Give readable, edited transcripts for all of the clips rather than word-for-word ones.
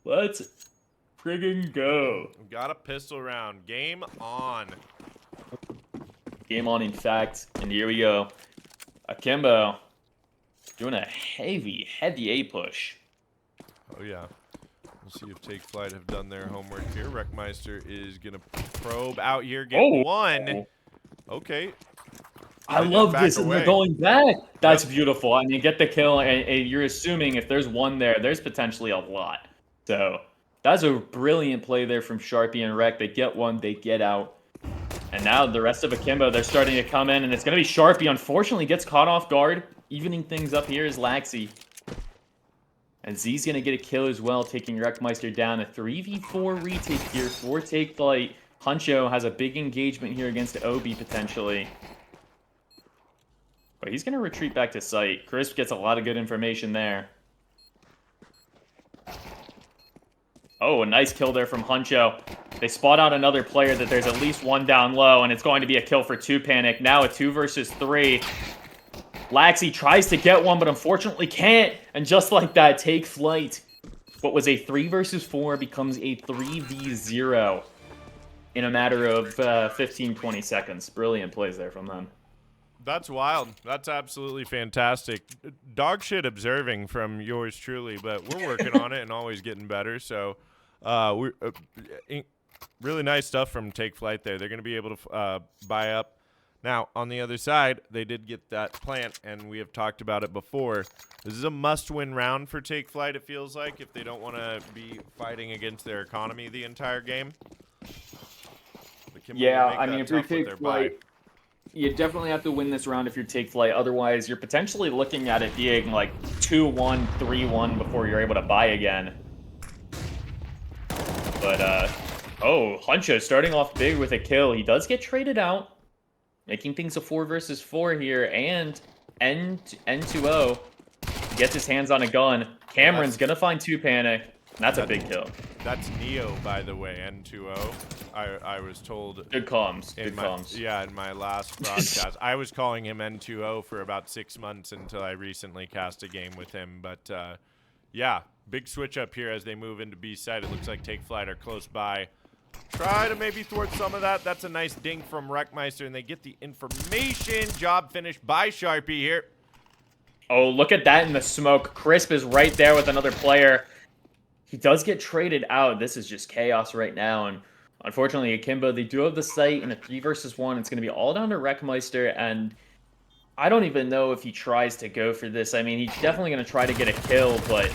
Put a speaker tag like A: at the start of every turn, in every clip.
A: Let's friggin' go.
B: We've got a pistol round. Game on.
A: Game on, in fact. And here we go. Akimbo doing a heavy A push.
B: Oh, yeah. We'll see if Take Flight have done their homework here. Wreckmeister is going to probe out here, get one. Okay.
A: I
B: They just
A: love
B: back
A: this, and they're
B: away.
A: going back. That's
B: Yep.
A: beautiful. I mean, get the kill, and you're assuming if there's one there, there's potentially a lot. So that's a brilliant play there from Sharpie and Wreck. They get one, they get out. And now the rest of Akimbo, they're starting to come in, and it's going to be Sharpie. Unfortunately, gets caught off guard. Evening things up here is Laxi. And Z's going to get a kill as well, taking Wreckmeister down. A 3v4 retake here for Take Flight. Huncho has a big engagement here against Obi, potentially. But he's going to retreat back to site. Crisp gets a lot of good information there. Oh, a nice kill there from Huncho. They spot out another player that there's at least one down low, and it's going to be a kill for 2 Panic. Now a 2 versus 3. Laxi tries to get one, but unfortunately can't. And just like that, Take Flight. What was a 3 versus 4 becomes a 3v0 in a matter of 15-20 seconds. Brilliant plays there from them.
B: That's wild. That's absolutely fantastic. Dog shit observing from yours truly, but we're working on it and always getting better. So, we're really nice stuff from Take Flight there. They're going to be able to buy up. Now, on the other side, they did get that plant, and we have talked about it before. This is a must-win round for Take Flight, it feels like, if they don't want to be fighting against their economy the entire game.
A: Yeah, I mean, if you're Take Flight, you definitely have to win this round if you're Take Flight. Otherwise, you're potentially looking at it being like 2-1, 3-1 before you're able to buy again. But, oh, Huncho starting off big with a kill. He does get traded out, making things a 4 versus 4 here, and N2O gets his hands on a gun. Cameron's gonna find 2 Panic. That's a big kill.
B: That's Neo, by the way, N2O. I was told.
A: Good comms. Good comms.
B: Yeah, in my last broadcast. I was calling him N2O for about 6 months until I recently cast a game with him. But, yeah, big switch up here as they move into B side. It looks like Take Flight are close by. Try to maybe thwart some of that. That's a nice ding from Wreckmeister, and they get the information. Job finished by Sharpie here.
A: Oh, look at that in the smoke. Crisp is right there with another player. He does get traded out. This is just chaos right now. And unfortunately, Akimbo, they do have the site in a 3 versus 1. It's going to be all down to Wreckmeister. And I don't even know if he tries to go for this. I mean, he's definitely going to try to get a kill. But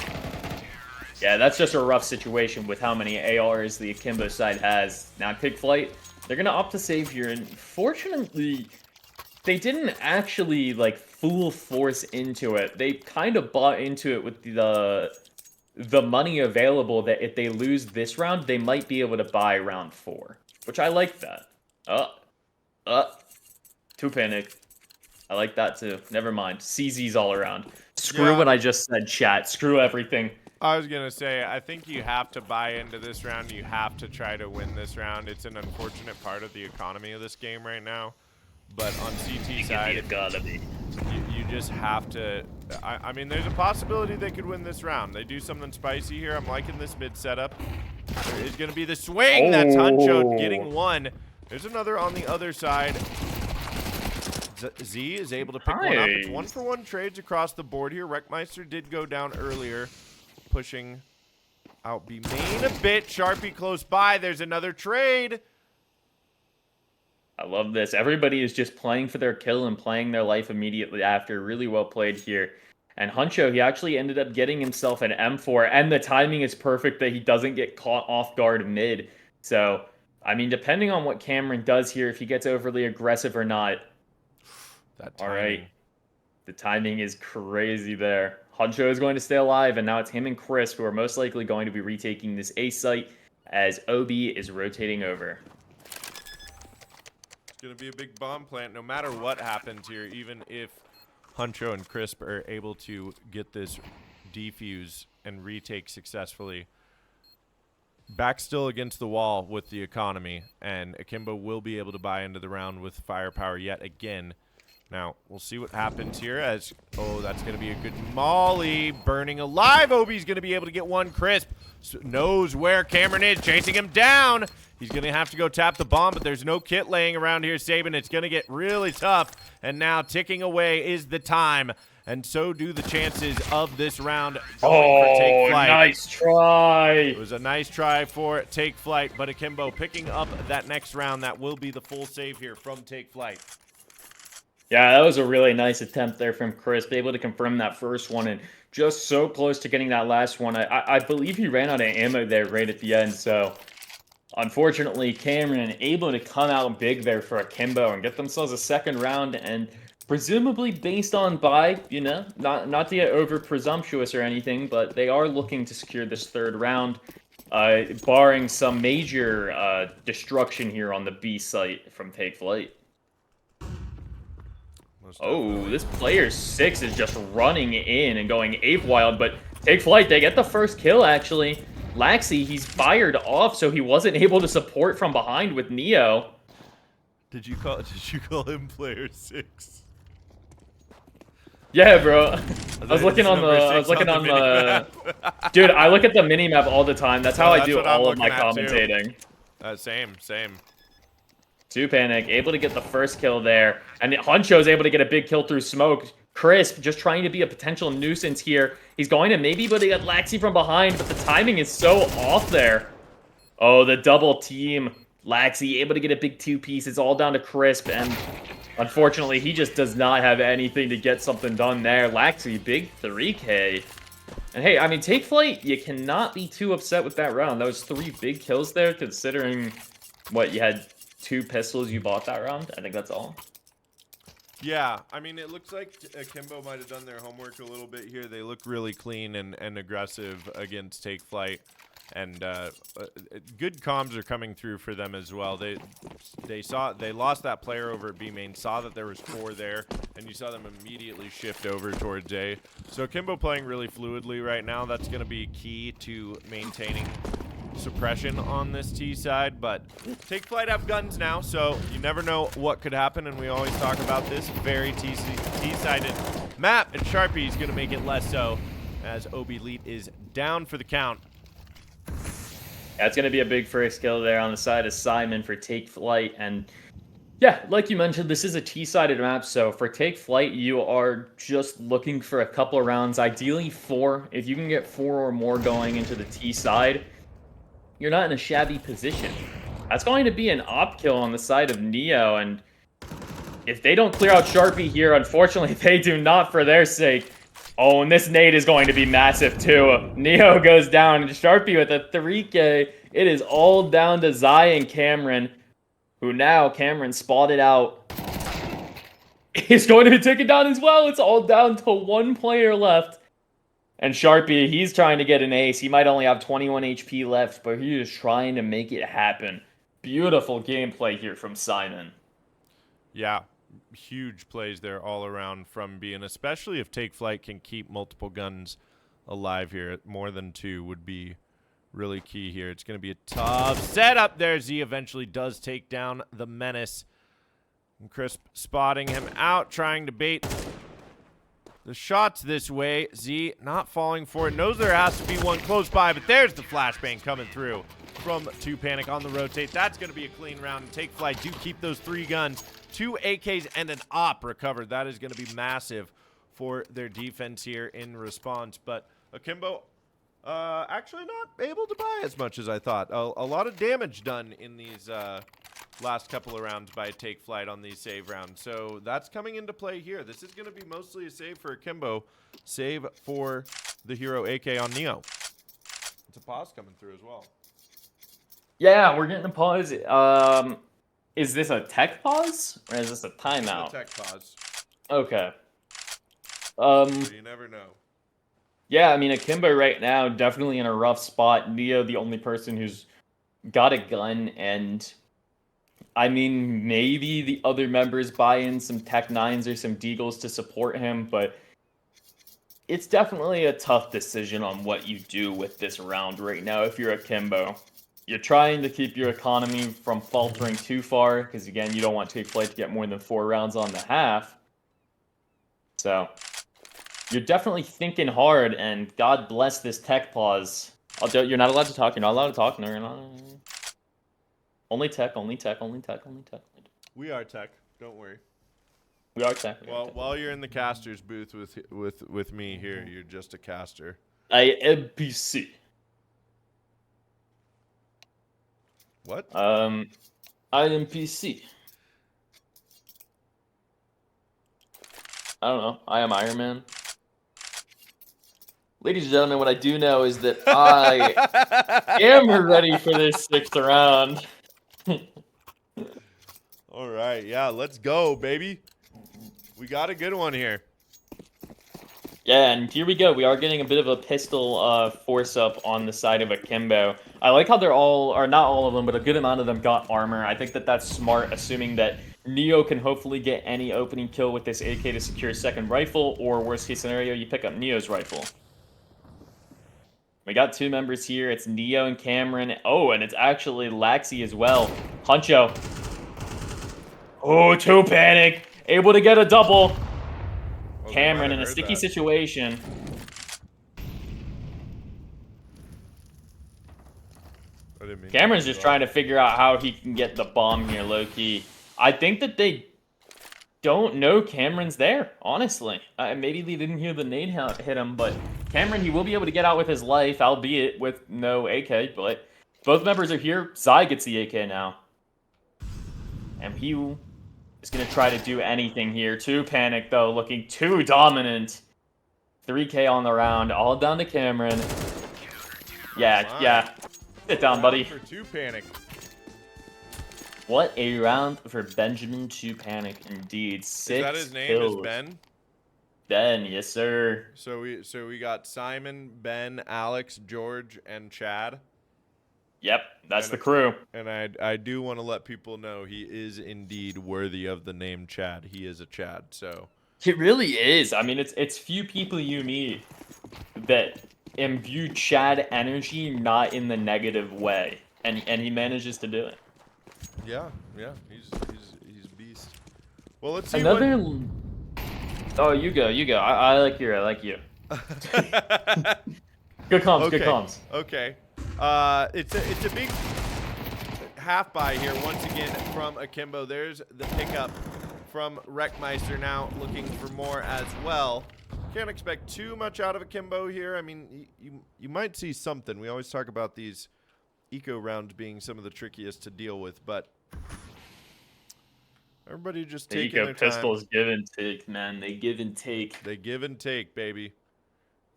A: yeah, that's just a rough situation with how many ARs the Akimbo side has. Now, Take Flight, they're going to opt to save here. And fortunately, they didn't actually like full force into it. They kind of bought into it with the money available that if they lose this round, they might be able to buy round 4, which I like that. 2 Panic. I like that too. Never mind. CZ's all around. Screw what I just said, chat. Screw everything.
B: I was going to say, I think you have to buy into this round. You have to try to win this round. It's an unfortunate part of the economy of this game right now. But on CT side, you just have to... I mean, there's a possibility they could win this round. They do something spicy here. I'm liking this mid setup. There is going to be the swing. That's Huncho getting one. There's another on the other side. Z is able to pick one up. It's 1-for-1 trades across the board here. Wreckmeister did go down earlier, pushing out B main a bit. Sharpie close by. There's another trade.
A: I love this. Everybody is just playing for their kill and playing their life immediately after. Really well played here. And Huncho, he actually ended up getting himself an M4, and the timing is perfect that he doesn't get caught off guard mid. So, I mean, depending on what Cameron does here, if he gets overly aggressive or not. All right. The timing is crazy there. Huncho is going to stay alive, and now it's him and Chris who are most likely going to be retaking this A site as OB is rotating over.
B: It's going to be a big bomb plant no matter what happens here, even if Huncho and Crisp are able to get this defuse and retake successfully. Back still against the wall with the economy, and Akimbo will be able to buy into the round with firepower yet again. Now, we'll see what happens here as, oh, that's going to be a good molly. Burning alive. Obi's going to be able to get one. Crisp knows where Cameron is, chasing him down. He's going to have to go tap the bomb, but there's no kit laying around here, Saban. It's going to get really tough, and now ticking away is the time, and so do the chances of this round going for Take Flight.
A: Nice try.
B: It was a nice try for Take Flight, but Akimbo picking up that next round. That will be the full save here from Take Flight.
A: Yeah, that was a really nice attempt there from Crisp, able to confirm that first one and just so close to getting that last one. I believe he ran out of ammo there right at the end, so unfortunately Cameron able to come out big there for Akimbo and get themselves a second round, and presumably based on buy, you know, not to get over presumptuous or anything, but they are looking to secure this third round, barring some major destruction here on the B site from Take Flight. Oh, this player 6 is just running in and going ape wild, but Take Flight, they get the first kill, actually. Laxi, he's fired off, so he wasn't able to support from behind with Neo.
B: Did you call him player 6?
A: Yeah, bro. I was looking on the Dude, I look at the minimap all the time. That's how I do all of my commentating.
B: Same.
A: 2 Panic, able to get the first kill there. And Huncho's able to get a big kill through smoke. Crisp, just trying to be a potential nuisance here. He's going to maybe be able to get Laxi from behind, but the timing is so off there. Oh, the double team. Laxi able to get a big 2-piece. It's all down to Crisp, and unfortunately, he just does not have anything to get something done there. Laxi, big 3K. And hey, I mean, Take Flight, you cannot be too upset with that round. That was 3 big kills there, considering what you had. 2 pistols you bought that round. I think that's all.
B: Yeah, I mean, it looks like Akimbo might have done their homework a little bit here. They look really clean and aggressive against Take Flight, and good comms are coming through for them as well. They lost that player over at B main, saw that there was 4 there, and you saw them immediately shift over towards A. So Akimbo playing really fluidly right now. That's going to be key to maintaining suppression on this T side, but Take Flight have guns now, so you never know what could happen, and we always talk about this very T-sided map, and Sharpie is going to make it less so as Obi Elite is down for the count.
A: Yeah, it's going to be a big first kill there on the side of Simon for Take Flight, and yeah, like you mentioned, this is a T-sided map, so for Take Flight, you are just looking for a couple of rounds, ideally 4. If you can get 4 or more going into the T side, you're not in a shabby position. That's going to be an op kill on the side of Neo, and if they don't clear out Sharpie here, unfortunately, they do not for their sake. Oh, and this nade is going to be massive, too. Neo goes down, and Sharpie with a 3K. It is all down to Zai and Cameron, who now, Cameron spotted out, is going to be taken down as well. It's all down to 1 player left. And Sharpie, he's trying to get an ace. He might only have 21 HP left, but he is trying to make it happen. Beautiful gameplay here from Simon.
B: Yeah, huge plays there all around from B, and especially if Take Flight can keep multiple guns alive here. More than 2 would be really key here. It's going to be a tough setup there. Z eventually does take down the Menace. And Crisp spotting him out, trying to bait the shots this way. Z not falling for it. Knows there has to be one close by, but there's the flashbang coming through from 2 Panic on the rotate. That's going to be a clean round. And Take Flight do keep those 3 guns. 2 AKs and an op recovered. That is going to be massive for their defense here in response. But Akimbo actually not able to buy as much as I thought. A lot of damage done in these last couple of rounds by Take Flight on these save rounds. So that's coming into play here. This is going to be mostly a save for Akimbo, save for the hero AK on Neo. It's a pause coming through as well.
A: Yeah, we're getting a pause. Is this a tech pause or is this a timeout?
B: It's a tech pause.
A: Okay.
B: So you never know.
A: Yeah, I mean, Akimbo right now definitely in a rough spot. Neo, the only person who's got a gun, and I mean, maybe the other members buy in some Tech 9s or some Deagles to support him, but it's definitely a tough decision on what you do with this round right now if you're Akimbo. You're trying to keep your economy from faltering too far, because again, you don't want Take Flight to get more than 4 rounds on the half. So you're definitely thinking hard, and God bless this tech pause. You're not allowed to talk. You're not allowed to talk. No, you're not. Only tech. Only tech. Only tech. Only tech.
B: We are tech. Don't worry.
A: We are tech.
B: Well, while you're in the caster's booth with me here, you're just a caster.
A: I am PC.
B: What?
A: I am PC. I don't know. I am Iron Man. Ladies and gentlemen, what I do know is that I am ready for this 6th round.
B: All right, yeah, let's go, baby. We got a good one here.
A: Yeah, and here we go. We are getting a bit of a pistol force up on the side of Akimbo. I like how they're all, or not all of them, but a good amount of them got armor. I think that that's smart, assuming that Neo can hopefully get any opening kill with this AK to secure a second rifle, or worst case scenario, you pick up Neo's rifle. We got 2 members here. It's Neo and Cameron. Oh, and it's actually Laxi as well. Huncho. Oh, 2 panic. Able to get a double.
B: Oh,
A: Cameron in a sticky situation. Cameron's just trying to figure out how he can get the bomb here, low-key. I think that they don't know Cameron's there, honestly. Maybe they didn't hear the nade hit him, but Cameron, he will be able to get out with his life, albeit with no AK, but both members are here. Zai gets the AK now. And he is going to try to do anything here. 2 panic, though, looking too dominant. 3K on the round, all down to Cameron. Yeah. Sit down, buddy.
B: For 2 panic.
A: What a round for Benjamin 2 panic, indeed. 6
B: Is that his name?
A: kills.
B: Is Ben?
A: Ben, yes, sir.
B: So we got Simon, Ben, Alex, George, and Chad.
A: Yep, that's the crew.
B: And I do want to let people know he is indeed worthy of the name Chad. He is a Chad, so.
A: It really is. I mean, it's few people you meet that imbue Chad energy not in the negative way, and he manages to do it.
B: Yeah, he's a beast. Well, let's see.
A: Another. Oh, you go. I like you. Good comms.
B: Okay.
A: Good comms.
B: Okay. It's a big half buy here once again from Akimbo. There's the pickup from Wreckmeister now looking for more as well. Can't expect too much out of Akimbo here. I mean, you might see something. We always talk about these eco rounds being some of the trickiest to deal with, but everybody just taking their time.
A: Eco pistols give and take, man. They give and take.
B: They give and take, baby.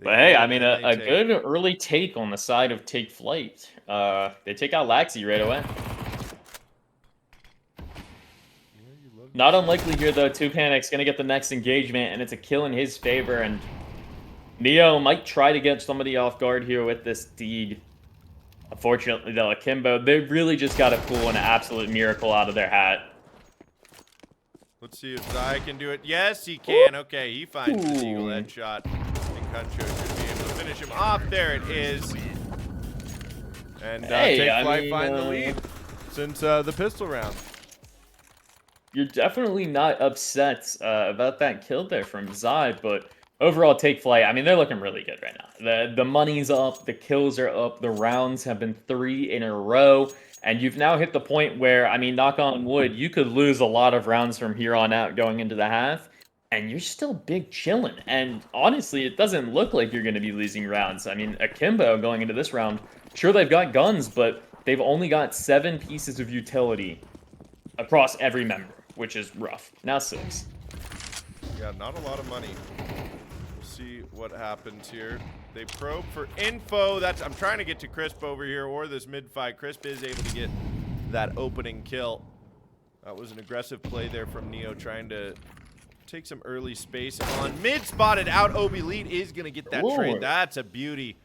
A: But hey, I mean, a good early take on the side of Take Flight. They take out Laxi right away. Not unlikely here, though. 2 panic's going to get the next engagement, and it's a kill in his favor. And Neo might try to get somebody off guard here with this deed. Unfortunately, though, Akimbo, they really just got to pull an absolute miracle out of their hat.
B: Let's see if Zai can do it. Yes, he can. Okay, he finds the Eagle headshot. And Cuncho should be able to finish him off. There it is. And Take Flight find the lead since the pistol round.
A: You're definitely not upset about that kill there from Zai, but overall, Take Flight, I mean, they're looking really good right now. The money's up, the kills are up, the rounds have been 3 in a row, and you've now hit the point where, I mean, knock on wood, you could lose a lot of rounds from here on out going into the half, and you're still big chilling. And honestly, it doesn't look like you're going to be losing rounds. I mean, Akimbo going into this round, sure, they've got guns, but they've only got 7 pieces of utility across every member, which is rough. Now 6.
B: Yeah, not a lot of money. We'll see what happens here. They probe for info. I'm trying to get to Crisp over here or this mid-fight. Crisp is able to get that opening kill. That was an aggressive play there from Neo, trying to take some early space on mid. Spotted out. Obi Lead is going to get that trade. That's a beauty.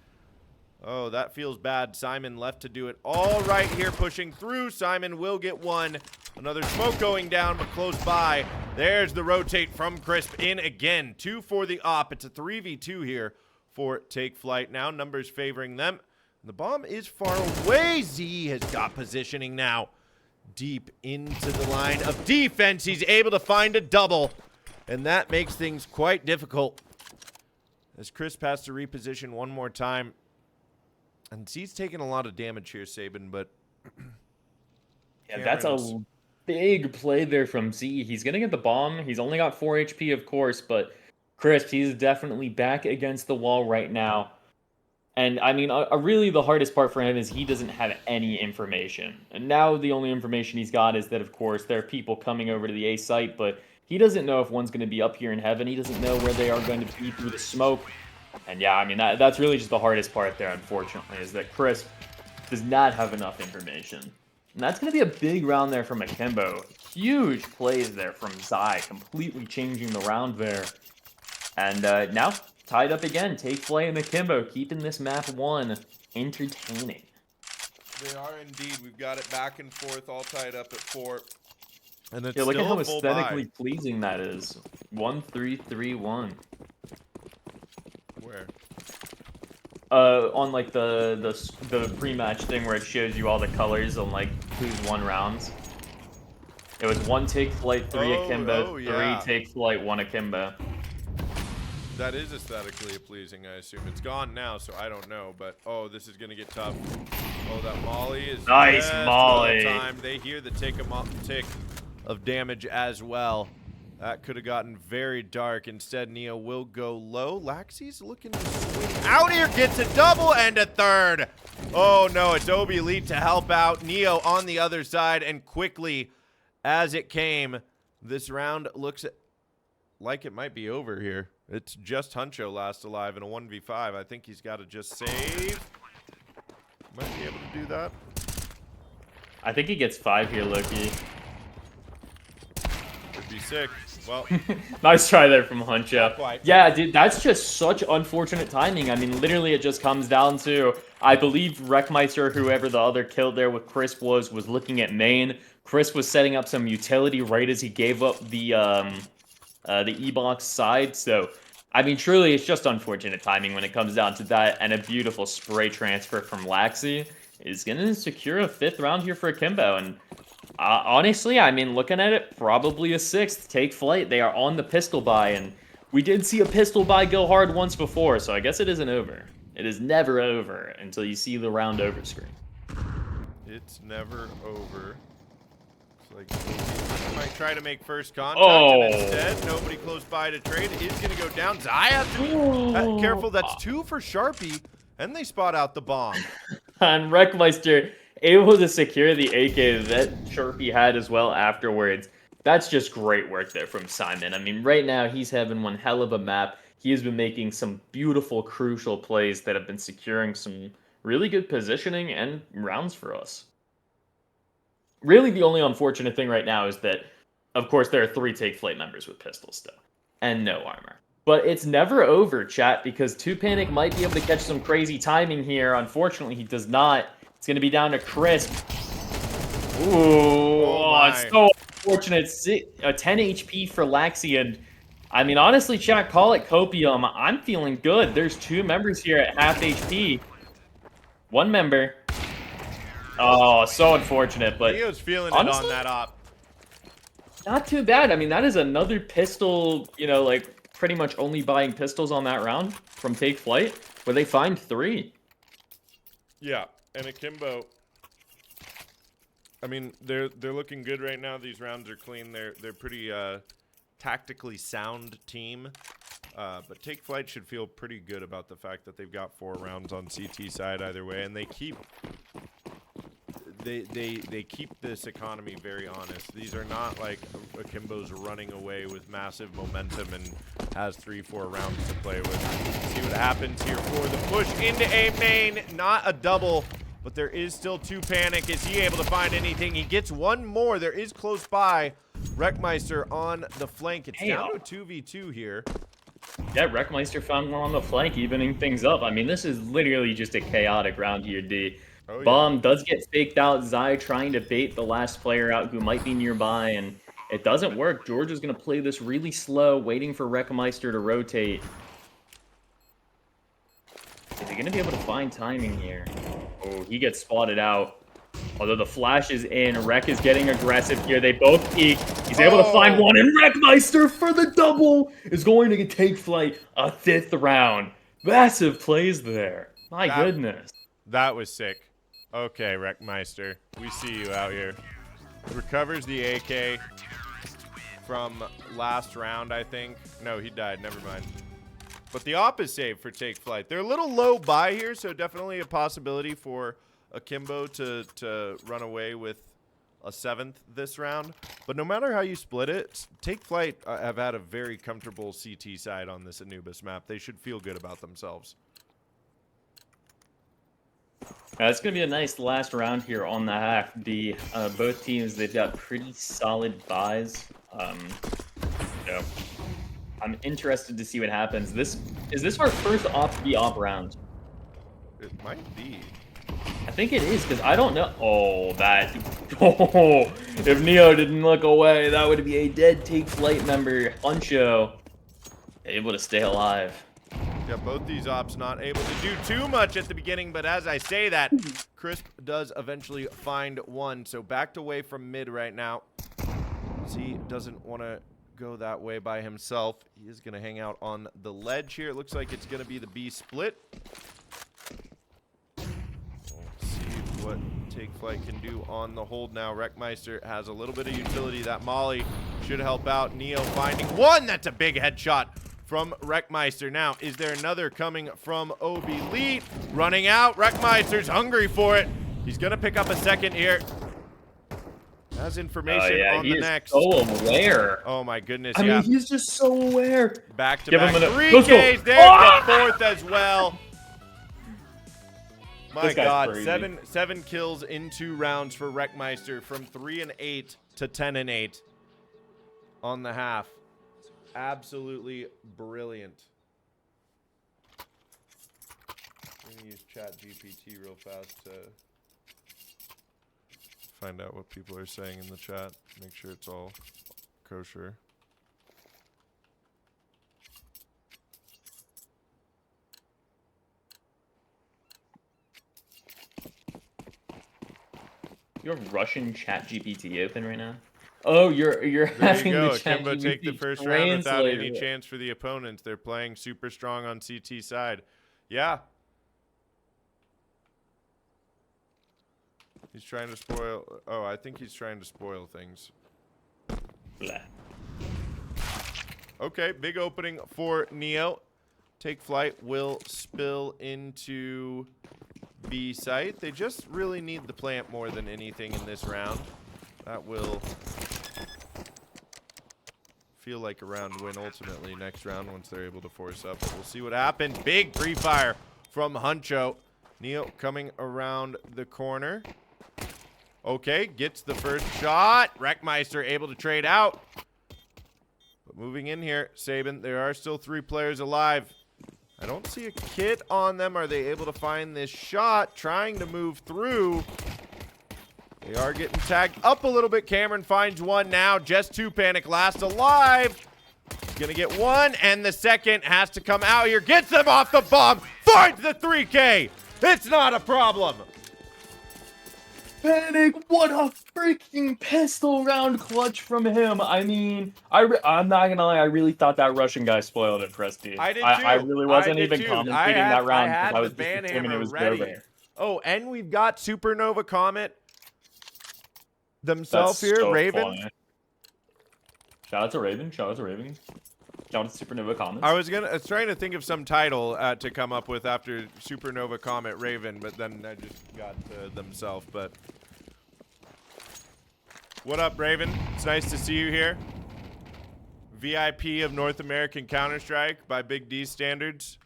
B: Oh, that feels bad. Simon left to do it all right here, pushing through. Simon will get one. Another smoke going down, but close by. There's the rotate from Crisp in again. 2 for the op. It's a 3v2 here for Take Flight. Now numbers favoring them. The bomb is far away. Z has got positioning now. Deep into the line of defense. He's able to find a double. And that makes things quite difficult. As Crisp has to reposition one more time. And Z's taking a lot of damage here, Saban, but...
A: Yeah, that's a big play there from Z. He's going to get the bomb. He's only got 4 HP, of course, but Crisp, he's definitely back against the wall right now. And, I mean, really the hardest part for him is he doesn't have any information. And now the only information he's got is that, of course, there are people coming over to the A site, but he doesn't know if one's going to be up here in heaven. He doesn't know where they are going to be through the smoke. And, yeah, I mean, that's really just the hardest part there, unfortunately, is that Crisp does not have enough information. And that's going to be a big round there from Akimbo. Huge plays there from Zai, completely changing the round there. And now, tied up again. Take Flyte and Akimbo, keeping this map 1 entertaining.
B: They are indeed. We've got it back and forth, all tied up at 4. And it's
A: look at how
B: still
A: aesthetically pleasing that is. 1-3-3-1.
B: Where?
A: On like the pre-match thing where it shows you all the colors on like who's won rounds. It was 1 take Flyte, 3 Akimbo, 3 take Flyte, 1 Akimbo.
B: That is aesthetically pleasing, I assume. It's gone now, so I don't know, but oh, this is gonna get tough. Oh, that Molly is
A: nice Molly.
B: Time. They hear the tick of damage as well. That could have gotten very dark. Instead, Neo will go low. Laxy's looking to swing out here, gets a double and a third. Oh no, it's Obi Elite to help out. Neo on the other side, and quickly as it came, this round looks like it might be over here. It's just Huncho last alive in a 1v5. I think he's got to just save. Might be able to do that.
A: I think he gets 5 here, Loki.
B: Would be sick. Well,
A: nice try there from Huncho.
B: Not quite.
A: Yeah, dude, that's just such unfortunate timing. I mean, literally, it just comes down to, I believe Wreckmeister, whoever the other killed there with Crisp was looking at main. Crisp was setting up some utility right as he gave up the E-box side. So, I mean, truly, it's just unfortunate timing when it comes down to that. And a beautiful spray transfer from Laxy is going to secure a 5th round here for Akimbo. And honestly, I mean, looking at it, probably a 6th. Take Flyte. They are on the pistol buy. And we did see a pistol buy go hard once before. So I guess it isn't over. It is never over until you see the round over screen.
B: It's never over. Like, might try to make first contact, and instead, nobody close by to trade is going to go down. Zaya, careful, that's 2 for Sharpie, and they spot out the bomb.
A: And Wreckmeister able to secure the AK that Sharpie had as well afterwards. That's just great work there from Simon. I mean, right now, he's having one hell of a map. He has been making some beautiful, crucial plays that have been securing some really good positioning and rounds for us. Really, the only unfortunate thing right now is that, of course, there are 3 Take Flyte members with pistols still, and no armor. But it's never over, chat, because 2Panic might be able to catch some crazy timing here. Unfortunately, he does not. It's going to be down to Crisp. Ooh, it's so unfortunate. 10 HP for Laxy, and I mean, honestly, chat, call it copium. I'm feeling good. There's 2 members here at half HP. 1 member. Oh, so unfortunate, but
B: Neo's feeling
A: honestly,
B: it on that op.
A: Not too bad. I mean, that is another pistol, you know, like, pretty much only buying pistols on that round from Take Flyte, where they find 3.
B: Yeah, and Akimbo, I mean, they're looking good right now. These rounds are clean. They're pretty tactically sound team. But Take Flyte should feel pretty good about the fact that they've got 4 rounds on CT side either way, and they keep this economy very honest. These are not like Akimbo's running away with massive momentum and has 3-4 rounds to play with. See what happens here for the push into A main. Not a double, but there is still 2Panic. Is he able to find anything? He gets 1 more. There is close by. Wreckmeister on the flank. It's down to a 2v2 here.
A: Yeah, Wreckmeister found one on the flank, evening things up. I mean, this is literally just a chaotic round here, D. Oh, yeah. Bomb does get faked out. Zai trying to bait the last player out who might be nearby, and it doesn't work. George is going to play this really slow, waiting for Wreckmeister to rotate. Is he going to be able to find timing here? Oh, he gets spotted out. Although the flash is in, Rek is getting aggressive here. They both peek. He's able to find one, and Wreckmeister for the double is going to take Flyte a 5th round. Massive plays there. My goodness.
B: That was sick. Okay, Wreckmeister, we see you out here. Recovers the AK from last round, I think. No, he died. Never mind. But the op is saved for Take Flight. They're a little low by here, so definitely a possibility for Akimbo to run away with a 7th this round. But no matter how you split it, Take Flight have had a very comfortable CT side on this Anubis map. They should feel good about themselves.
A: It's going to be a nice last round here on the hack. Both teams, they've got pretty solid buys. So I'm interested to see what happens. Is this our first op round?
B: It might be.
A: I think it is, because I don't know. Oh, if Neo didn't look away, that would be a dead Take Flight member. Huncho able to stay alive.
B: Yeah, both these ops not able to do too much at the beginning, but as I say that, Crisp does eventually find one. So backed away from mid right now. Z doesn't want to go that way by himself. He is going to hang out on the ledge here. It looks like it's going to be the B split. Let's see what Take Flight can do on the hold now. Wreckmeister has a little bit of utility. That Molly should help out. Neo finding one. That's a big headshot from Wreckmeister. Now, is there another coming from Elite? Running out. Wreckmeister's hungry for it. He's going to pick up a second here. Has information on the next.
A: So aware.
B: Oh my goodness!
A: I mean, he's just so aware.
B: Back to back 3Ks. There's the 4th as well. My God,
A: crazy.
B: seven kills in 2 rounds for Wreckmeister from 3 and 8 to 10 and 8 on the half. Absolutely brilliant. I'm gonna use ChatGPT real fast to find out what people are saying in the chat. Make sure it's all kosher.
A: You have Russian ChatGPT open right now? Oh, you're having the
B: Akimbo
A: ChatGPT
B: take the first round without any
A: translator.
B: chance for the opponents. They're playing super strong on CT side. Yeah. He's trying to spoil. Oh, I think he's trying to spoil things.
A: Blah.
B: Okay, big opening for Neo. Take Flight will spill into B site. They just really need the plant more than anything in this round. That will feel like a round win ultimately next round once they're able to force up. But we'll see what happens. Big pre-fire from Huncho. Neo coming around the corner. Okay, gets the first shot. Wreckmeister able to trade out. But moving in here, Sabin, there are still 3 players alive. I don't see a kit on them. Are they able to find this shot? Trying to move through. They are getting tagged up a little bit. Cameron finds one now. Just 2 Panic last alive. He's going to get one, and the second has to come out here. Gets them off the bomb. Finds the 3K. It's not a problem.
A: Panic, what a freaking pistol round clutch from him. I mean, I'm not gonna lie, I really thought that Russian guy spoiled it, Prestige.
B: I did too.
A: I really wasn't even
B: too.
A: commentating that round
B: I
A: because
B: had
A: I was
B: the
A: just assuming it was
B: ready.
A: over.
B: Oh, and we've got Supernova Comet themselves here.
A: So
B: Raven.
A: funny. Shout out to Raven. Shout out to Raven. Shout out to Supernova Comet.
B: I was trying to think of some title to come up with after Supernova Comet Raven, but then I just got to themselves. But what up, Raven? It's nice to see you here. VIP of North American Counter-Strike by Big D standards.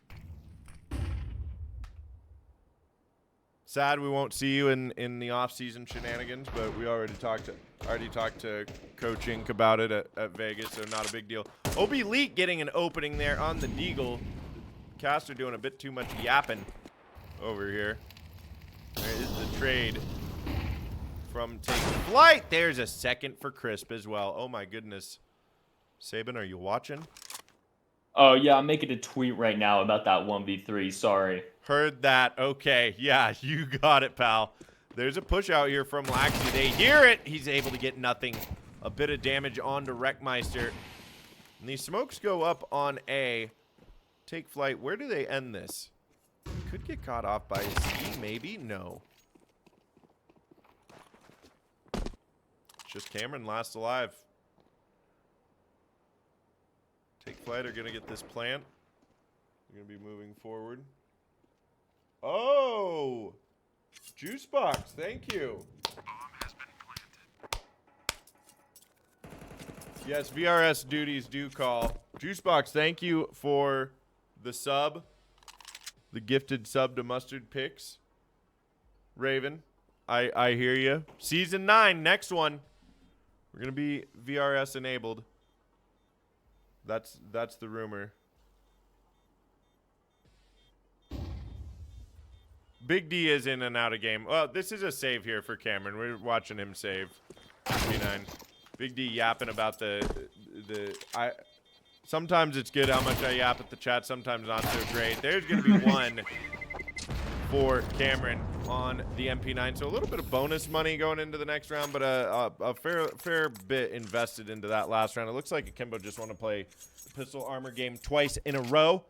B: Sad we won't see you in the off-season shenanigans, but we already talked to Coach Inc about it at Vegas, so not a big deal. Elite getting an opening there on the Deagle. Caster doing a bit too much yapping over here. There is the trade from Take Flight. There's a second for Crisp as well. Oh my goodness. Sabin, are you watching?
A: Oh yeah, I'm making a tweet right now about that 1v3. Sorry.
B: Heard that. Okay. Yeah, you got it, pal. There's a push out here from Laxi. They hear it. He's able to get nothing. A bit of damage onto Wreckmeister. And these smokes go up on A. Take Flight. Where do they end this? Could get caught off by a C, maybe? No. It's just Cameron last alive. Take Flight are going to get this plant. They're going to be moving forward. Oh! Juice box, thank you. Yes, VRS duties do call. Juicebox, thank you for the sub. The gifted sub to Mustard Picks. Raven, I hear you. Season 9, next one. We're going to be VRS enabled. That's the rumor. Big D is in and out of game. Well, this is a save here for Cameron. We're watching him save. 59. Big D yapping about sometimes it's good how much I yap at the chat, sometimes not so great. There's going to be one for Cameron on the MP9. So a little bit of bonus money going into the next round, but a fair bit invested into that last round. It looks like Akimbo just want to play the pistol armor game twice in a row.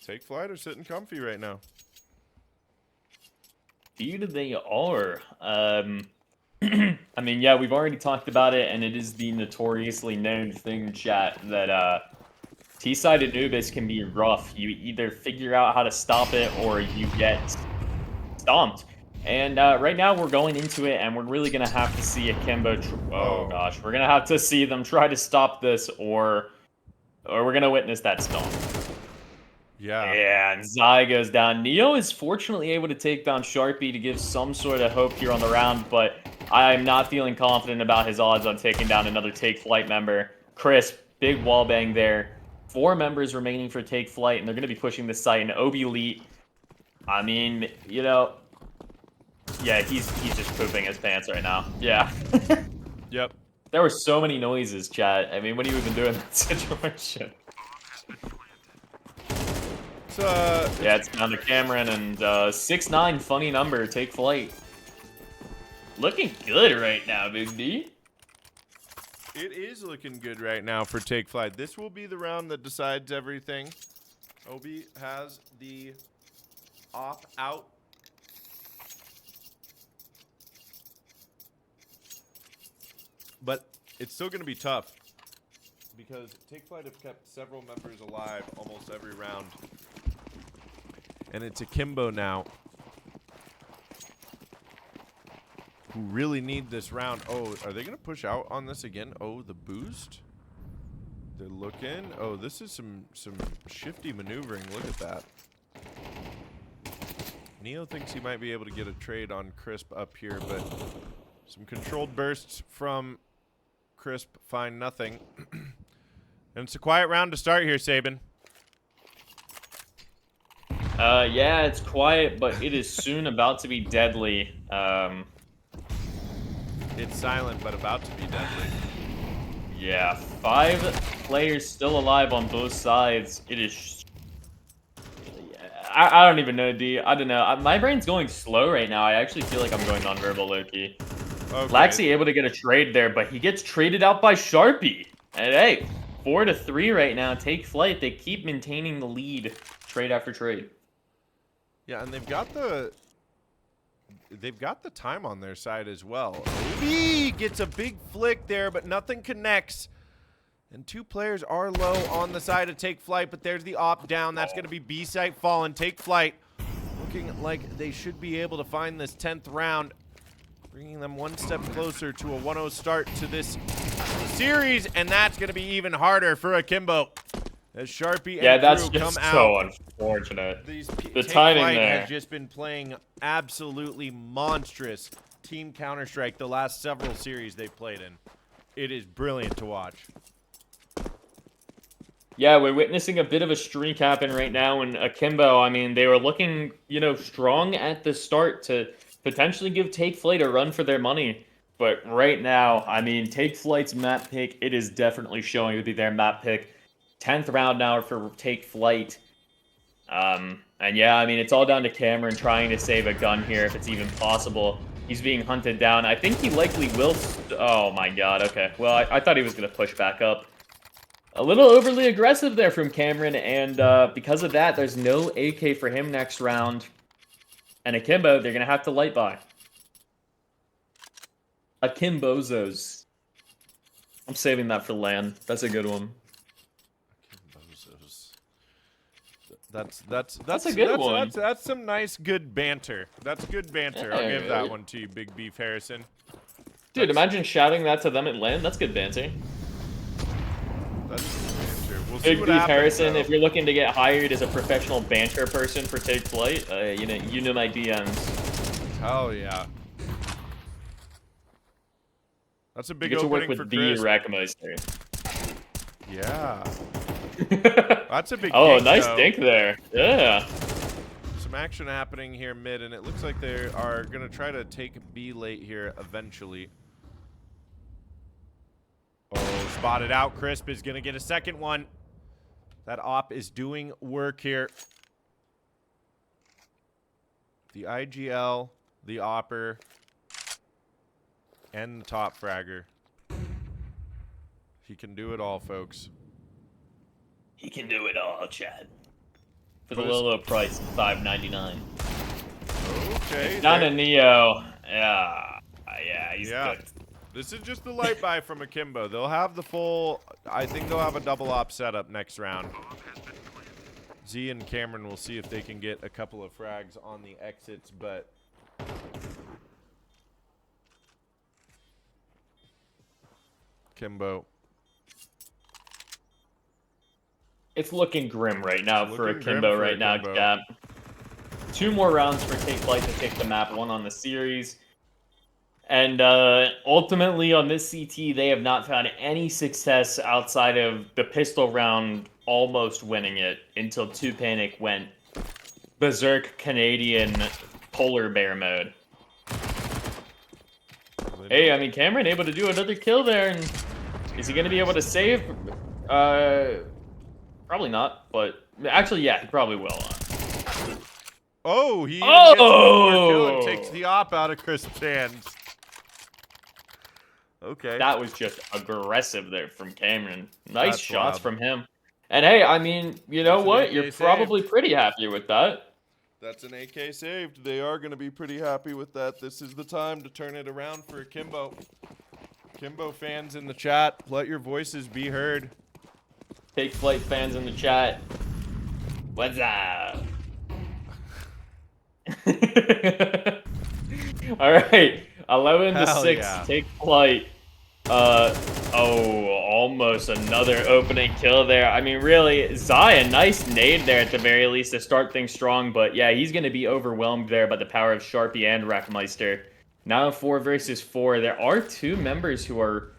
B: Take Flight are sitting comfy right now.
A: Indeed they are. I mean, yeah, we've already talked about it, and it is the notoriously known thing, chat, that T-side Anubis can be rough. You either figure out how to stop it, or you get stomped. And right now we're going into it, and we're really going to have to see Akimbo... Oh, gosh. We're going to have to see them try to stop this, or we're going to witness that stomp.
B: Yeah.
A: Yeah, and Zai goes down. Neo is fortunately able to take down Sharpie to give some sort of hope here on the round, but I'm not feeling confident about his odds on taking down another Take Flight member. Crisp, big wallbang there. 4 members remaining for Take Flight, and they're going to be pushing this site. And Obi Elite, I mean, you know, yeah, he's just pooping his pants right now. Yeah.
B: Yep.
A: There were so many noises, chat. I mean, what do you even do in that situation? Yeah, it's down to Cameron, and 6'9", funny number, Take Flight. Looking good right now, Big D.
B: It is looking good right now for Take Flight. This will be the round that decides everything. Obi has the op out. But it's still going to be tough, because Take Flight have kept several members alive almost every round. And it's Akimbo now, who really need this round. Oh, are they going to push out on this again? Oh, the boost. They're looking. Oh, this is some shifty maneuvering. Look at that. Neo thinks he might be able to get a trade on Crisp up here, but some controlled bursts from Crisp find nothing. And it's a quiet round to start here, Sabin.
A: Yeah, it's quiet, but it is soon about to be deadly.
B: It's silent, but about to be deadly.
A: Yeah, 5 players still alive on both sides. It is... I don't even know, D. I don't know. My brain's going slow right now. I actually feel like I'm going nonverbal, low-key. Okay. Laxi able to get a trade there, but he gets traded out by Sharpie. And hey, 4-3 right now. Take Flight. They keep maintaining the lead trade after trade.
B: Yeah, and they've got the time on their side as well. Obi gets a big flick there, but nothing connects. And 2 players are low on the side of Take Flight, but there's the op down. That's going to be B site fallen. Take Flight looking like they should be able to find this 10th round, bringing them one step closer to a 1-0 start to this series, and that's going to be even harder for Akimbo. As Sharpie and
A: that's
B: Drew
A: just
B: come
A: so
B: out.
A: Unfortunate.
B: The
A: timing
B: Flight
A: there
B: has just been playing absolutely monstrous Team Counter-Strike the last several series they've played in. It is brilliant to watch.
A: Yeah, we're witnessing a bit of a streak happen right now, and Akimbo, I mean, they were looking, you know, strong at the start to potentially give Take Flight a run for their money. But right now, I mean, Take Flight's map pick, it is definitely showing to be their map pick. 10th round now for Take Flight. And yeah, I mean, it's all down to Cameron trying to save a gun here if it's even possible. He's being hunted down. I think he likely will. Oh my god, okay. Well, I thought he was going to push back up. A little overly aggressive there from Cameron, and because of that, there's no AK for him next round. And Akimbo, they're going to have to light buy. Akimbozos. I'm saving that for LAN. That's a good one.
B: That's
A: a good one.
B: That's some nice, good banter. That's good banter. I'll give that one to you, Big Beef Harrison.
A: Dude, imagine shouting that to them at LAN. That's good banter.
B: That's good banter. We'll
A: Big
B: see what
A: Beef
B: happens,
A: Harrison,
B: though.
A: if you're looking to get hired as a professional banter person for Take Flight, you know my DMs.
B: Hell yeah. That's a big
A: You get to work
B: opening for
A: with the
B: Chris.
A: Rackmeister.
B: Yeah. That's a big
A: Oh,
B: dink,
A: nice
B: though.
A: dink there. Yeah.
B: Some action happening here mid, and it looks like they are going to try to take B late here eventually. Oh, spotted out. Crisp is going to get a second one. That op is doing work here. The IGL, the opper, and the top fragger. He can do it all, folks.
A: He can do it all, Chad. For the low price of $5.99.
B: Okay.
A: Not a Neo. Yeah. Yeah, he's good.
B: This is just the light buy from Akimbo. They'll have the full... I think they'll have a double op setup next round. Z and Cameron will see if they can get a couple of frags on the exits, but... Kimbo.
A: It's looking grim right now for
B: Looking
A: Akimbo
B: grim for
A: right now,
B: Akimbo.
A: Cap. 2 more rounds for Take Flight to take the map, 1 on the series. And ultimately on this CT, they have not found any success outside of the pistol round almost winning it until 2 Panic went berserk Canadian polar bear mode. Hey, I mean, Cameron able to do another kill there, and is he going to be able to save? Probably not, but actually, yeah, he probably will.
B: Oh, he even gets one more kill and takes the op out of Crisp's hands. Okay.
A: That was just aggressive there from Cameron. Nice
B: That's
A: shots
B: wild.
A: from him. And hey, I mean, you know
B: That's an
A: what?
B: AK
A: You're
B: saved.
A: probably pretty happy with that.
B: That's an AK saved. They are going to be pretty happy with that. This is the time to turn it around for Akimbo. Akimbo fans in the chat, let your voices be heard.
A: Take Flight fans in the chat. What's up? All right, 11 to
B: Hell
A: 6.
B: yeah.
A: Take Flight. Oh, almost another opening kill there. I mean, really, Zaya, nice nade there at the very least to start things strong. But yeah, he's going to be overwhelmed there by the power of Sharpie and Rackmeister. Now 4 versus 4. There are 2 members who are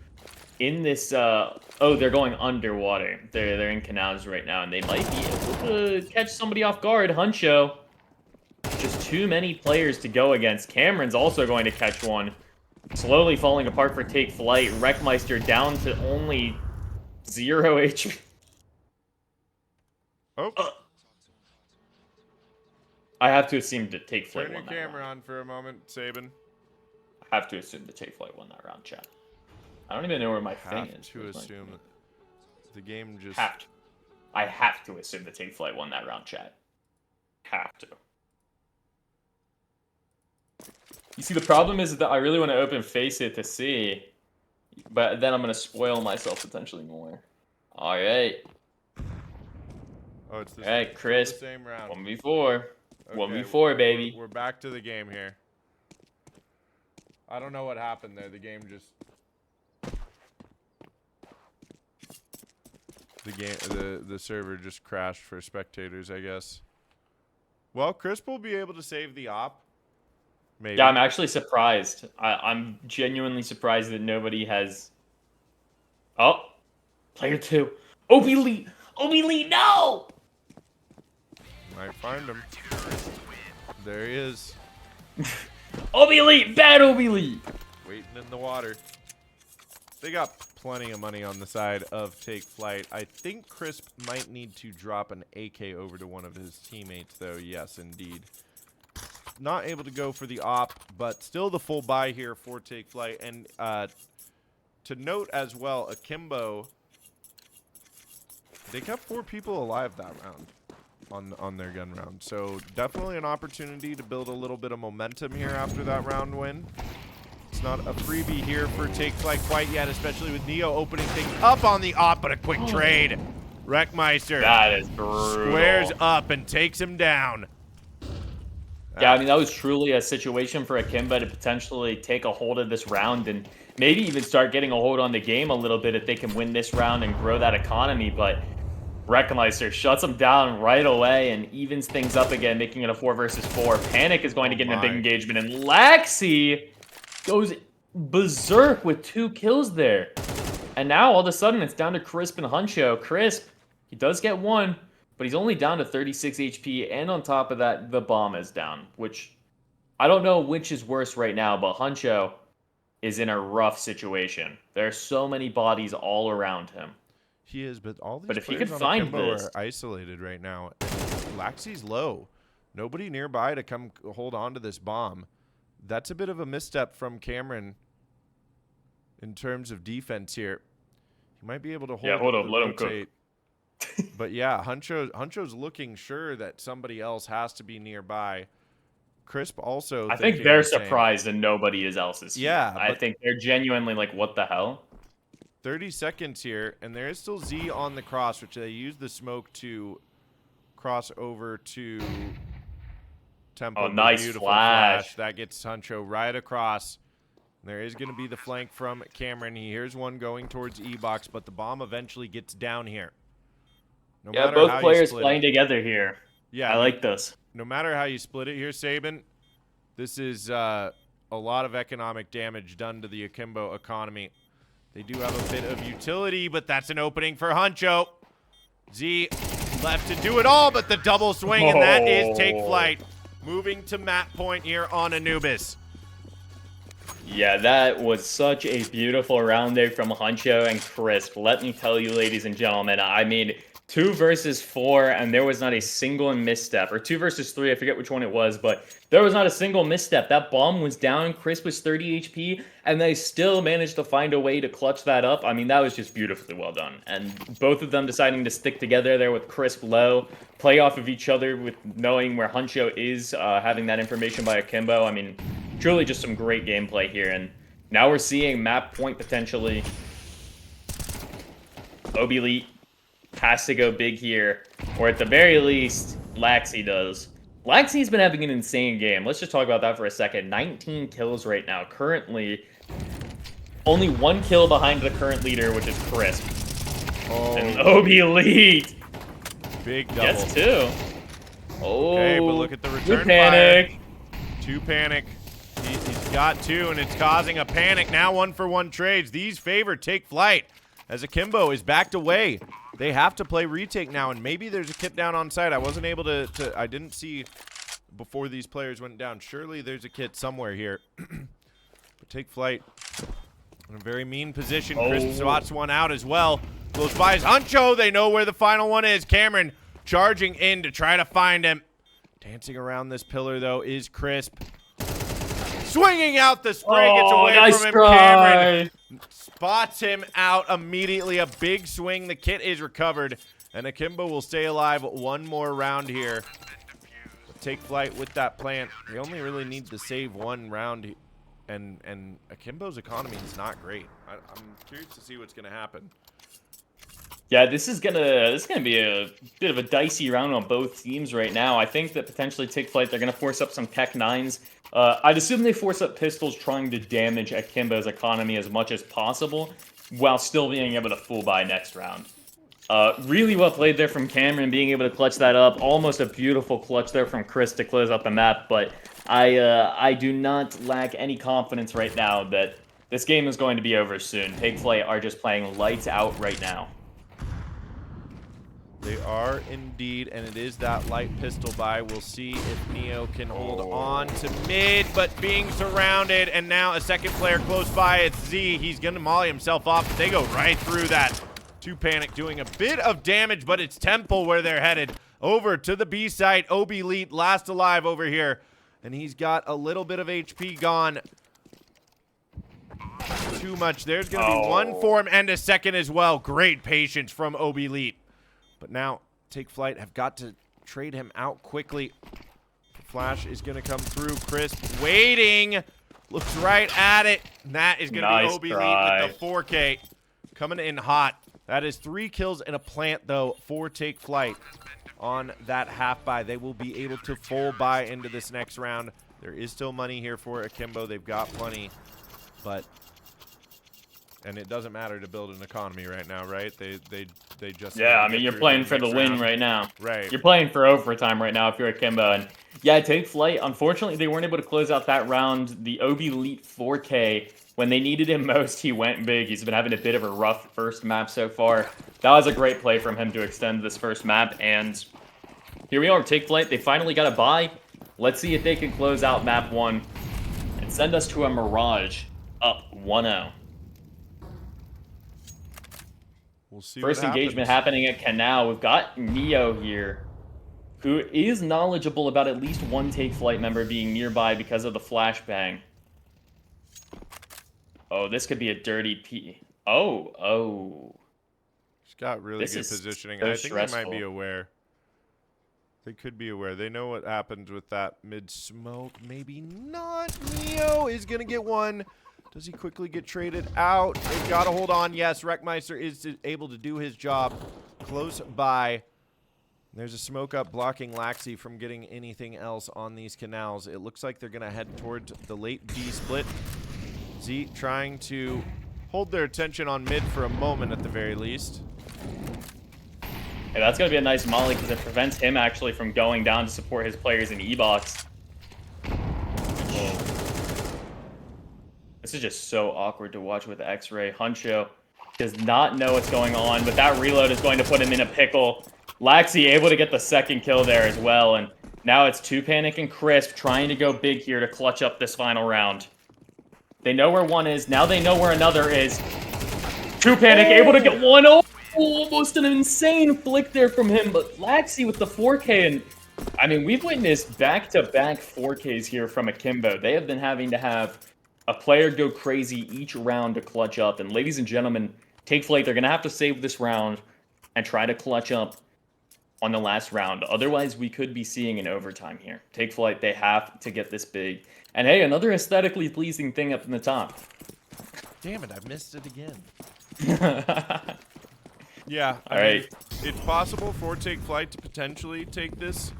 A: in this. Oh, they're going underwater. They're in canals right now, and they might be able to catch somebody off guard. Huncho. Just too many players to go against. Cameron's also going to catch one. Slowly falling apart for Take Flight. Wreckmeister down to only 0 HP.
B: Oh.
A: I have to assume that Take Flight
B: Turn your
A: won that
B: camera
A: round.
B: on for a moment, Sabin.
A: I have to assume that Take Flight won that round, chat. I don't even know where my thing is.
B: To assume that the game just...
A: I have to assume that Take Flight won that round, chat. Have to. You see, the problem is that I really want to open Face It to see, but then I'm going to spoil myself potentially more. All right.
B: Oh, it's the,
A: All right, Chris.
B: the same round.
A: 1v4.
B: Okay,
A: 1v4, baby.
B: We're back to the game here. I don't know what happened there. The game just... The server just crashed for spectators, I guess. Well, Chris will be able to save the op. Maybe.
A: Yeah, I'm actually surprised. I'm genuinely surprised that nobody has... Oh! Player 2. Obi Lee! Obi Lee, no!
B: Might find him. There he is.
A: Obi Lee! Bad Obi Lee!
B: Waiting in the water. They got plenty of money on the side of Take Flight. I think Crisp might need to drop an AK over to one of his teammates, though. Yes, indeed. Not able to go for the op, but still the full buy here for Take Flight. And to note as well, Akimbo, they kept 4 people alive that round on their gun round. So definitely an opportunity to build a little bit of momentum here after that round win. It's not a freebie here for Take Flight quite yet, especially with Neo opening things up on the op, but a quick trade. Wreckmeister
A: That is brutal.
B: squares up and takes him down.
A: Yeah, I mean, that was truly a situation for Akimbo to potentially take a hold of this round and maybe even start getting a hold on the game a little bit if they can win this round and grow that economy. But Wreckmeister shuts him down right away and evens things up again, making it a 4 versus 4. Panic is going to get in a big engagement, and Laxi goes berserk with 2 kills there. And now all of a sudden it's down to Crisp and Huncho. Crisp, he does get 1, but he's only down to 36 HP, and on top of that, the bomb is down, which I don't know which is worse right now, but Huncho is in a rough situation. There are so many bodies all around him.
B: He is, but all these
A: if he
B: players
A: could
B: on
A: find
B: Akimbo
A: this,
B: are isolated right now. Laxi's low. Nobody nearby to come hold on to this bomb. That's a bit of a misstep from Cameron in terms of defense here. He might be able to hold.
A: Yeah, hold on, let him cook.
B: But yeah, Huncho's looking sure that somebody else has to be nearby. Crisp also.
A: I think they're surprised and nobody else is here.
B: Yeah,
A: I think they're genuinely like, what the hell?
B: 30 seconds here, and there is still Z on the cross, which they use the smoke to cross over to Temple.
A: Oh, nice
B: beautiful
A: flash.
B: That gets Huncho right across. There is going to be the flank from Cameron. He hears one going towards E-Box, but the bomb eventually gets down here. No
A: Yeah, both players playing together here.
B: Yeah,
A: I like this.
B: No matter how you split it here, Saban, this is a lot of economic damage done to the Akimbo economy. They do have a bit of utility, but that's an opening for Huncho. Z left to do it all, but the double swing, and that is Take Flight. Moving to map point here on Anubis.
A: Yeah, that was such a beautiful round there from Huncho and Crisp. Let me tell you, ladies and gentlemen, I mean, 2 versus 4, and there was not a single misstep. Or 2 versus 3, I forget which one it was, but there was not a single misstep. That bomb was down, Crisp was 30 HP, and they still managed to find a way to clutch that up. I mean, that was just beautifully well done. And both of them deciding to stick together there with Crisp low, play off of each other with knowing where Huncho is, having that information by Akimbo. I mean, truly just some great gameplay here. And now we're seeing map point potentially. Elite has to go big here, or at the very least, Laxi does. Laxi's been having an insane game. Let's just talk about that for a second. 19 kills right now. Currently, only 1 kill behind the current leader, which is Crisp.
B: Oh.
A: And Elite
B: Big double.
A: gets 2. Oh,
B: Okay, but look at the return
A: panic.
B: fire. 2 panic. He's got 2, and it's causing a panic. Now 1-for-1 trades. These favor Take Flight as Akimbo is backed away. They have to play retake now, and maybe there's a kit down on site. I wasn't able to I didn't see before these players went down. Surely there's a kit somewhere here. But Take Flight in a very mean position. Chris spots one out as well. Goes by his Huncho. They know where the final one is. Cameron charging in to try to find him. Dancing around this pillar, though, is Crisp. Swinging out the spray, gets away
A: nice
B: from him.
A: try.
B: Cameron spots him out immediately. A big swing. The kit is recovered, and Akimbo will stay alive 1 more round here. Take Flight with that plant. They only really need to save 1 round, and Akimbo's economy is not great. I'm curious to see what's going to happen.
A: Yeah, this is gonna be a bit of a dicey round on both teams right now. I think that potentially Take Flight, they're gonna force up some Tech 9s. I'd assume they force up pistols, trying to damage Akimbo's economy as much as possible, while still being able to full buy next round. Really well played there from Cameron, being able to clutch that up. Almost a beautiful clutch there from Chris to close out the map, but I do not lack any confidence right now that this game is going to be over soon. Take Flight are just playing lights out right now.
B: They are indeed, and it is that light pistol buy. We'll see if Neo can hold on to mid, but being surrounded, and now a second player close by. It's Z. He's going to molly himself off, but they go right through that. 2 Panic doing a bit of damage, but it's Temple where they're headed. Over to the B site. OB Elite last alive over here, and he's got a little bit of HP gone. Too much. There's going to be one for him and a second as well. Great patience from OB Elite. But now, Take Flight have got to trade him out quickly. Flash is going to come through. Crisp waiting. Looks right at it. And that is going to be OB Elite with the 4K. Coming in hot. That is 3 kills and a plant, though, for Take Flight on that half buy. They will be able to full buy into this next round. There is still money here for Akimbo. They've got plenty. But... and it doesn't matter to build an economy right now, right? They just...
A: yeah, I mean, you're playing for the win right now.
B: Right.
A: You're playing for overtime right now if you're Akimbo. And yeah, Take Flight, unfortunately, they weren't able to close out that round. The OB Elite 4K, when they needed him most, he went big. He's been having a bit of a rough first map so far. That was a great play from him to extend this first map. And here we are, Take Flight. They finally got a bye. Let's see if they can close out map 1 and send us to a Mirage up 1-0.
B: We'll see.
A: First engagement happening at Canal. We've got Neo here, who is knowledgeable about at least one Take Flight member being nearby because of the flashbang. Oh, this could be a dirty P. Oh.
B: He's got really good positioning. I think they might be aware. They could be aware. They know what happens with that mid-smoke. Maybe not. Neo is going to get one. Does he quickly get traded out? They've got to hold on. Yes, Wreckmeister is able to do his job close by. There's a smoke up blocking Laxi from getting anything else on these canals. It looks like they're going to head towards the late B split. Z trying to hold their attention on mid for a moment at the very least.
A: Hey, that's going to be a nice molly because it prevents him actually from going down to support his players in E-Box. This is just so awkward to watch with X-Ray. Huncho does not know what's going on, but that reload is going to put him in a pickle. Laxi able to get the second kill there as well, and now it's 2 Panic and Crisp trying to go big here to clutch up this final round. They know where one is. Now they know where another is. 2 Panic able to get one. Oh, almost an insane flick there from him, but Laxi with the 4K, and I mean, we've witnessed back-to-back 4Ks here from Akimbo. They have been having to have a player go crazy each round to clutch up. And ladies and gentlemen, Take Flight, they're going to have to save this round and try to clutch up on the last round. Otherwise, we could be seeing an overtime here. Take Flight, they have to get this big. And hey, another aesthetically pleasing thing up in the top.
B: Damn it, I missed it again. Yeah,
A: all right.
B: It's possible for Take Flight to potentially take this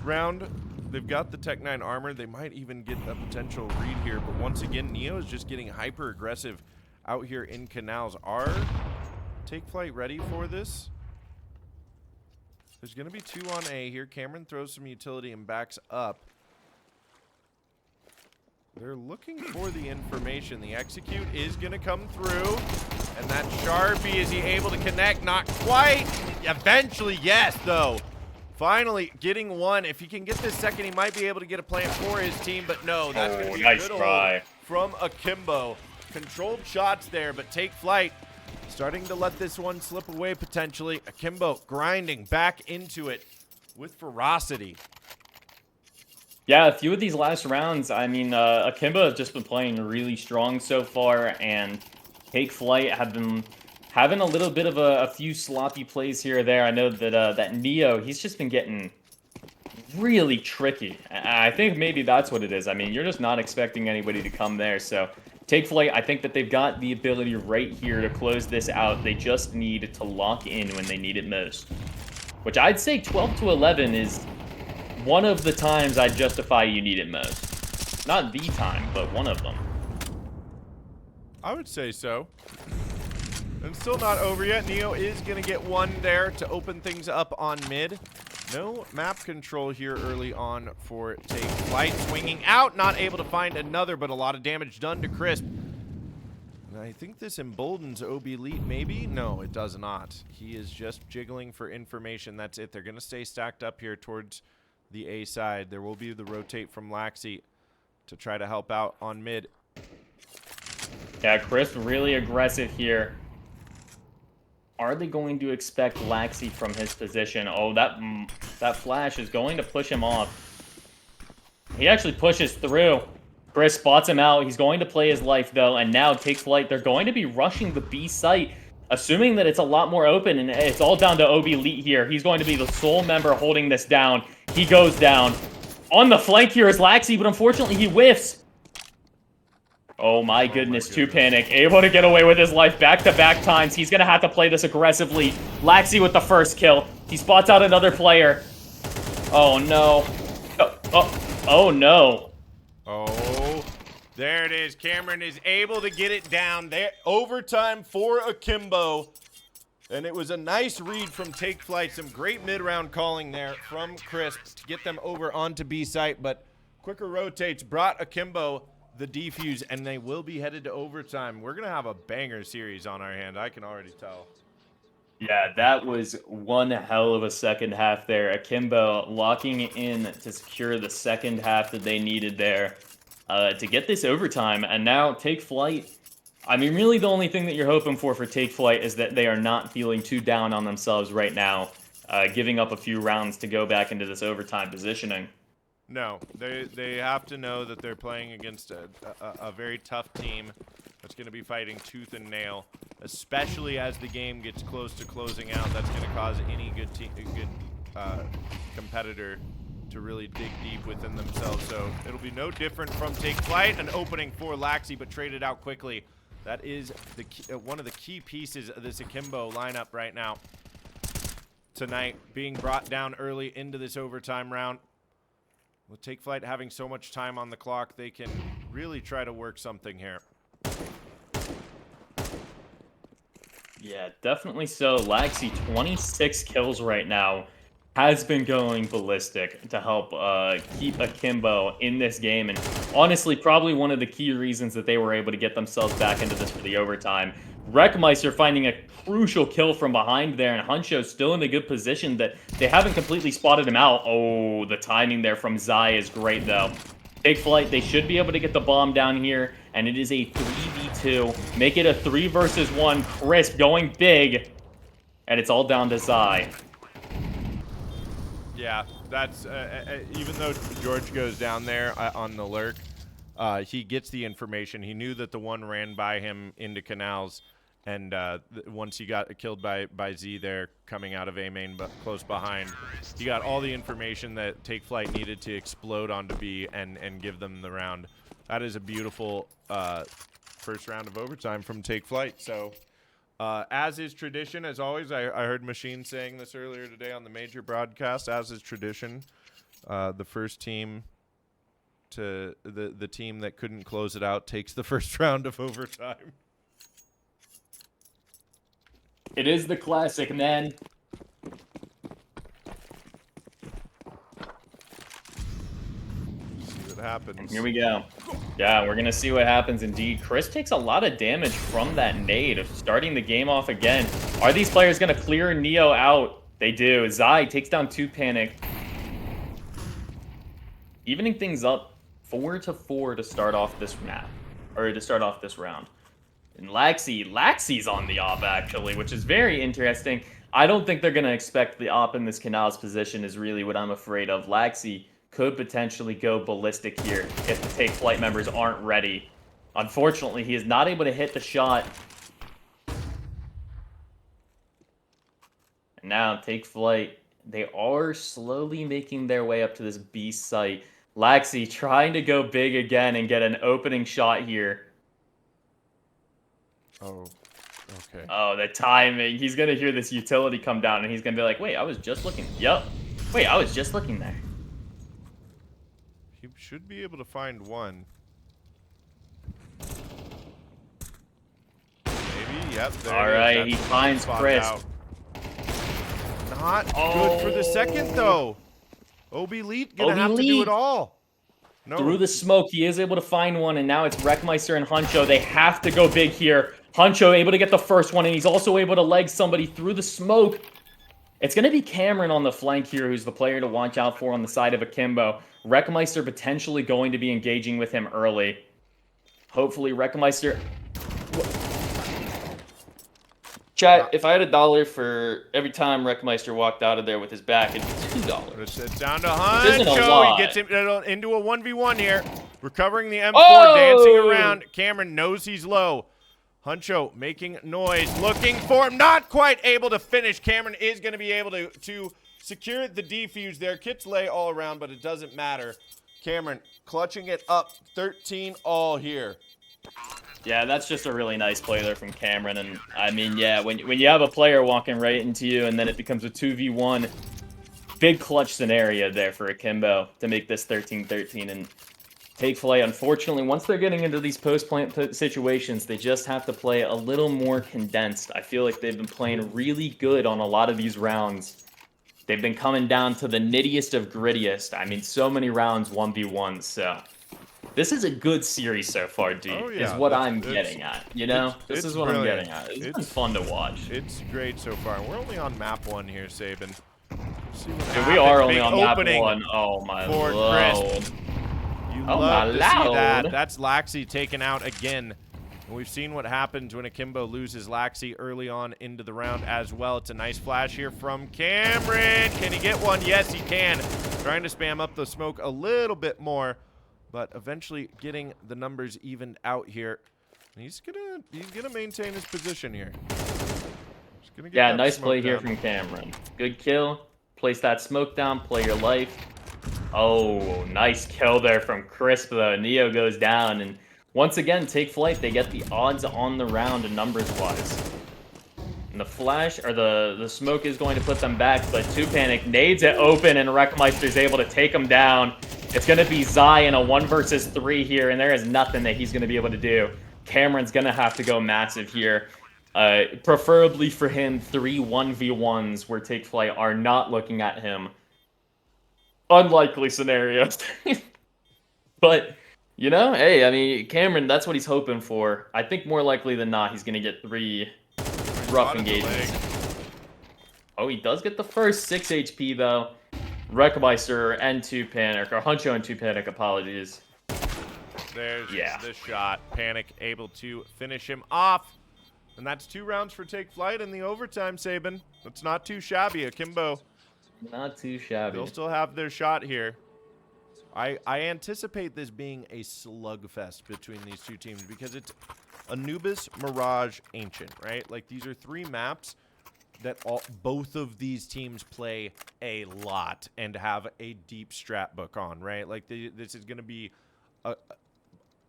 B: round. They've got the Tech 9 armor. They might even get a potential read here. But once again, Neo is just getting hyper-aggressive out here in canals. Are Take Flight ready for this? There's going to be 2 on A here. Cameron throws some utility and backs up. They're looking for the information. The execute is going to come through. And that Sharpie, is he able to connect? Not quite. Eventually, yes, though. Finally getting one. If he can get this second, he might be able to get a plant for his team, but no, that's going to be
A: nice
B: a good
A: try
B: from Akimbo. Controlled shots there, but Take Flight starting to let this one slip away potentially. Akimbo grinding back into it with ferocity.
A: Yeah, a few of these last rounds, I mean, Akimbo has just been playing really strong so far, and Take Flight have been having a little bit of a few sloppy plays here or there. I know that that Neo, he's just been getting really tricky. I think maybe that's what it is. I mean, you're just not expecting anybody to come there. So Take Flight, I think that they've got the ability right here to close this out. They just need to lock in when they need it most. Which I'd say 12 to 11 is one of the times I'd justify you need it most. Not the time, but one of them.
B: I would say so. And still not over yet. Neo is going to get one there to open things up on mid. No map control here early on for Take Flight. Swinging out, not able to find another, but a lot of damage done to Crisp. And I think this emboldens OB Elite, maybe? No, it does not. He is just jiggling for information. That's it. They're going to stay stacked up here towards the A side. There will be the rotate from Laxi to try to help out on mid.
A: Yeah, Chris really aggressive here. Are they going to expect Laxi from his position? Oh, that flash is going to push him off. He actually pushes through. Chris spots him out. He's going to play his life, though, and now Take Flight. They're going to be rushing the B site, assuming that it's a lot more open, and it's all down to OB Elite here. He's going to be the sole member holding this down. He goes down. On the flank here is Laxi, but unfortunately he whiffs. Oh my goodness, 2Panic, able to get away with his life back-to-back times. He's going to have to play this aggressively. Laxi with the first kill. He spots out another player. Oh no. Oh no.
B: Oh, there it is. Cameron is able to get it down there. Overtime for Akimbo. And it was a nice read from Take Flight. Some great mid-round calling there from Crisp to get them over onto B site. But quicker rotates brought Akimbo the defuse, and they will be headed to overtime. We're going to have a banger series on our hand. I can already tell.
A: Yeah, that was one hell of a second half there. Akimbo locking in to secure the second half that they needed there to get this overtime. And now Take Flight, I mean, really the only thing that you're hoping for Take Flight is that they are not feeling too down on themselves right now, giving up a few rounds to go back into this overtime positioning.
B: No, they have to know that they're playing against a very tough team that's going to be fighting tooth and nail, especially as the game gets close to closing out. That's going to cause any good competitor to really dig deep within themselves. So it'll be no different from Take Flight. An opening for Laxi, but traded out quickly. That is the key, one of the key pieces of this Akimbo lineup right now. Tonight, being brought down early into this overtime round. With Take Flight having so much time on the clock, they can really try to work something here.
A: Yeah, definitely so. Laxi, 26 kills right now, has been going ballistic to help keep Akimbo in this game. And honestly, probably one of the key reasons that they were able to get themselves back into this for the overtime. Wreckmeister finding a crucial kill from behind there, and Huncho's still in a good position that they haven't completely spotted him out. Oh, the timing there from Zai is great, though. Take Flight, they should be able to get the bomb down here, and it is a 3v2. Make it a 3 versus 1. Crisp going big, and it's all down to Zai.
B: Yeah, that's even though George goes down there on the lurk, he gets the information. He knew that the one ran by him into canals. And once he got killed by Z there, coming out of A main, but close behind, he got all the information that Take Flight needed to explode onto B and give them the round. That is a beautiful first round of overtime from Take Flight. So, as is tradition, as always, I heard Machine saying this earlier today on the major broadcast. As is tradition, the first team to the team that couldn't close it out takes the first round of overtime.
A: It is the classic, man.
B: See what happens.
A: And here we go. Yeah, we're going to see what happens indeed. Chris takes a lot of damage from that nade, starting the game off again. Are these players going to clear Neo out? They do. Zai takes down 2Panic. Evening things up 4-4 to start off this map, or to start off this round. And Laxi's on the op, actually, which is very interesting. I don't think they're going to expect the op in this Canal's position is really what I'm afraid of. Laxi could potentially go ballistic here if the Take Flight members aren't ready. Unfortunately, he is not able to hit the shot. And now, Take Flight, they are slowly making their way up to this B site. Laxi trying to go big again and get an opening shot here.
B: Oh, okay.
A: Oh, the timing. He's going to hear this utility come down, and he's going to be like, wait, I was just looking. Yup. Wait, I was just looking there.
B: He should be able to find one. Maybe, yep. There
A: all right, he finds Chris.
B: Not good for the second, though. OB Elite going to have to do it all.
A: Through the smoke, he is able to find one, and now it's Wreckmeister and Huncho. They have to go big here. Huncho able to get the first one, and he's also able to leg somebody through the smoke. It's going to be Cameron on the flank here, who's the player to watch out for on the side of Akimbo. Wreckmeister potentially going to be engaging with him early. Hopefully, Wreckmeister... Chat, if I had $1 for every time Wreckmeister walked out of there with his back, it'd be $2.
B: It's down to Huncho. He gets into a 1v1 here. Recovering the M4, dancing around. Cameron knows he's low. Huncho making noise, looking for him. Not quite able to finish. Cameron is going to be able to secure the defuse there. Kits lay all around, but it doesn't matter. Cameron clutching it up. 13 all here.
A: Yeah, that's just a really nice play there from Cameron. And I mean, yeah, when you have a player walking right into you and then it becomes a 2v1, big clutch scenario there for Akimbo to make this 13-13 and take Flyte. Unfortunately, once they're getting into these post-plant situations, they just have to play a little more condensed. I feel like they've been playing really good on a lot of these rounds. They've been coming down to the nittiest of grittiest. I mean, so many rounds 1v1, so... This is a good series so far, dude, is what I'm getting at, you know? This is what I'm getting at. It's been fun to watch.
B: It's great so far. We're only on map 1 here, Sabin.
A: Dude, we are only on map 1. Oh, my lord.
B: You love to see that. That's Laxi taken out again. And we've seen what happens when Akimbo loses Laxi early on into the round as well. It's a nice flash here from Cameron. Can he get one? Yes, he can. Trying to spam up the smoke a little bit more, but eventually getting the numbers evened out here. And he's gonna maintain his position here.
A: Yeah, nice play here from Cameron. Good kill. Place that smoke down. Play your life. Oh, nice kill there from Crisp, though. Neo goes down, and once again, take Flyte. They get the odds on the round and numbers-wise. And the flash, or the smoke is going to put them back, but 2Panic nades it open, and Wreckmeister's able to take him down. It's going to be Zai in a 1 versus 3 here, and there is nothing that he's going to be able to do. Cameron's going to have to go massive here. Preferably for him, 3 1v1s where Take Flyte are not looking at him. Unlikely scenarios. But, you know, hey, I mean, Cameron, that's what he's hoping for. I think more likely than not, he's going to get 3 rough engagements. Oh, he does get the first 6 HP, though. Wreckmeister and 2Panic, or Huncho and 2Panic, apologies.
B: There's the shot. Panic able to finish him off. And that's 2 rounds for Take Flyte in the overtime, Sabin. That's not too shabby. Akimbo.
A: Not too shabby.
B: They'll still have their shot here. I anticipate this being a slugfest between these two teams because it's Anubis, Mirage, Ancient, right? Like, these are 3 maps that both of these teams play a lot and have a deep strat book on, right? Like, this is going to be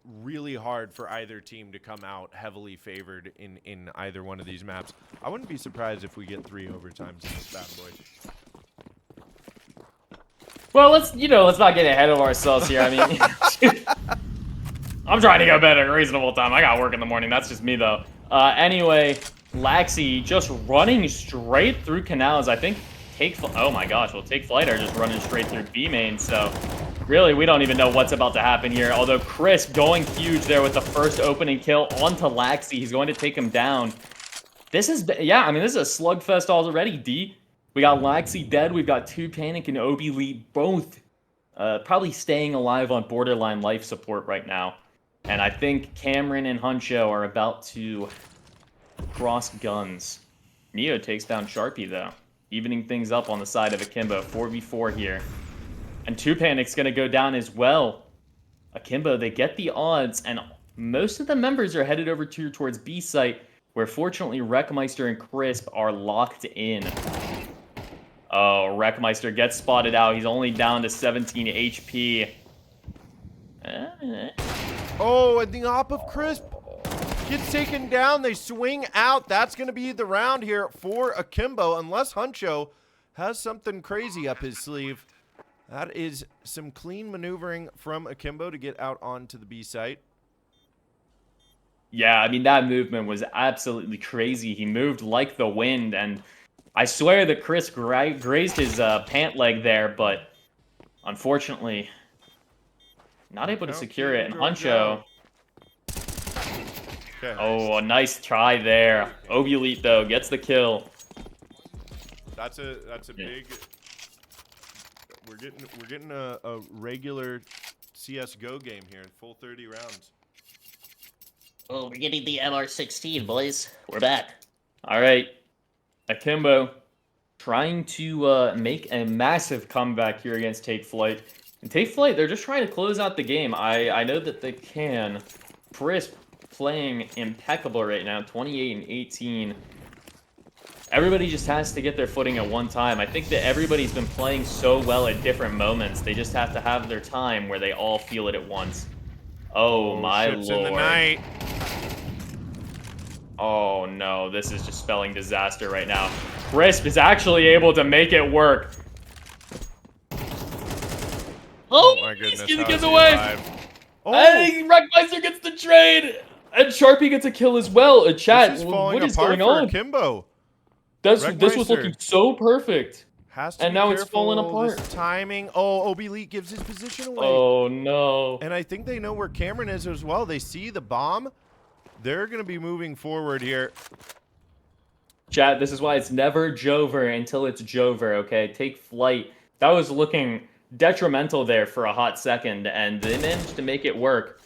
B: really hard for either team to come out heavily favored in either one of these maps. I wouldn't be surprised if we get 3 overtimes in this bad boy.
A: Well, let's not get ahead of ourselves here. I mean, I'm trying to go bed at a reasonable time. I got work in the morning. That's just me, though. Anyway, Laxi just running straight through canals. I think oh my gosh, well, Take Flyte are just running straight through B main. So really, we don't even know what's about to happen here. Although Chris going huge there with the first opening kill onto Laxi. He's going to take him down. This is, yeah, I mean, this is a slugfest already, D. We got Laxi dead. We've got 2Panic and Obi Lee both probably staying alive on borderline life support right now. And I think Cameron and Huncho are about to cross guns. Neo takes down Sharpie, though. Evening things up on the side of Akimbo. 4v4 here. And 2Panic's going to go down as well. Akimbo, they get the odds, and most of the members are headed over towards B site, where fortunately Wreckmeister and Crisp are locked in. Oh, Wreckmeister gets spotted out. He's only down to 17 HP.
B: Oh, and the op of Crisp gets taken down. They swing out. That's going to be the round here for Akimbo, unless Huncho has something crazy up his sleeve. That is some clean maneuvering from Akimbo to get out onto the B site.
A: Yeah, I mean, that movement was absolutely crazy. He moved like the wind, and I swear that Chris grazed his pant leg there, but unfortunately, Not able to
B: Count
A: secure it. And
B: King
A: Huncho.
B: Okay.
A: Oh, a nice try there. Obulete though gets the kill.
B: That's a big. We're getting a regular CS:GO game here in full 30 rounds.
C: Oh, we're getting the MR16, boys. We're back.
A: All right, Akimbo trying to make a massive comeback here against Take Flight. And Take Flight, they're just trying to close out the game. I know that they can. Crisp playing impeccable right now, 28 and 18. Everybody just has to get their footing at one time. I think that everybody's been playing so well at different moments. They just have to have their time where they all feel it at once. Oh my
B: ships
A: lord.
B: in the night.
A: Oh no, this is just spelling disaster right now. Crisp is actually able to make it work.
B: Oh my goodness.
A: He
B: how
A: gets
B: is he
A: away.
B: alive? Oh,
A: Hey, Wreckmeister gets the trade! And Sharpie gets a kill as well. Chat,
B: this is falling
A: what is
B: apart
A: going
B: for
A: on?
B: Akimbo.
A: This was
B: Wreckmeister
A: looking so perfect.
B: Has to
A: And
B: be
A: now it's
B: careful,
A: falling apart.
B: This timing. Oh, Obulete gives his position away.
A: Oh no.
B: And I think they know where Cameron is as well. They see the bomb. They're going to be moving forward here.
A: Chat, this is why it's never Jover until it's Jover, okay? Take Flight. That was looking detrimental there for a hot second, and they managed to make it work.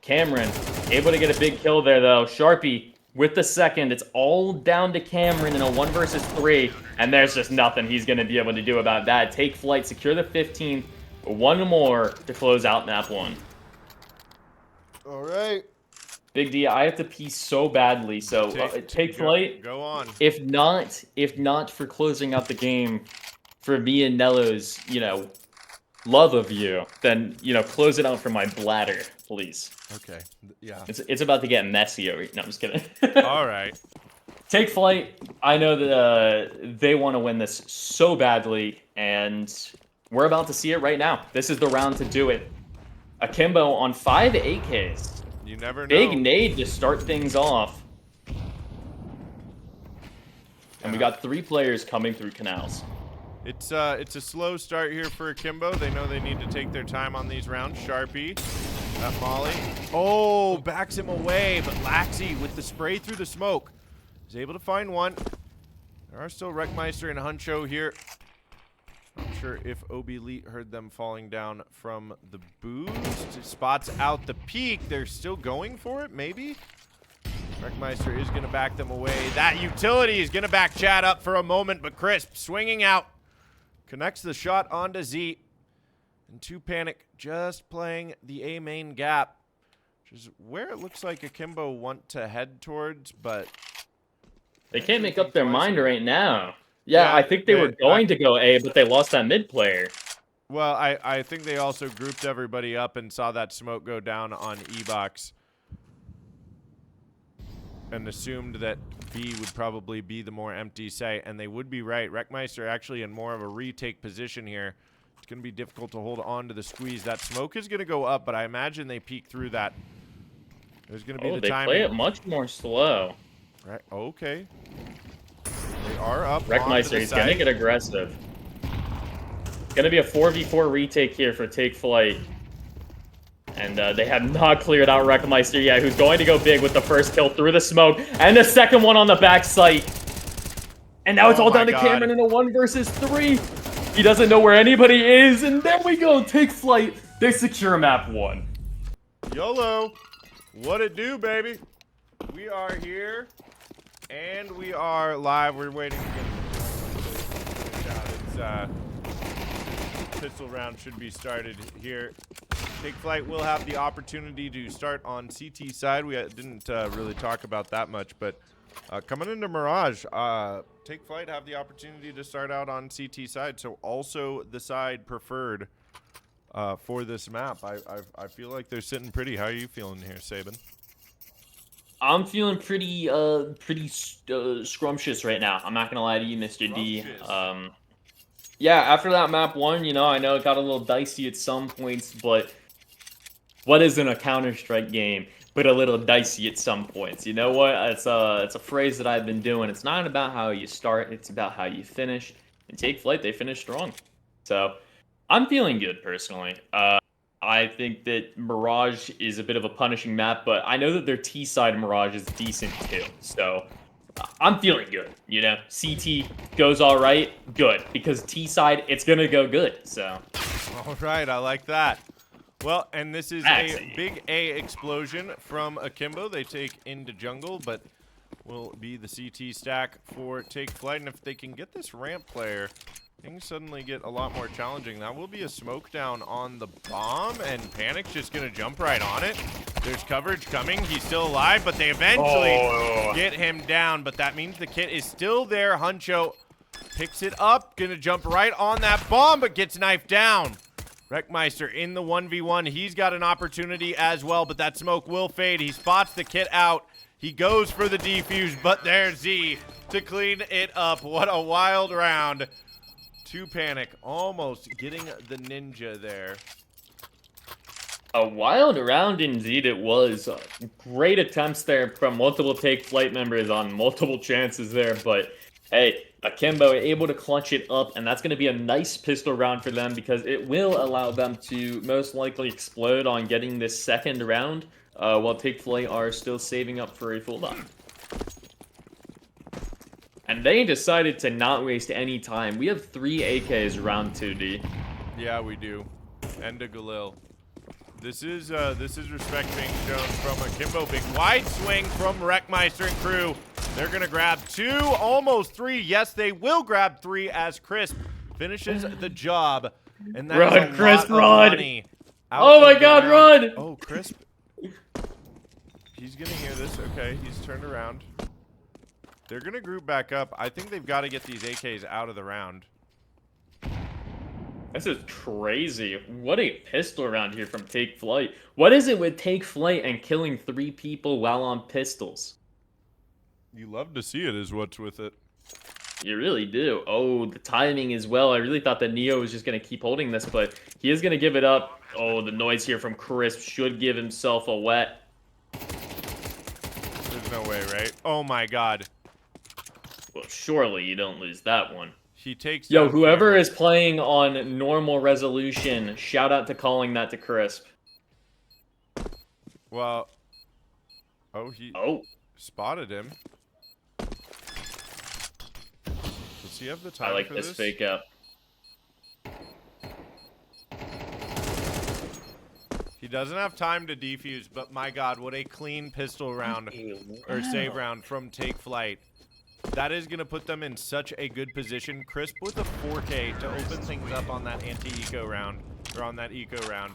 A: Cameron, able to get a big kill there, though. Sharpie with the second. It's all down to Cameron in a 1 versus 3, and there's just nothing he's going to be able to do about that. Take Flight, secure the 15th. One more to close out map 1.
B: All right.
A: Big D, I have to pee so badly, so take Flight.
B: Go on.
A: If not for closing out the game, for me and Nello's, love of you, then, close it out for my bladder, please.
B: Okay. Yeah.
A: It's about to get messy over here. No, I'm just kidding.
B: All right.
A: Take Flight. I know that they want to win this so badly, and we're about to see it right now. This is the round to do it. Akimbo on 5 AKs.
B: You never know.
A: Big nade to start things off. And we got 3 players coming through canals.
B: It's a slow start here for Akimbo. They know they need to take their time on these rounds. Sharpie, that Molly. Oh, backs him away, but Laxi with the spray through the smoke is able to find one. There are still Wreckmeister and Huncho here. Not sure if Obulete heard them falling down from the boost. Spots out the peak. They're still going for it, maybe? Wreckmeister is going to back them away. That utility is going to back Chad up for a moment, but Crisp swinging out. Connects the shot onto Z. And 2 Panic just playing the A main gap, which is where it looks like Akimbo want to head towards, but
A: They can't make up their mind right now. Yeah, I think they were going to go A, but they lost that mid player.
B: Well, I think they also grouped everybody up and saw that smoke go down on E-Box and assumed that B would probably be the more empty site, and they would be right. Wreckmeister actually in more of a retake position here. It's going to be difficult to hold on to the squeeze. That smoke is going to go up, but I imagine they peek through that. There's going to be the time.
A: They play it much more slow.
B: Right. Okay. They are up.
A: Wreckmeister is going to get aggressive. It's going to be a 4v4 retake here for Take Flight. And they have not cleared out Wreckmeister yet, who's going to go big with the first kill through the smoke. And the second one on the back site. And now it's all down to Cameron in a 1 versus 3. He doesn't know where anybody is. And there we go. Take Flight. They secure map 1.
B: YOLO. What it do, baby? We are here. And we are live. We're waiting to get it's pistol round should be started here. Take Flight will have the opportunity to start on CT side. We didn't really talk about that much, but coming into Mirage, Take Flight have the opportunity to start out on CT side, so also the side preferred for this map. I feel like they're sitting pretty. How are you feeling here, Sabin?
A: I'm feeling pretty scrumptious right now. I'm not gonna lie to you, Mr. D. Yeah, after that map 1, I know it got a little dicey at some points, but what isn't a Counter-Strike game but a little dicey at some points? You know what? It's a phrase that I've been doing. It's not about how you start, it's about how you finish. And Take Flight, they finished strong. So I'm feeling good personally. I think that Mirage is a bit of a punishing map, but I know that their T side Mirage is decent too. So I'm feeling good. You know, CT goes all right, good, because T side it's gonna go good. So
B: All right, I like that. Well, and this is a big A explosion from Akimbo. They take into jungle, but will be the CT stack for Take Flight. And if they can get this ramp player, things suddenly get a lot more challenging. That will be a smoke down on the bomb, and Panic's just going to jump right on it. There's coverage coming. He's still alive, but they eventually get him down. But that means the kit is still there. Huncho picks it up, going to jump right on that bomb, but gets knifed down. Wreckmeister in the 1v1. He's got an opportunity as well, but that smoke will fade. He spots the kit out. He goes for the defuse, but there's Z to clean it up. What a wild round. 2 Panic almost getting the ninja there.
A: A wild round indeed it was. Great attempts there from multiple Take Flight members on multiple chances there, but hey, Akimbo able to clutch it up, and that's going to be a nice pistol round for them because it will allow them to most likely explode on getting this second round, while Take Flight are still saving up for a full dime. And they decided to not waste any time. We have 3 AKs round 2D.
B: Yeah, we do. And a Galil. This is respect being shown from Akimbo. Big wide swing from Wreckmeister and crew. They're going to grab 2, almost 3. Yes, they will grab 3 as Crisp finishes the job. And that's
A: run,
B: a
A: Crisp,
B: lot
A: run!
B: Of money
A: Oh my god, run!
B: Oh, Crisp. He's going to hear this. Okay, he's turned around. They're going to group back up. I think they've got to get these AKs out of the round.
A: This is crazy. What a pistol round here from Take Flight. What is it with Take Flight and killing 3 people while on pistols?
B: You love to see it is what's with it.
A: You really do. Oh, the timing as well. I really thought that Neo was just going to keep holding this, but he is going to give it up. Oh, the noise here from Crisp should give himself a wet.
B: There's no way, right? Oh my god.
A: Well, surely you don't lose that one.
B: He takes
A: Yo,
B: down
A: whoever
B: camera.
A: is playing on normal resolution, shout out to calling that to Crisp.
B: Well, oh, he spotted him. Does he have the time
A: I like
B: for
A: this fake out.
B: He doesn't have time to defuse, but my god, what a clean pistol round or save round from Take Flight. That is going to put them in such a good position. Crisp with a 4K to open things up on that anti-eco round, or on that eco round.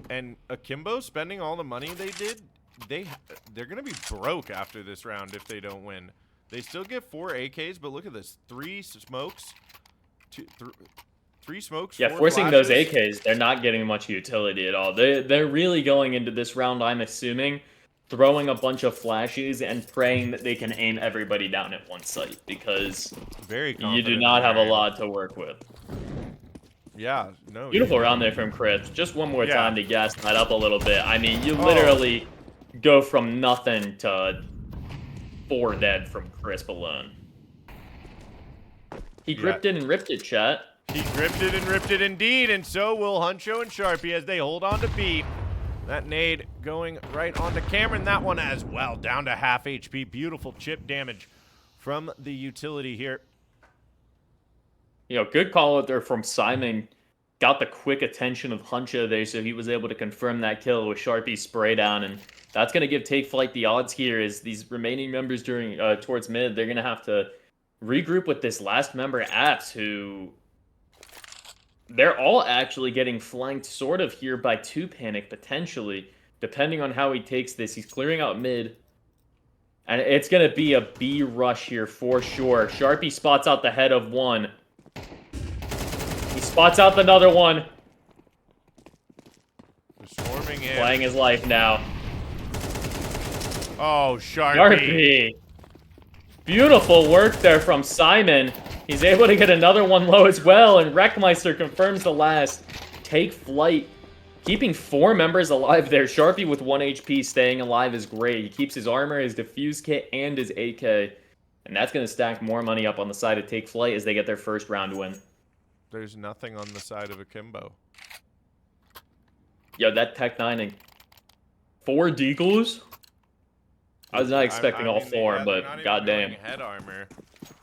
B: And Akimbo spending all the money they did, they're going to be broke after this round if they don't win. They still get 4 AKs, but look at this. 3 smokes. 3 smokes,
A: Yeah,
B: 4
A: forcing
B: flashes.
A: those AKs, they're not getting much utility at all. They're really going into this round, I'm assuming, throwing a bunch of flashes and praying that they can aim everybody down at one site, because
B: Very
A: you do not have a lot to work with.
B: Yeah, no.
A: Beautiful round there from Chris. Just one more
B: Yeah.
A: time to gas that up a little bit. I mean, you literally go from nothing to 4 dead from Crisp alone. He gripped it and ripped it, chat.
B: He gripped it and ripped it indeed, and so will Huncho and Sharpie as they hold on to B. That nade going right onto Cameron. That one as well, down to half HP. Beautiful chip damage from the utility here.
A: You know, good call out there from Simon. Got the quick attention of Huncho there, so he was able to confirm that kill with Sharpie's spray down, and that's going to give Take Flight the odds here. Is these remaining members during towards mid, they're going to have to regroup with this last member, Apps, who they're all actually getting flanked sort of here by 2 Panic, potentially, depending on how he takes this. He's clearing out mid, and it's going to be a B rush here for sure. Sharpie spots out the head of one. He spots out another one.
B: They're swarming in.
A: Playing his life now.
B: Oh, Sharpie.
A: Sharpie. Beautiful work there from Simon. He's able to get another one low as well, and Wreckmeister confirms the last. Take Flight. Keeping 4 members alive there. Sharpie with 1 HP staying alive is great. He keeps his armor, his defuse kit, and his AK. And that's going to stack more money up on the side of Take Flight as they get their first round win.
B: There's nothing on the side of Akimbo.
A: Yo, that Tech 9 and 4 deagles? I was not expecting all
B: mean,
A: 4,
B: they're
A: but
B: not even
A: goddamn.
B: doing head armor,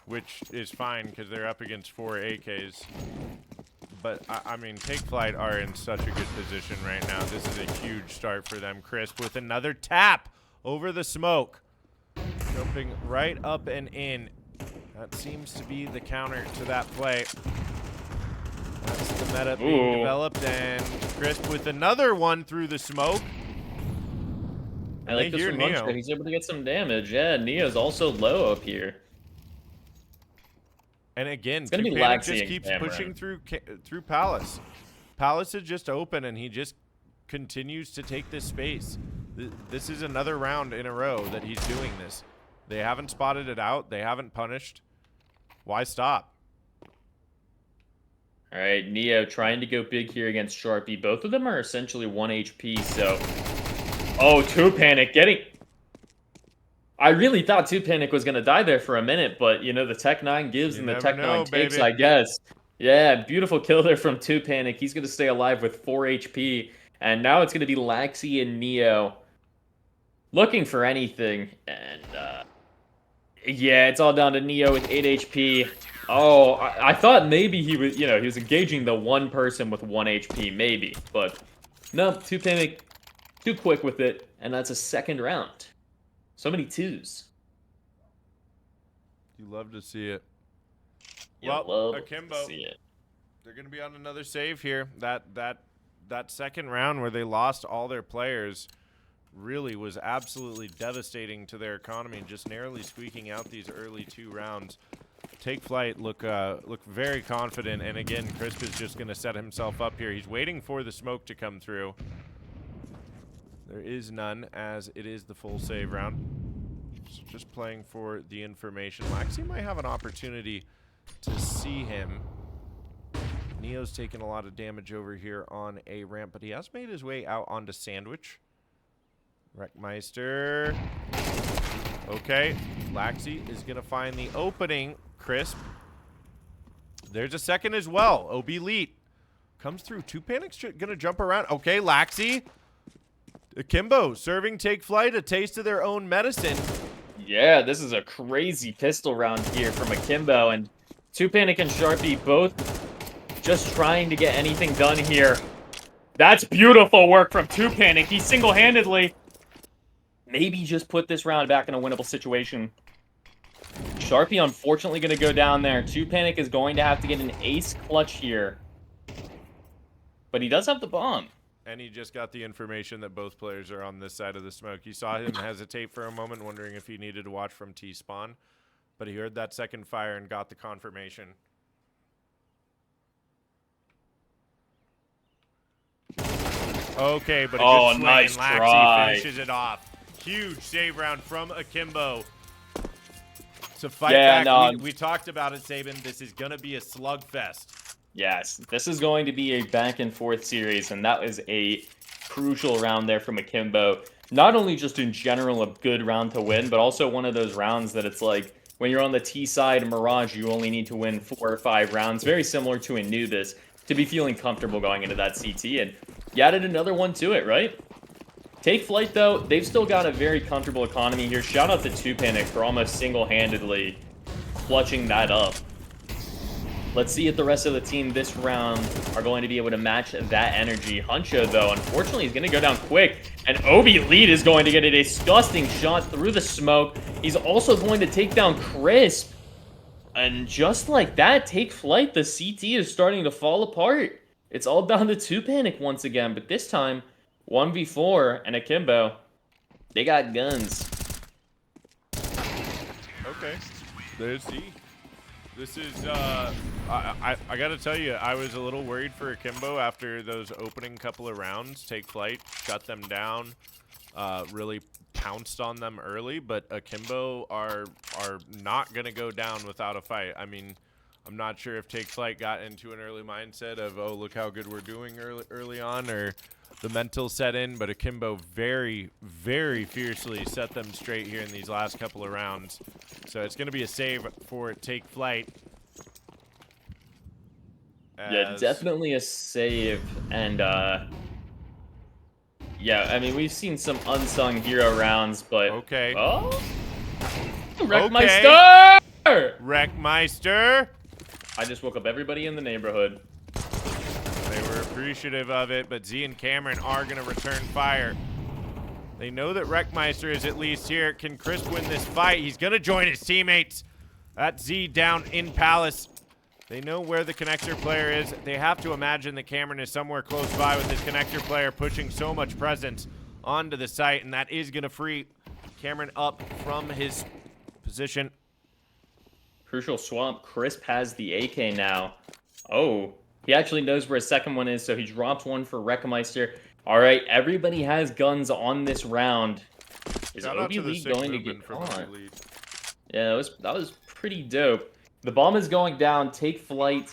B: which is fine because they're up against 4 AKs. But, I mean, Take Flight are in such a good position right now. This is a huge start for them. Crisp with another tap over the smoke. Jumping right up and in. That seems to be the counter to that play. That's the meta being developed. And Crisp with another one through the smoke.
A: I like this from Muncher. He's able to get some damage. Yeah, Neo's also low up here.
B: And again,
A: it's gonna be
B: Panic just
A: Laxi
B: keeps
A: Cameron.
B: pushing through Palace. Palace is just open, and he just continues to take this space. This is another round in a row that he's doing this. They haven't spotted it out. They haven't punished. Why stop?
A: All right, Neo trying to go big here against Sharpie. Both of them are essentially 1 HP, so... Oh, 2 Panic getting... I really thought 2 Panic was going to die there for a minute, but, you know, the Tech 9 gives and the Tech 9 takes, baby. I guess. Yeah, beautiful kill there from 2 Panic. He's going to stay alive with 4 HP, and now it's going to be Laxi and Neo looking for anything, and, yeah, it's all down to Neo with 8 HP. Oh, I thought maybe he was, you know, he was engaging the one person with 1 HP, maybe, but no, 2 Panic too quick with it, and that's a second round. So many 2s.
B: You love to see it.
A: You
B: well,
A: love
B: Akimbo,
A: to see it.
B: They're going to be on another save here. That second round where they lost all their players really was absolutely devastating to their economy, just narrowly squeaking out these early 2 rounds. Take Flight look very confident, and again, Crisp is just going to set himself up here. He's waiting for the smoke to come through. There is none, as it is the full save round. Just playing for the information. Laxi might have an opportunity to see him. Neo's taken a lot of damage over here on a ramp, but he has made his way out onto Sandwich. Wreckmeister. Okay, Laxi is going to find the opening. Crisp. There's a second as well. OB Elite comes through. 2 Panic's going to jump around. Okay, Laxi. Akimbo serving Take Flight a taste of their own medicine.
A: Yeah, this is a crazy pistol round here from Akimbo, and 2 Panic and Sharpie both just trying to get anything done here. That's beautiful work from 2 Panic. He single-handedly maybe just put this round back in a winnable situation. Sharpie unfortunately going to go down there. 2 Panic is going to have to get an ace clutch here. But he does have the bomb.
B: And he just got the information that both players are on this side of the smoke. You saw him hesitate for a moment, wondering if he needed to watch from T-spawn. But he heard that second fire and got the confirmation. Okay, but a good swing,
A: nice
B: and Laxi
A: try.
B: finishes it off. Huge save round from Akimbo. To fight back,
A: no,
B: we talked about it, Sabin. This is going to be a slugfest.
A: Yes, this is going to be a back-and-forth series, and that was a crucial round there from Akimbo. Not only just in general a good round to win, but also one of those rounds that it's like, when you're on the T side Mirage, you only need to win 4 or 5 rounds, very similar to Anubis, to be feeling comfortable going into that CT, and you added another one to it, right? Take Flight, though, they've still got a very comfortable economy here. Shout out to 2 Panic for almost single-handedly clutching that up. Let's see if the rest of the team this round are going to be able to match that energy. Huncho, though, unfortunately, is going to go down quick. And Obi Lead is going to get a disgusting shot through the smoke. He's also going to take down Crisp. And just like that, Take Flight, the CT is starting to fall apart. It's all down to 2 Panic once again, but this time, 1v4 and Akimbo, they got guns.
B: Okay, there's D. This is, I gotta tell you, I was a little worried for Akimbo after those opening couple of rounds. Take Flight, shut them down, really pounced on them early, but Akimbo are not gonna go down without a fight. I mean, I'm not sure if Take Flight got into an early mindset of, oh, look how good we're doing early on, or the mental set in, but Akimbo very, very fiercely set them straight here in these last couple of rounds. So it's going to be a save for Take Flight.
A: Yeah, definitely a save. And Yeah, I mean, we've seen some unsung hero rounds, but...
B: Okay.
A: Oh? Wreckmeister!
B: Wreckmeister!
A: I just woke up everybody in the neighborhood.
B: They were appreciative of it, but Z and Cameron are going to return fire. They know that Wreckmeister is at least here. Can Crisp win this fight? He's going to join his teammates. That's Z down in Palace. They know where the connector player is. They have to imagine that Cameron is somewhere close by with his connector player pushing so much presence onto the site, and that is going to free Cameron up from his position.
A: Crucial swamp. Crisp has the AK now. Oh, he actually knows where his second one is, so he drops one for Wreckmeister. All right, everybody has guns on this round. Is Obi Lee going to get caught? Yeah, that was pretty dope. The bomb is going down. Take flight.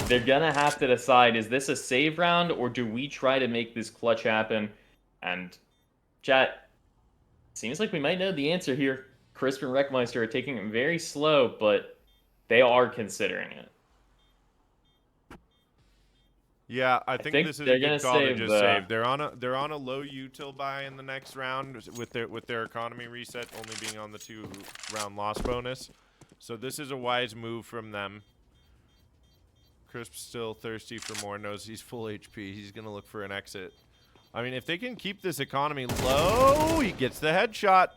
A: They're gonna have to decide: is this a save round, or do we try to make this clutch happen? And chat, seems like we might know the answer here. Crisp and Wreckmeister are taking it very slow, but they are considering it.
B: Yeah, I think this is a good call to just save. They're on a low util buy in the next round with their economy reset only being on the 2-round loss bonus. So this is a wise move from them. Crisp's still thirsty for more, knows he's full HP. He's gonna look for an exit. I mean, if they can keep this economy low, he gets the headshot.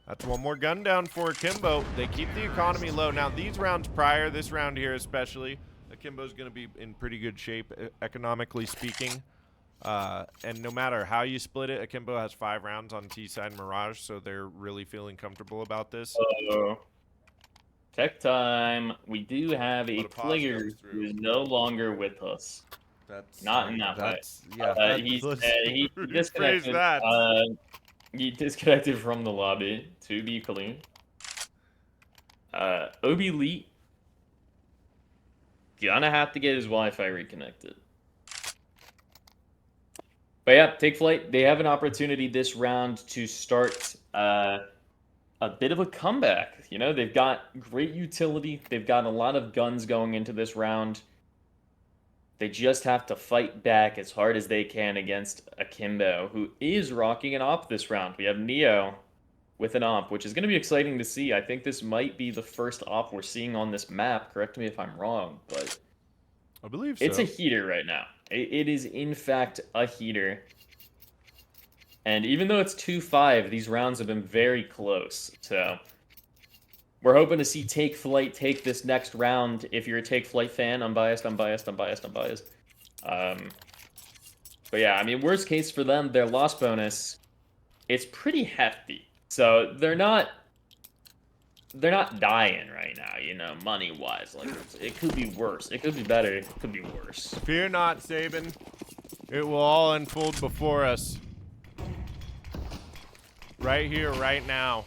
B: That's one more gun down for Akimbo. They keep the economy low. Now, these rounds prior, this round here especially, Akimbo's going to be in pretty good shape, economically speaking. And no matter how you split it, Akimbo has 5 rounds on T-side Mirage, so they're really feeling comfortable about this.
A: Tech time. We do have a player who is no longer with us.
B: That's
A: not in that way.
B: Yeah,
A: he disconnected. He disconnected from the lobby, to be clear. Obi Lee gonna have to get his Wi-Fi reconnected. But yeah, Take Flight, they have an opportunity this round to start a bit of a comeback. You know, they've got great utility. They've got a lot of guns going into this round. They just have to fight back as hard as they can against Akimbo, who is rocking an op this round. We have Neo with an op, which is going to be exciting to see. I think this might be the first op we're seeing on this map. Correct me if I'm wrong, but
B: I believe so.
A: It's a heater right now. It is, in fact, a heater. And even though it's 2-5, these rounds have been very close. So we're hoping to see Take Flight take this next round. If you're a Take Flight fan, unbiased. But yeah, I mean, worst case for them, their loss bonus, it's pretty hefty. So they're not dying right now, you know, money-wise. Like, it could be worse. It could be better. It could be worse.
B: Fear not, Saban. It will all unfold before us. Right here, right now.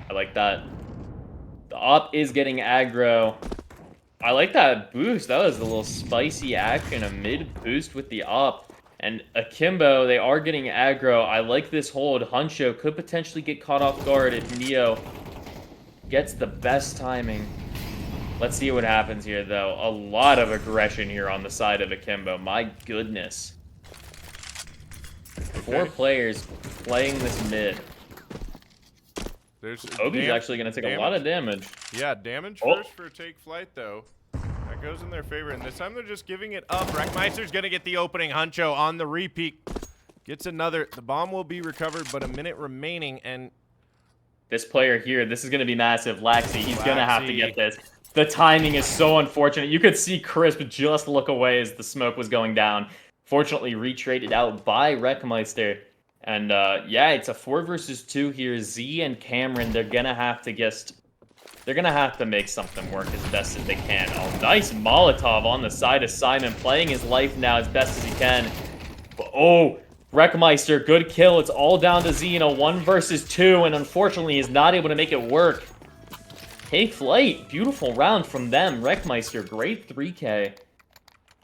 A: I like that. The op is getting aggro. I like that boost. That was a little spicy action, a mid boost with the op. And Akimbo, they are getting aggro. I like this hold. Huncho could potentially get caught off guard if Neo gets the best timing. Let's see what happens here, though. A lot of aggression here on the side of Akimbo. My goodness.
B: Okay.
A: 4 players playing this mid. Obi's actually going to take a lot of damage.
B: Yeah, damage first for Take Flight, though. That goes in their favor, and this time they're just giving it up. Wreckmeister's going to get the opening. Huncho on the repeat. Gets another. The bomb will be recovered, but a minute remaining, and...
A: This player here, this is going to be massive. Laxi, he's going to have to get this. The timing is so unfortunate. You could see Crisp just look away as the smoke was going down. Fortunately, retraded out by Wreckmeister. And yeah, it's a 4 versus 2 here. Z and Cameron, they're going to have to make something work as best as they can. Oh, nice Molotov on the side of Simon, playing his life now as best as he can. But, oh, Wreckmeister, good kill. It's all down to Z in a 1 versus 2, and unfortunately is not able to make it work. Take Flight, beautiful round from them. Wreckmeister, great 3K.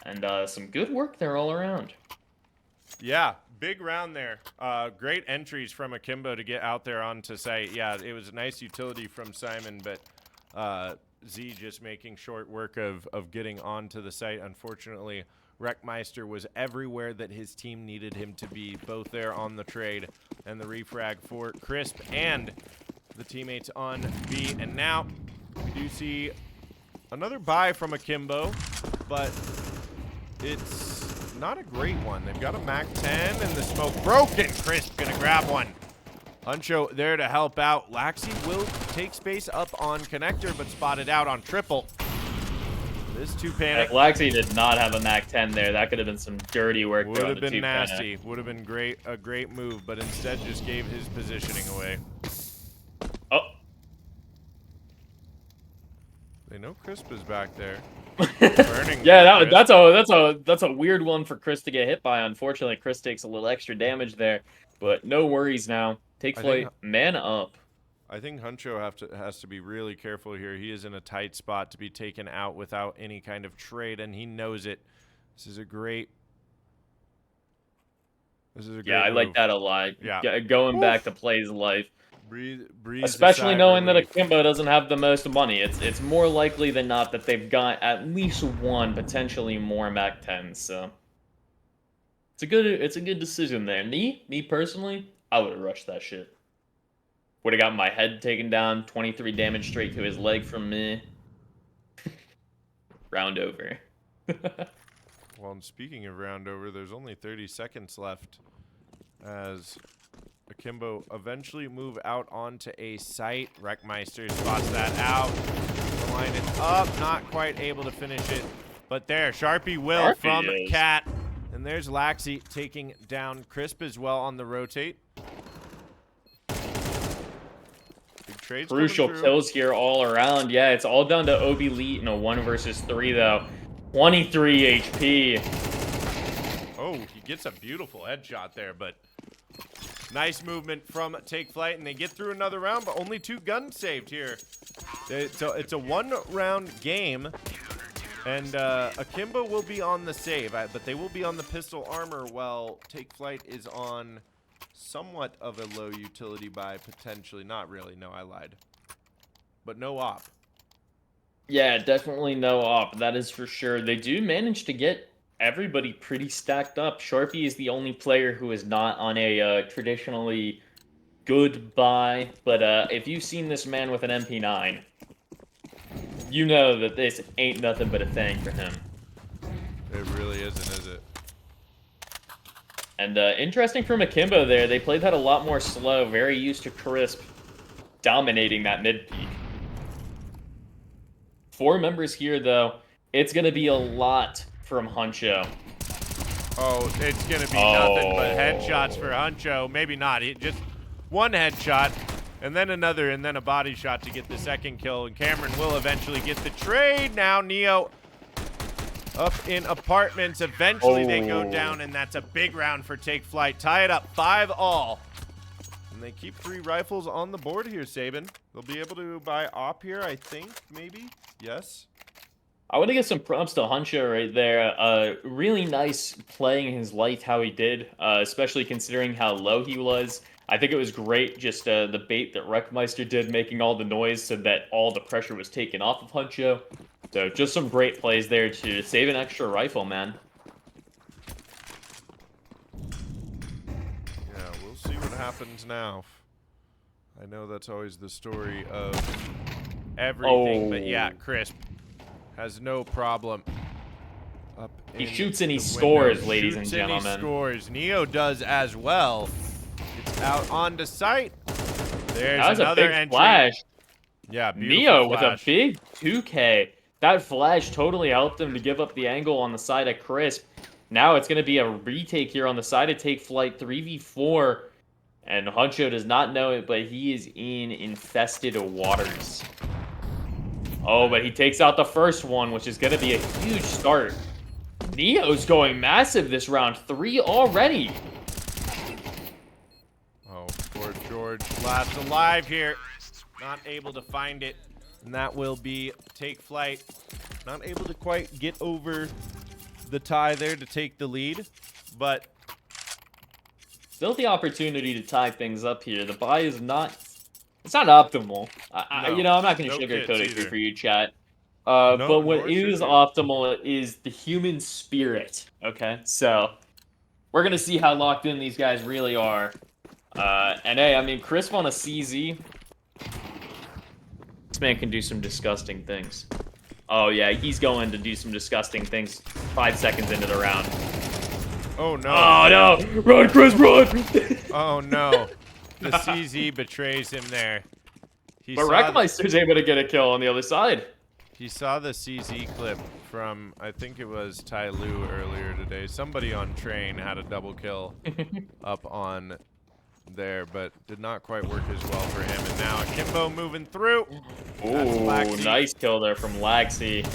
A: And some good work there all around.
B: Yeah, big round there. Great entries from Akimbo to get out there onto site. Yeah, it was a nice utility from Simon, but Z just making short work of getting onto the site. Unfortunately, Wreckmeister was everywhere that his team needed him to be, both there on the trade and the refrag for Crisp and the teammates on B. And now we do see another buy from Akimbo, but it's not a great one. They've got a MAC-10 and the smoke broken. Crisp gonna grab one. Huncho there to help out. Laxi will take space up on connector, but spotted out on triple. This two panic.
A: If Laxi did not have a MAC-10 there, that could have been some dirty work.
B: Would have been nasty. Would have been a great move, but instead just gave his positioning away.
A: Oh.
B: They know Crisp is back there. Burning.
A: Yeah, that's a weird one for Chris to get hit by. Unfortunately, Chris takes a little extra damage there, but no worries now. Take Flyte, man up.
B: I think Huncho has to be really careful here. He is in a tight spot to be taken out without any kind of trade, and he knows it. This is a great.
A: Yeah, I like that a lot.
B: Yeah,
A: going back to play his life.
B: Breathe.
A: Especially knowing that Akimbo doesn't have the most money. It's more likely than not that they've got at least one, potentially more MAC-10s. So it's a good decision there. Me personally, I would have rushed that shit. Would have got my head taken down, 23 damage straight to his leg from me. Round over.
B: Well, and speaking of round over, there's only 30 seconds left as Akimbo eventually move out onto a site. Wreckmeister spots that out. Line it up, not quite able to finish it. But there, Sharpie will from Cat. And there's Laxi taking down Crisp as well on the rotate. Big trades.
A: Crucial kills here all around. Yeah, it's all down to OB Elite in a 1 versus 3 though. 23 HP.
B: Oh, he gets a beautiful headshot there, but nice movement from Take Flyte, and they get through another round, but only 2 guns saved here. It's a 1-round game, and Akimbo will be on the save, but they will be on the pistol armor while Take Flyte is on somewhat of a low utility buy, potentially. Not really, no, I lied. But no op.
A: Yeah, definitely no op, that is for sure. They do manage to get everybody pretty stacked up. Sharpie is the only player who is not on a traditionally good buy, but if you've seen this man with an MP9, you know that this ain't nothing but a thing for him.
B: It really isn't, is it?
A: And interesting from Akimbo there, they played that a lot more slow, very used to Crisp dominating that mid peak. 4 members here, though. It's going to be a lot from Huncho.
B: Oh, it's going to be nothing but headshots for Huncho. Maybe not. Just one headshot, and then another, and then a body shot to get the second kill. And Cameron will eventually get the trade. Now Neo up in apartments. Eventually they go down, and that's a big round for Take Flyte. Tie it up 5-all. And they keep 3 rifles on the board here, Sabin. They'll be able to buy op here, I think, maybe? Yes?
A: I want to give some props to Huncho right there. Really nice playing his life how he did, especially considering how low he was. I think it was great, just the bait that Wreckmeister did, making all the noise so that all the pressure was taken off of Huncho. So just some great plays there to save an extra rifle, man.
B: Yeah, we'll see what happens now. I know that's always the story of everything, but yeah, Crisp has no problem. Up
A: he shoots and he scores, ladies and gentlemen.
B: He scores. Neo does as well. It's out onto site. There's another entry.
A: Flash.
B: Yeah, beautiful
A: Neo
B: flash.
A: with a big 2K. That flash totally helped him to give up the angle on the side of Crisp. Now it's going to be a retake here on the side of Take Flyte, 3v4. And Huncho does not know it, but he is in infested waters. Oh, but he takes out the first one, which is going to be a huge start. Neo's going massive this round. 3 already.
B: Oh, poor George. Last alive here. Not able to find it. And that will be Take Flyte. Not able to quite get over the tie there to take the lead. But
A: still the opportunity to tie things up here. The buy is not It's not optimal.
B: No,
A: You know, I'm not going to
B: no
A: sugarcoat
B: kits
A: it here
B: either.
A: for you, chat.
B: No,
A: But what
B: nor
A: is
B: should you.
A: optimal is the human spirit. Okay, so we're gonna see how locked in these guys really are. And hey, I mean, Crisp on a CZ. This man can do some disgusting things. Oh yeah, he's going to do some disgusting things 5 seconds into the round.
B: Oh no.
A: Oh no! Run, Chris, run!
B: Oh no. The CZ betrays him there.
A: But Wreckmeister's able to get a kill on the other side.
B: He saw the CZ clip from, I think it was Ty Lu earlier today. Somebody on train had a double kill up on there, but did not quite work as well for him. And now Akimbo moving through.
A: Ooh, nice kill there from Laxi.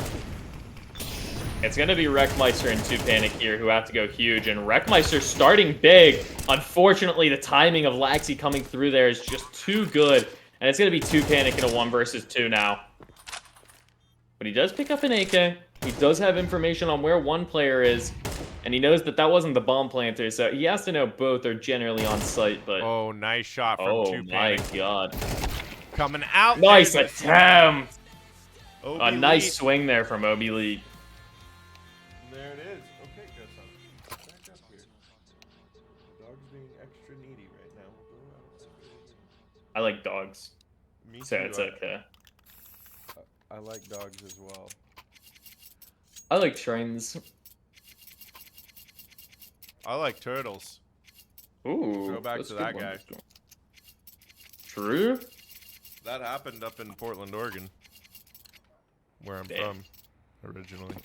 A: It's going to be Wreckmeister and 2Panic here who have to go huge. And Wreckmeister starting big. Unfortunately, the timing of Laxi coming through there is just too good. And it's going to be 2Panic in a 1 versus 2 now. But he does pick up an AK. He does have information on where one player is. And he knows that that wasn't the bomb planter. So he has to know both are generally on site. But
B: Oh, nice shot from 2Panic.
A: My god.
B: Coming out.
A: Nice attempt. A nice
B: lead.
A: swing there from Obi Lead.
B: There it is. Okay, Gus. Back up here. The dog's being extra needy right now. We'll go out.
A: I like dogs.
B: Me
A: So
B: too.
A: it's okay.
B: I like dogs as well.
A: I like trains.
B: I like turtles.
A: Ooh.
B: Go back
A: that's
B: to
A: a
B: that
A: good
B: guy.
A: one. True?
B: That happened up in Portland, Oregon, where I'm from originally.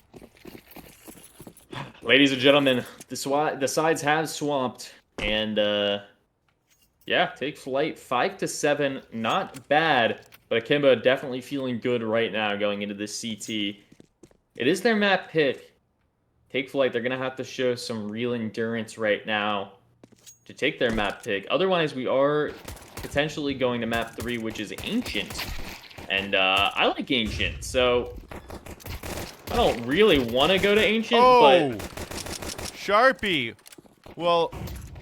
A: Ladies and gentlemen, the sides have swamped, and yeah, take flight 5-7, not bad, but Akimbo definitely feeling good right now going into this CT. It is their map pick. Take flight, they're gonna have to show some real endurance right now to take their map pick. Otherwise, we are potentially going to map 3, which is Ancient, and I like Ancient, so I don't really want to go to Ancient, but
B: Sharpie. Well,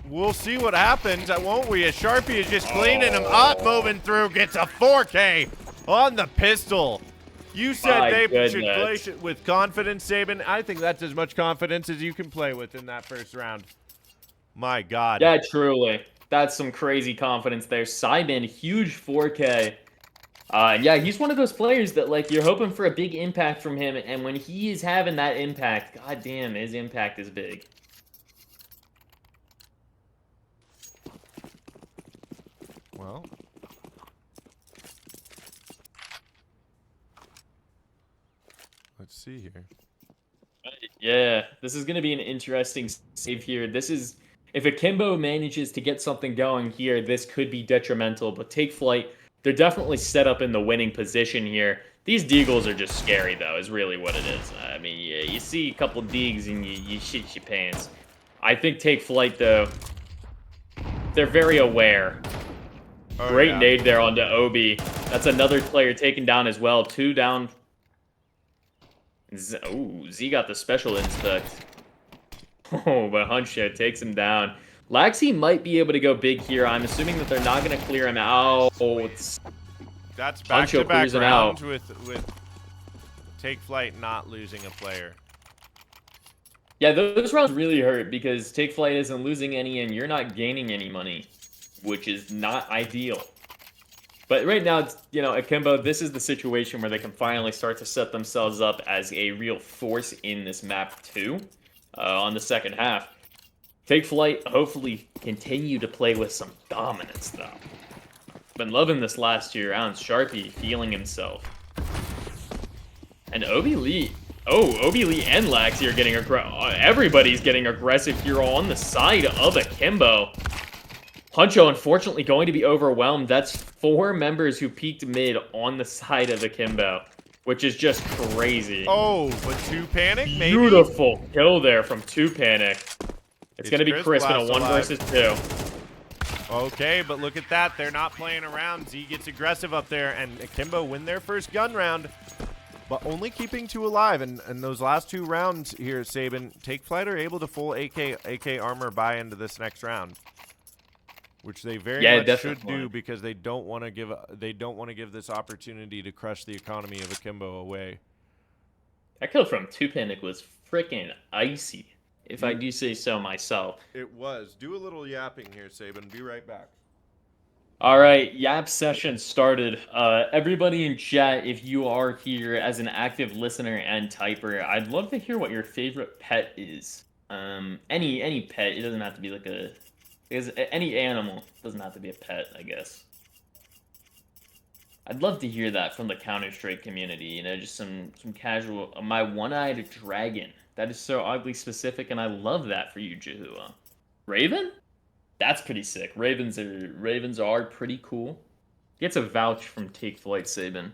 B: we'll see what happens, won't we? As Sharpie is just cleaning him up, moving through, gets a 4K on the pistol. You said
A: My
B: they should
A: goodness.
B: play with confidence, Saban. I think that's as much confidence as you can play with in that first round. My God.
A: Yeah, truly. That's some crazy confidence there. Simon, huge 4K. And yeah, he's one of those players that, like, you're hoping for a big impact from him, and when he is having that impact, goddamn, his impact is big.
B: Well. Let's see here.
A: Yeah, this is going to be an interesting save here. This is, if Akimbo manages to get something going here, this could be detrimental, but take flight. They're definitely set up in the winning position here. These deagles are just scary, though, is really what it is. I mean, yeah, you see a couple deags and you shit your pants. I think take flight, though, they're very aware.
B: Oh,
A: Great
B: yeah.
A: nade there onto Obi. That's another player taken down as well. 2 down. Ooh, Z got the special inspect. Oh, but Huncho takes him down. Laxi might be able to go big here. I'm assuming that they're not going to clear him out.
B: That's
A: Huncho
B: back-to-back
A: clears him
B: rounds
A: out.
B: with Take Flight not losing a player.
A: Yeah, those rounds really hurt because Take Flight isn't losing any and you're not gaining any money, which is not ideal. But right now, it's, you know, Akimbo, this is the situation where they can finally start to set themselves up as a real force in this map too, on the second half. Take Flight, hopefully continue to play with some dominance, though. Been loving this last 2 rounds. Sharpie feeling himself. And Obi Lee. Oh, Obi Lee and Laxi are getting everybody's getting aggressive here on the side of Akimbo. Huncho, unfortunately, going to be overwhelmed. That's 4 members who peaked mid on the side of Akimbo, which is just crazy.
B: Oh, but 2Panic, maybe?
A: Beautiful kill there from 2Panic. It's going to be
B: Chris
A: Crisp in a
B: Blast
A: 1
B: alive.
A: versus 2.
B: Okay, but look at that. They're not playing around. Z gets aggressive up there, and Akimbo win their first gun round, but only keeping 2 alive. And those last 2 rounds here, Saban, Take Flight are able to full AK armor buy into this next round. which they very
A: Yeah,
B: much should
A: definitely.
B: do because they don't want to give this opportunity to crush the economy of Akimbo away.
A: That kill from 2 Panic was freaking icy, if I do say so myself.
B: It was. Do a little yapping here, Saban. Be right back.
A: All right, Yap session started. Everybody in chat, if you are here as an active listener and typer, I'd love to hear what your favorite pet is. Any pet. It doesn't have to be like because any animal doesn't have to be a pet, I guess. I'd love to hear that from the Counter-Strike community. You know, just some casual. My one-eyed dragon. That is so oddly specific, and I love that for you, Jahua. Raven? That's pretty sick. Ravens are pretty cool. Gets a vouch from Take Flight Saban.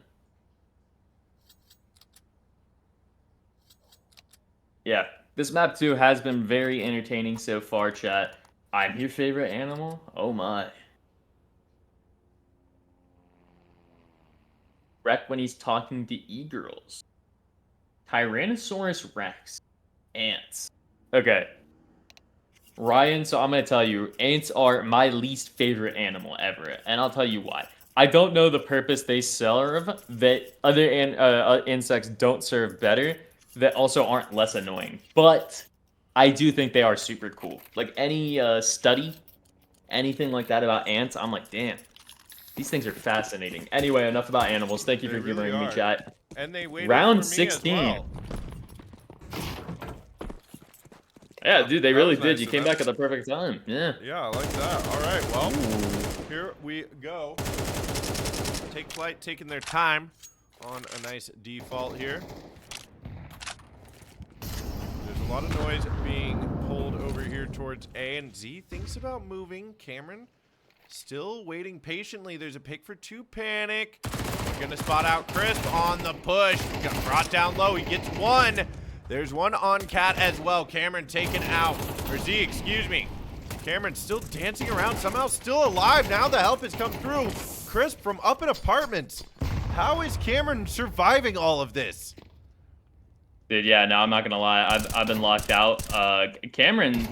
A: Yeah, this map too has been very entertaining so far, chat. I'm your favorite animal? Oh my. Wreck when he's talking to e-girls. Tyrannosaurus Rex. Ants. Okay. Ryan, so I'm going to tell you, ants are my least favorite animal ever, and I'll tell you why. I don't know the purpose they serve that other insects don't serve better, that also aren't less annoying. But I do think they are super cool. Like any study, anything like that about ants, I'm like, damn, these things are fascinating. Anyway, enough about animals. Thank you for humoring me, chat.
B: And they waited
A: Round
B: for me
A: 16.
B: as well.
A: Yeah, dude, they really
B: was
A: did.
B: nice
A: You
B: of
A: came
B: them.
A: back at the perfect time. Yeah.
B: Yeah, I like that. All right, well, here we go. Take Flight taking their time on a nice default here. There's a lot of noise being pulled over here towards A, and Z thinks about moving. Cameron still waiting patiently. There's a pick for 2 Panic. They're gonna spot out Crisp on the push. Got brought down low. He gets 1. There's 1 on Cat as well. Cameron taken out. Or Z, excuse me. Cameron still dancing around, somehow still alive. Now the help has come through. Crisp from up in apartments. How is Cameron surviving all of this?
A: Dude, yeah, no, I'm not gonna lie. I've been locked out. Cameron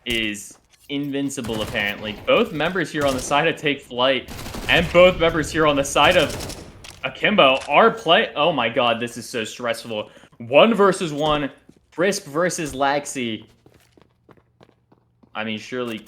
A: is invincible, apparently. Both members here on the side of Take Flight and both members here on the side of Akimbo are play. Oh my god, this is so stressful. 1 versus 1. Crisp versus Laxi. I mean, surely.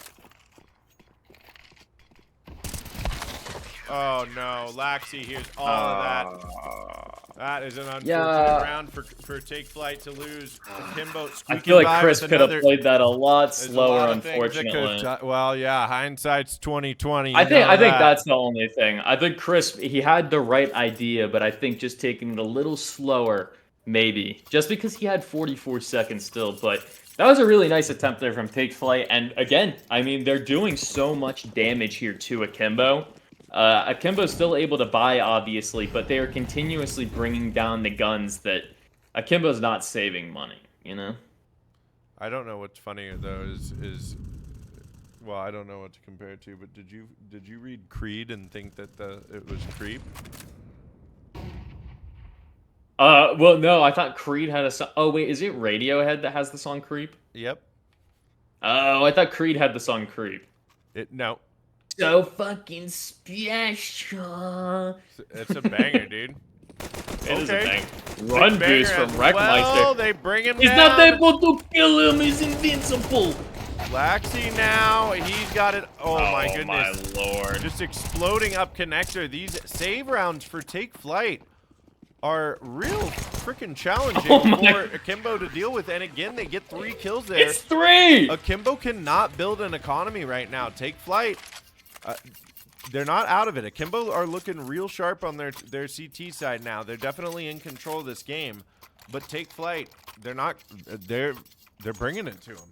B: Oh no, Laxi hears all of that. That is an unfortunate round for Take Flight to lose. Akimbo
A: I feel like
B: by
A: Chris
B: with
A: could have
B: another-
A: played that a lot
B: There's a
A: slower,
B: lot of things that
A: unfortunately.
B: could've well, yeah, hindsight's 2020.
A: I think that's the only thing. I think Chris, he had the right idea, but I think just taking it a little slower, maybe. Just because he had 44 seconds still, but that was a really nice attempt there from Take Flight. And again, I mean, they're doing so much damage here to Akimbo. Akimbo's still able to buy, obviously, but they are continuously bringing down the guns that Akimbo's not saving money, you know?
B: I don't know what's funnier though is well, I don't know what to compare it to, but did you read Creed and think that it was Creep?
A: Well, no, I thought Creed had a song. Oh, wait, is it Radiohead that has the song Creep?
B: Yep.
A: Oh, I thought Creed had the song Creep.
B: No.
A: So fucking special.
B: It's a banger, dude.
A: It is a
B: Okay.
A: bang. Run
B: Banger
A: boost from
B: as
A: Wreckmeister.
B: Well, they bring him
A: He's
B: down.
A: not able to kill him. He's invincible.
B: Laxi now. He's got it. Oh my goodness.
A: My lord.
B: Just exploding up connector. These save rounds for Take Flight are real freaking challenging for Akimbo to deal with. And again, they get 3 kills there.
A: It's 3!
B: Akimbo cannot build an economy right now. Take Flight. They're not out of it. Akimbo are looking real sharp on their CT side now. They're definitely in control of this game. But Take Flight, they're not. They're bringing it to them.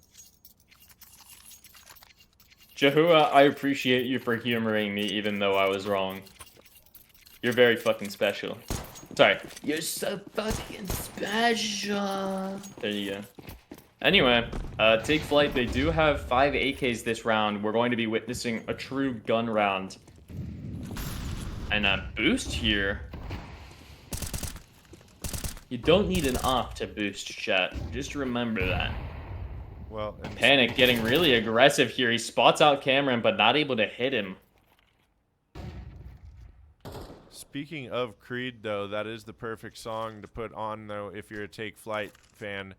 A: Jahua, I appreciate you for humoring me, even though I was wrong. You're very fucking special. Sorry. You're so fucking special. There you go. Anyway, Take Flight, they do have 5 AKs this round. We're going to be witnessing a true gun round. And a boost here. You don't need an op to boost, chat. Just remember that.
B: Well, and
A: Panic getting really aggressive here. He spots out Cameron, but not able to hit him.
B: speaking of Creed, though, that is the perfect song to put on, though, if you're a Take Flight fan,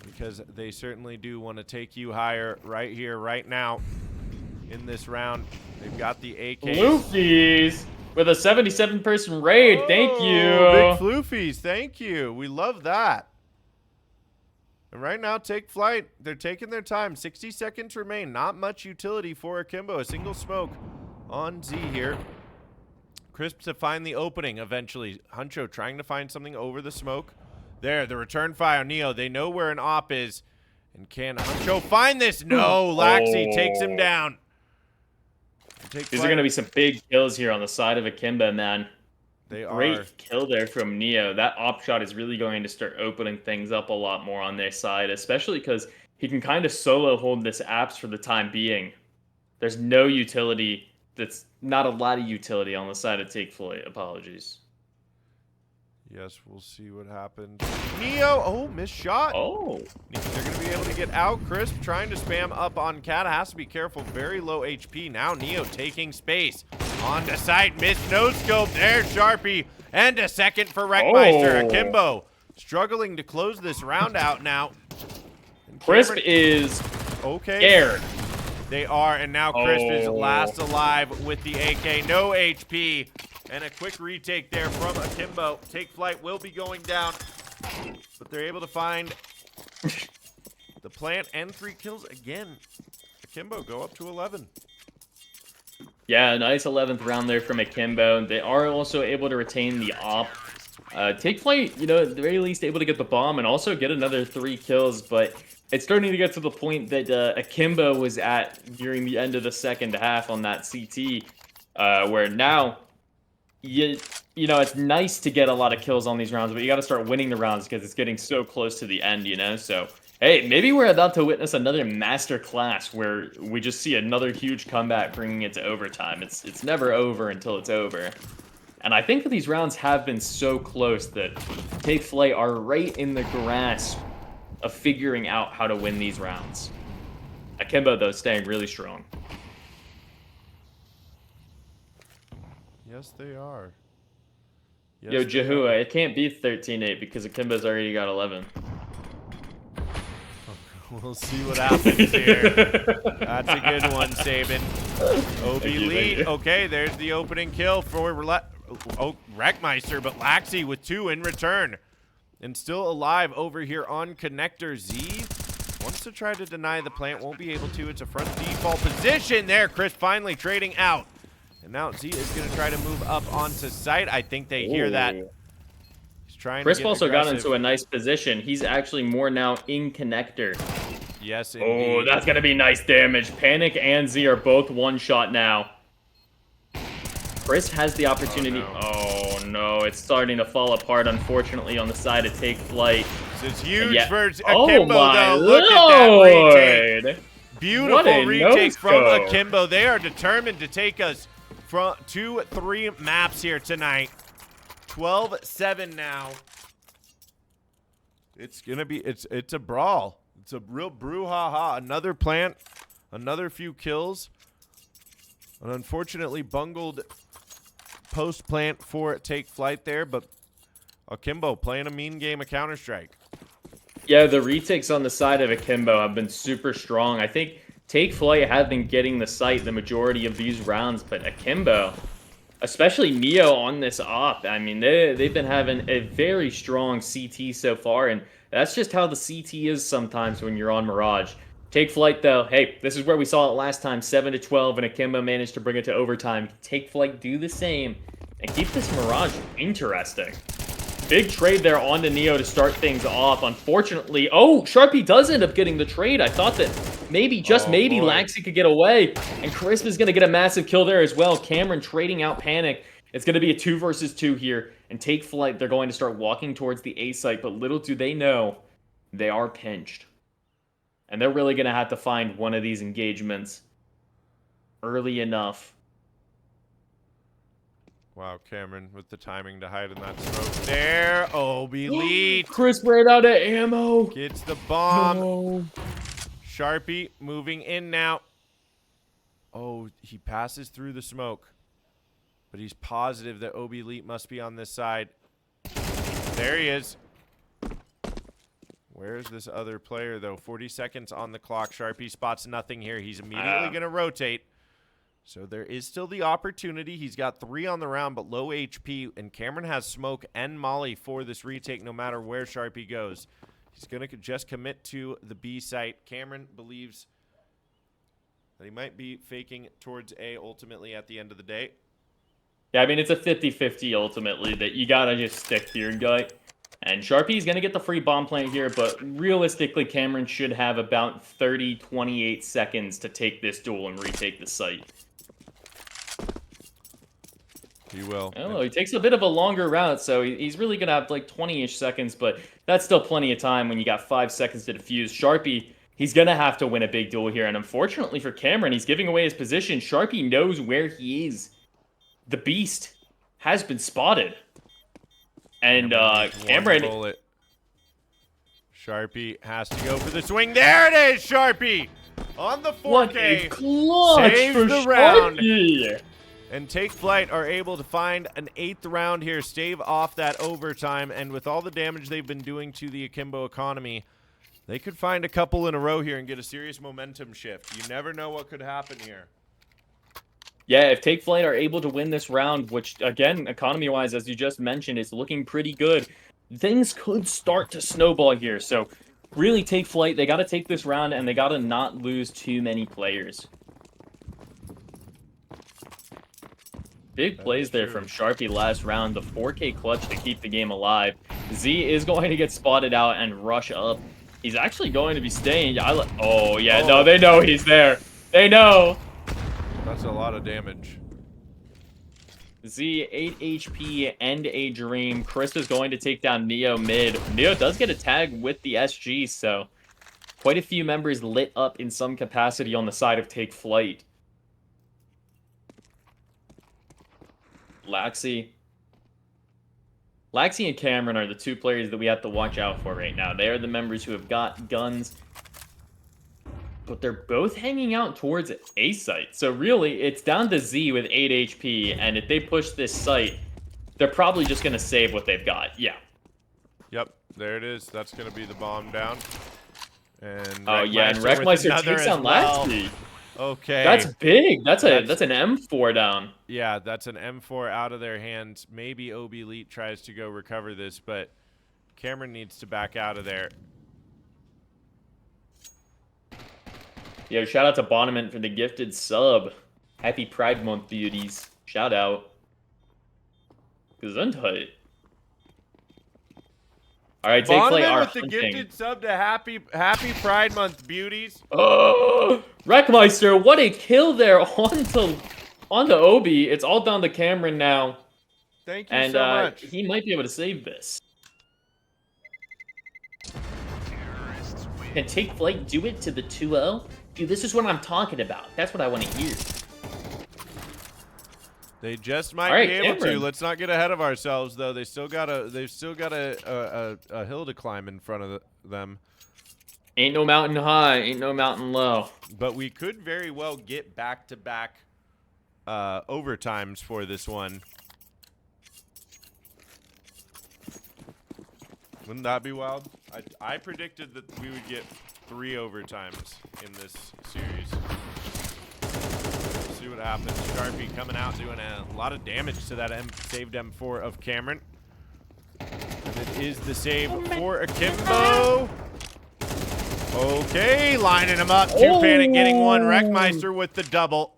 B: because they certainly do want to take you higher right here, right now, in this round. They've got the AKs.
A: Luffy's with a 77-person raid. Thank you.
B: Big Floofies, thank you. We love that. And right now, Take Flight, they're taking their time. 60 seconds remain. Not much utility for Akimbo. A single smoke on Z here. Crisp to find the opening eventually. Huncho trying to find something over the smoke. There, the return fire. Neo, they know where an op is. And can Huncho find this? No, Laxi takes him down.
A: These are going to be some big kills here on the side of Akimbo, man.
B: They
A: Great
B: are.
A: kill there from Neo. That op shot is really going to start opening things up a lot more on their side, especially because he can kind of solo hold this apps for the time being. There's no utility. That's not a lot of utility on the side of Take Flight. Apologies.
B: Yes, we'll see what happens. Neo, oh, missed shot.
A: Oh.
B: They're going to be able to get out. Crisp trying to spam up on Cat. Has to be careful. Very low HP. Now Neo taking space. On to sight. Missed no scope. There's Sharpie. And a second for Wreckmeister.
A: Oh.
B: Akimbo struggling to close this round out now.
A: Crisp is
B: okay.
A: scared.
B: They are, and now Crisp is
A: Oh.
B: last alive with the AK. No HP. And a quick retake there from Akimbo. Take Flight will be going down, but they're able to find the plant and 3 kills again. Akimbo go up to 11.
A: Yeah, nice 11th round there from Akimbo. They are also able to retain the op. Take Flight, you know, at the very least able to get the bomb and also get another 3 kills, but it's starting to get to the point that Akimbo was at during the end of the second half on that CT, where now, you know, it's nice to get a lot of kills on these rounds, but you got to start winning the rounds because it's getting so close to the end, you know? So, hey, maybe we're about to witness another master class where we just see another huge comeback bringing it to overtime. It's never over until it's over. And I think that these rounds have been so close that Take Flight are right in the grasp of figuring out how to win these rounds. Akimbo, though, staying really strong.
B: Yes, they are. Yes,
A: Yo,
B: they
A: Jahua,
B: are.
A: it can't be 13-8 because Akimbo's already got 11.
B: We'll see what happens here. That's a good one, Saban. OB lead. Okay, there's the opening kill for Wreckmeister, but Laxi with 2 in return. And still alive over here on Connector. Z wants to try to deny the plant. Won't be able to. It's a front default position there. Chris finally trading out. And now Z is going to try to move up onto site. I think they hear that. He's trying
A: Crisp
B: to get
A: also
B: aggressive.
A: got into a nice position. He's actually more now in Connector.
B: Yes, indeed.
A: Oh, that's going to be nice damage. Panic and Z are both one shot now. Crisp has the opportunity. Oh, no. It's starting to fall apart, unfortunately, on the side of Take Flight.
B: This is huge
A: Yeah.
B: for Akimbo,
A: Oh, my
B: though. Look at that retake.
A: Lord.
B: Beautiful
A: What a
B: retake from
A: no-scope.
B: Akimbo. They are determined to take us from 2-3 maps here tonight. 12-7 now. It's gonna be it's a brawl. It's a real brouhaha. Another plant, another few kills. An unfortunately bungled post plant for Take Flight there, but Akimbo playing a mean game of Counter-Strike.
A: Yeah, the retakes on the side of Akimbo have been super strong. I think Take Flight have been getting the site the majority of these rounds, but Akimbo, especially Neo on this op, I mean, they've been having a very strong CT so far, and that's just how the CT is sometimes when you're on Mirage. Take Flight, though, hey, this is where we saw it last time, 7-12, and Akimbo managed to bring it to overtime. Take Flight do the same, and keep this Mirage interesting. Big trade there onto Neo to start things off. Unfortunately, oh, Sharpie does end up getting the trade. I thought that maybe, just maybe,
B: boy.
A: Laxi could get away. And Crisp is going to get a massive kill there as well. Cameron trading out Panic. It's going to be a 2 versus 2 here. And Take Flight, they're going to start walking towards the A site. But little do they know, they are pinched. And they're really going to have to find one of these engagements early enough.
B: Wow, Cameron with the timing to hide in that smoke there. OB lead.
A: Crisp ran out of ammo.
B: Gets the bomb.
A: No.
B: Sharpie moving in now. Oh, he passes through the smoke. But he's positive that OB Elite must be on this side. There he is. Where's this other player, though? 40 seconds on the clock. Sharpie spots nothing here. He's immediately going to rotate. So there is still the opportunity. He's got 3 on the round, but low HP. And Cameron has smoke and molly for this retake no matter where Sharpie goes. He's going to just commit to the B site. Cameron believes that he might be faking towards A ultimately at the end of the day.
A: Yeah, I mean, it's a 50-50 ultimately that you got to just stick to your gut. And Sharpie's going to get the free bomb plant here, but realistically, Cameron should have about 28 seconds to take this duel and retake the site.
B: He will.
A: Oh, he takes a bit of a longer route, so he's really going to have like 20-ish seconds, but that's still plenty of time when you got 5 seconds to defuse. Sharpie, he's going to have to win a big duel here, and unfortunately for Cameron, he's giving away his position. Sharpie knows where he is. The beast has been spotted. And Cameron...
B: Sharpie has to go for the swing. There it is, Sharpie! On the 4K.
A: What a clutch
B: saves
A: for
B: the round.
A: Sharpie!
B: And Take Flight are able to find an 8th round here, stave off that overtime, and with all the damage they've been doing to the Akimbo economy, they could find a couple in a row here and get a serious momentum shift. You never know what could happen here.
A: Yeah, if Take Flight are able to win this round, which, again, economy-wise, as you just mentioned, is looking pretty good, things could start to snowball here. So, really, Take Flight, they got to take this round, and they got to not lose too many players. Big plays there from Sharpie last round. The 4K clutch to keep the game alive. Z is going to get spotted out and rush up. He's actually going to be staying. Oh, yeah, no, they know he's there. They know.
B: That's a lot of damage.
A: Z, 8 HP and a Dream. Chris is going to take down Neo mid. Neo does get a tag with the SG, so quite a few members lit up in some capacity on the side of Take Flight. Laxi and Cameron are the 2 players that we have to watch out for right now. They are the members who have got guns, but they're both hanging out towards A site. So really, it's down to Z with 8 HP, and if they push this site, they're probably just going to save what they've got. Yeah.
B: Yep, there it is. That's going to be the bomb down. And
A: oh, yeah, and Wreckmeister takes down Laxi.
B: Okay.
A: That's big. That's an M4 down.
B: Yeah, that's an M4 out of their hands. Maybe OB Elite tries to go recover this, but Cameron needs to back out of there.
A: Yo, shout out to Bonnement for the gifted sub. Happy Pride Month, beauties. Shout out. Gesundheit. All right, Take Flight are
B: with the gifted sub to Happy Pride Month, beauties.
A: Oh, Wreckmeister, what a kill there onto OB. It's all down to Cameron now.
B: Thank you so much.
A: He might be able to save this. Can Take Flight do it to the 2-0? Dude, this is what I'm talking about. That's what I want to hear.
B: They just might be able to. Let's not get ahead of ourselves, though. They've still got a hill to climb in front of them.
A: Ain't no mountain high, ain't no mountain low.
B: But we could very well get back-to-back overtimes for this one. Wouldn't that be wild? I predicted that we would get 3 overtimes in this series. See what happens. Sharpie coming out doing a lot of damage to that saved M4 of Cameron. And it is the save for Akimbo. Okay, lining him up. 2 panic getting 1. Wreckmeister with the double.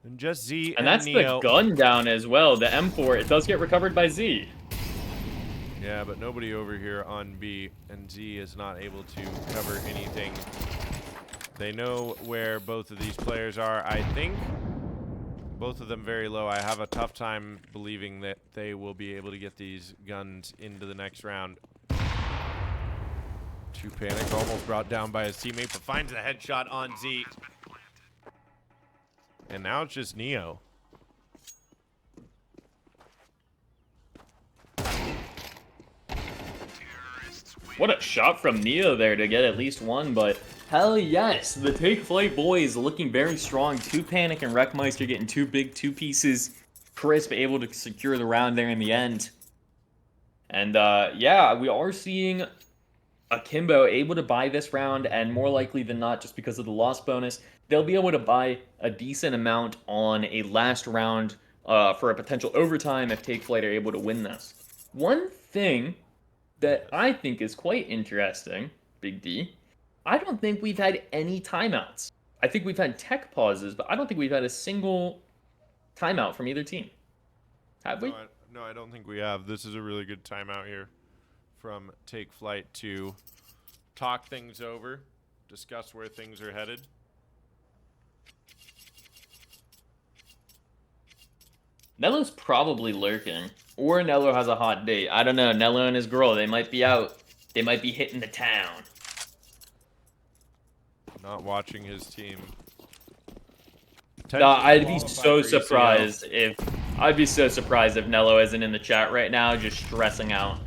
B: And just Z and
A: that's
B: Neo.
A: the gun down as well. The M4, it does get recovered by Z.
B: Yeah, but nobody over here on B, and Z is not able to cover anything. They know where both of these players are. I think both of them very low. I have a tough time believing that they will be able to get these guns into the next round. 2 panic, almost brought down by his teammate, but finds a headshot on Z. And now it's just Neo.
A: What a shot from Neo there to get at least one, but hell yes, the Take Flight boys looking very strong. 2 Panic and Wreckmeister getting 2 big 2 pieces. Crisp able to secure the round there in the end. And yeah, we are seeing Akimbo able to buy this round, and more likely than not, just because of the loss bonus, they'll be able to buy a decent amount on a last round for a potential overtime if Take Flight are able to win this. One thing that I think is quite interesting, Big D, I don't think we've had any timeouts. I think we've had tech pauses, but I don't think we've had a single timeout from either team. Have we?
B: No, I don't think we have. This is a really good timeout here from Take Flight to talk things over, discuss where things are headed.
A: Nello's probably lurking. Or Nello has a hot date. I don't know. Nello and his girl, they might be out. They might be hitting the town.
B: Not watching his team.
A: No, I'd be so surprised if Nello isn't in the chat right now, just stressing out.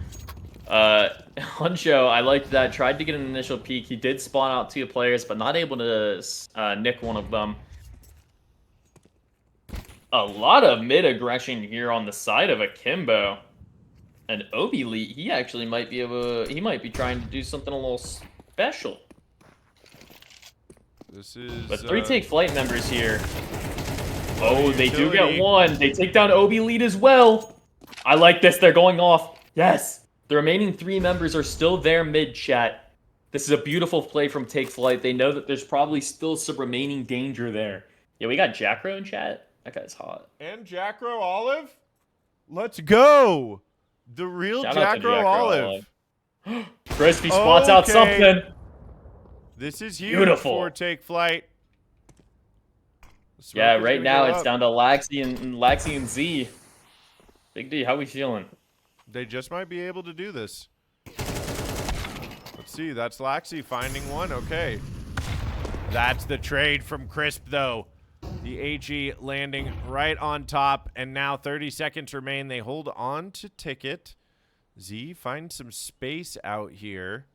A: Huncho, I liked that. Tried to get an initial peek. He did spawn out 2 players, but not able to nick one of them. A lot of mid-aggression here on the side of Akimbo. And Obi Lee, he actually might be he might be trying to do something a little special.
B: This is...
A: But 3 Take Flight members here. Oh, they do get 1. They take down Obi Lead as well. I like this. They're going off. Yes. The remaining 3 members are still there mid-chat. This is a beautiful play from Take Flight. They know that there's probably still some remaining danger there. Yeah, we got Jackro in chat. That guy's hot.
B: And Jackro Olive? Let's go! The real Jackro Olive.
A: Crispy spots out something.
B: This is huge for Take Flight.
A: Yeah, right now it's down to Laxi and Z. Big D, how we feeling?
B: They just might be able to do this. Let's see, that's Laxi finding one. Okay. That's the trade from Crisp, though. The HE landing right on top, and now 30 seconds remain. They hold on to Ticket. Z finds some space out here.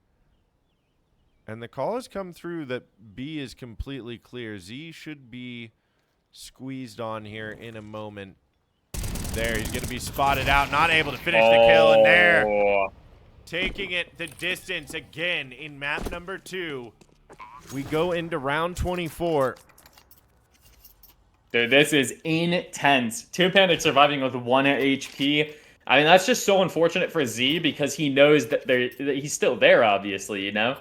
B: And the call has come through that B is completely clear. Z should be squeezed on here in a moment. There, he's going to be spotted out. Not able to finish the kill in there. Taking it the distance again in map number 2. We go into round 24.
A: Dude, this is intense. 2 Panic surviving with 1 HP. I mean, that's just so unfortunate for Z because he knows that he's still there, obviously, you know?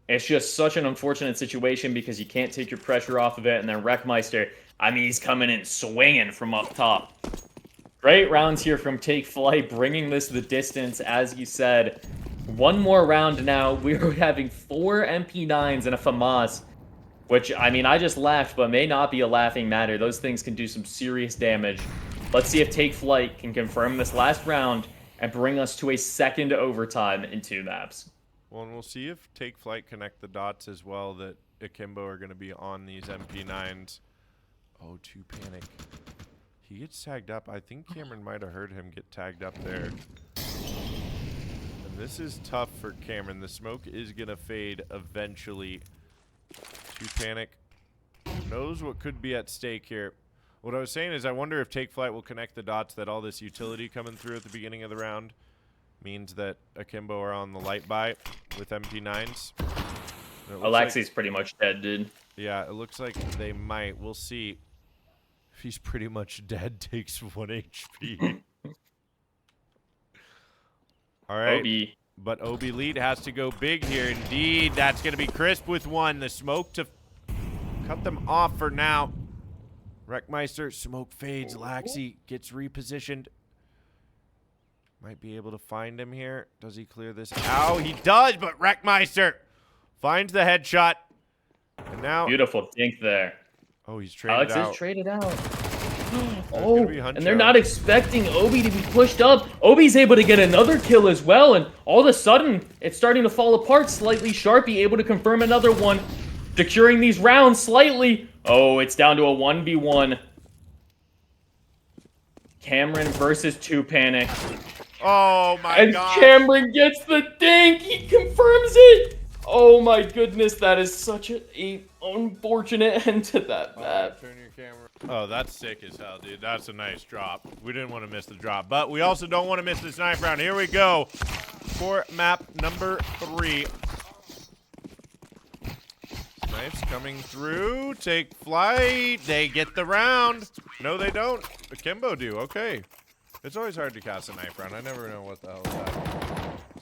A: It's just such an unfortunate situation because you can't take your pressure off of it. And then Wreckmeister, I mean, he's coming in swinging from up top. Great rounds here from Take Flight, bringing this the distance, as you said. 1 more round now. We're having 4 MP9s and a FAMAS. Which, I mean, I just laughed, but may not be a laughing matter. Those things can do some serious damage. Let's see if Take Flight can confirm this last round and bring us to a 2nd overtime in 2 maps.
B: Well, and we'll see if Take Flight connect the dots as well that Akimbo are going to be on these MP9s. Oh, 2 Panic. He gets tagged up. I think Cameron might have heard him get tagged up there. And this is tough for Cameron. The smoke is going to fade eventually. 2 Panic knows what could be at stake here. What I was saying is I wonder if Take Flight will connect the dots that all this utility coming through at the beginning of the round means that Akimbo are on the light buy with MP9s.
A: Alexi's pretty much dead, dude.
B: Yeah, it looks like they might. We'll see. If he's pretty much dead, takes 1 HP. All right.
A: Obi.
B: But Obi lead has to go big here. Indeed, that's going to be Crisp with 1. The smoke to cut them off for now. Wreckmeister, smoke fades. Laxi gets repositioned. Might be able to find him here. Does he clear this? Ow, he does, but Wreckmeister finds the headshot. And now...
A: Beautiful dink there.
B: Oh, he's traded out.
A: Alex is traded out.
B: Oh,
A: and they're not expecting Obi to be pushed up. Obi's able to get another kill as well, and all of a sudden, it's starting to fall apart slightly. Sharpie able to confirm another one, securing these rounds slightly. Oh, it's down to a 1v1. Cameron versus 2 Panic.
B: Oh my
A: And
B: god.
A: Cameron gets the dink. He confirms it. Oh my goodness, that is such a unfortunate end to that map.
B: Turn your camera. Oh, that's sick as hell, dude. That's a nice drop. We didn't want to miss the drop, but we also don't want to miss this knife round. Here we go for map number 3. Snipes coming through. Take flight. They get the round. No, they don't. Akimbo do. Okay. It's always hard to cast a knife round. I never know what the hell is happening.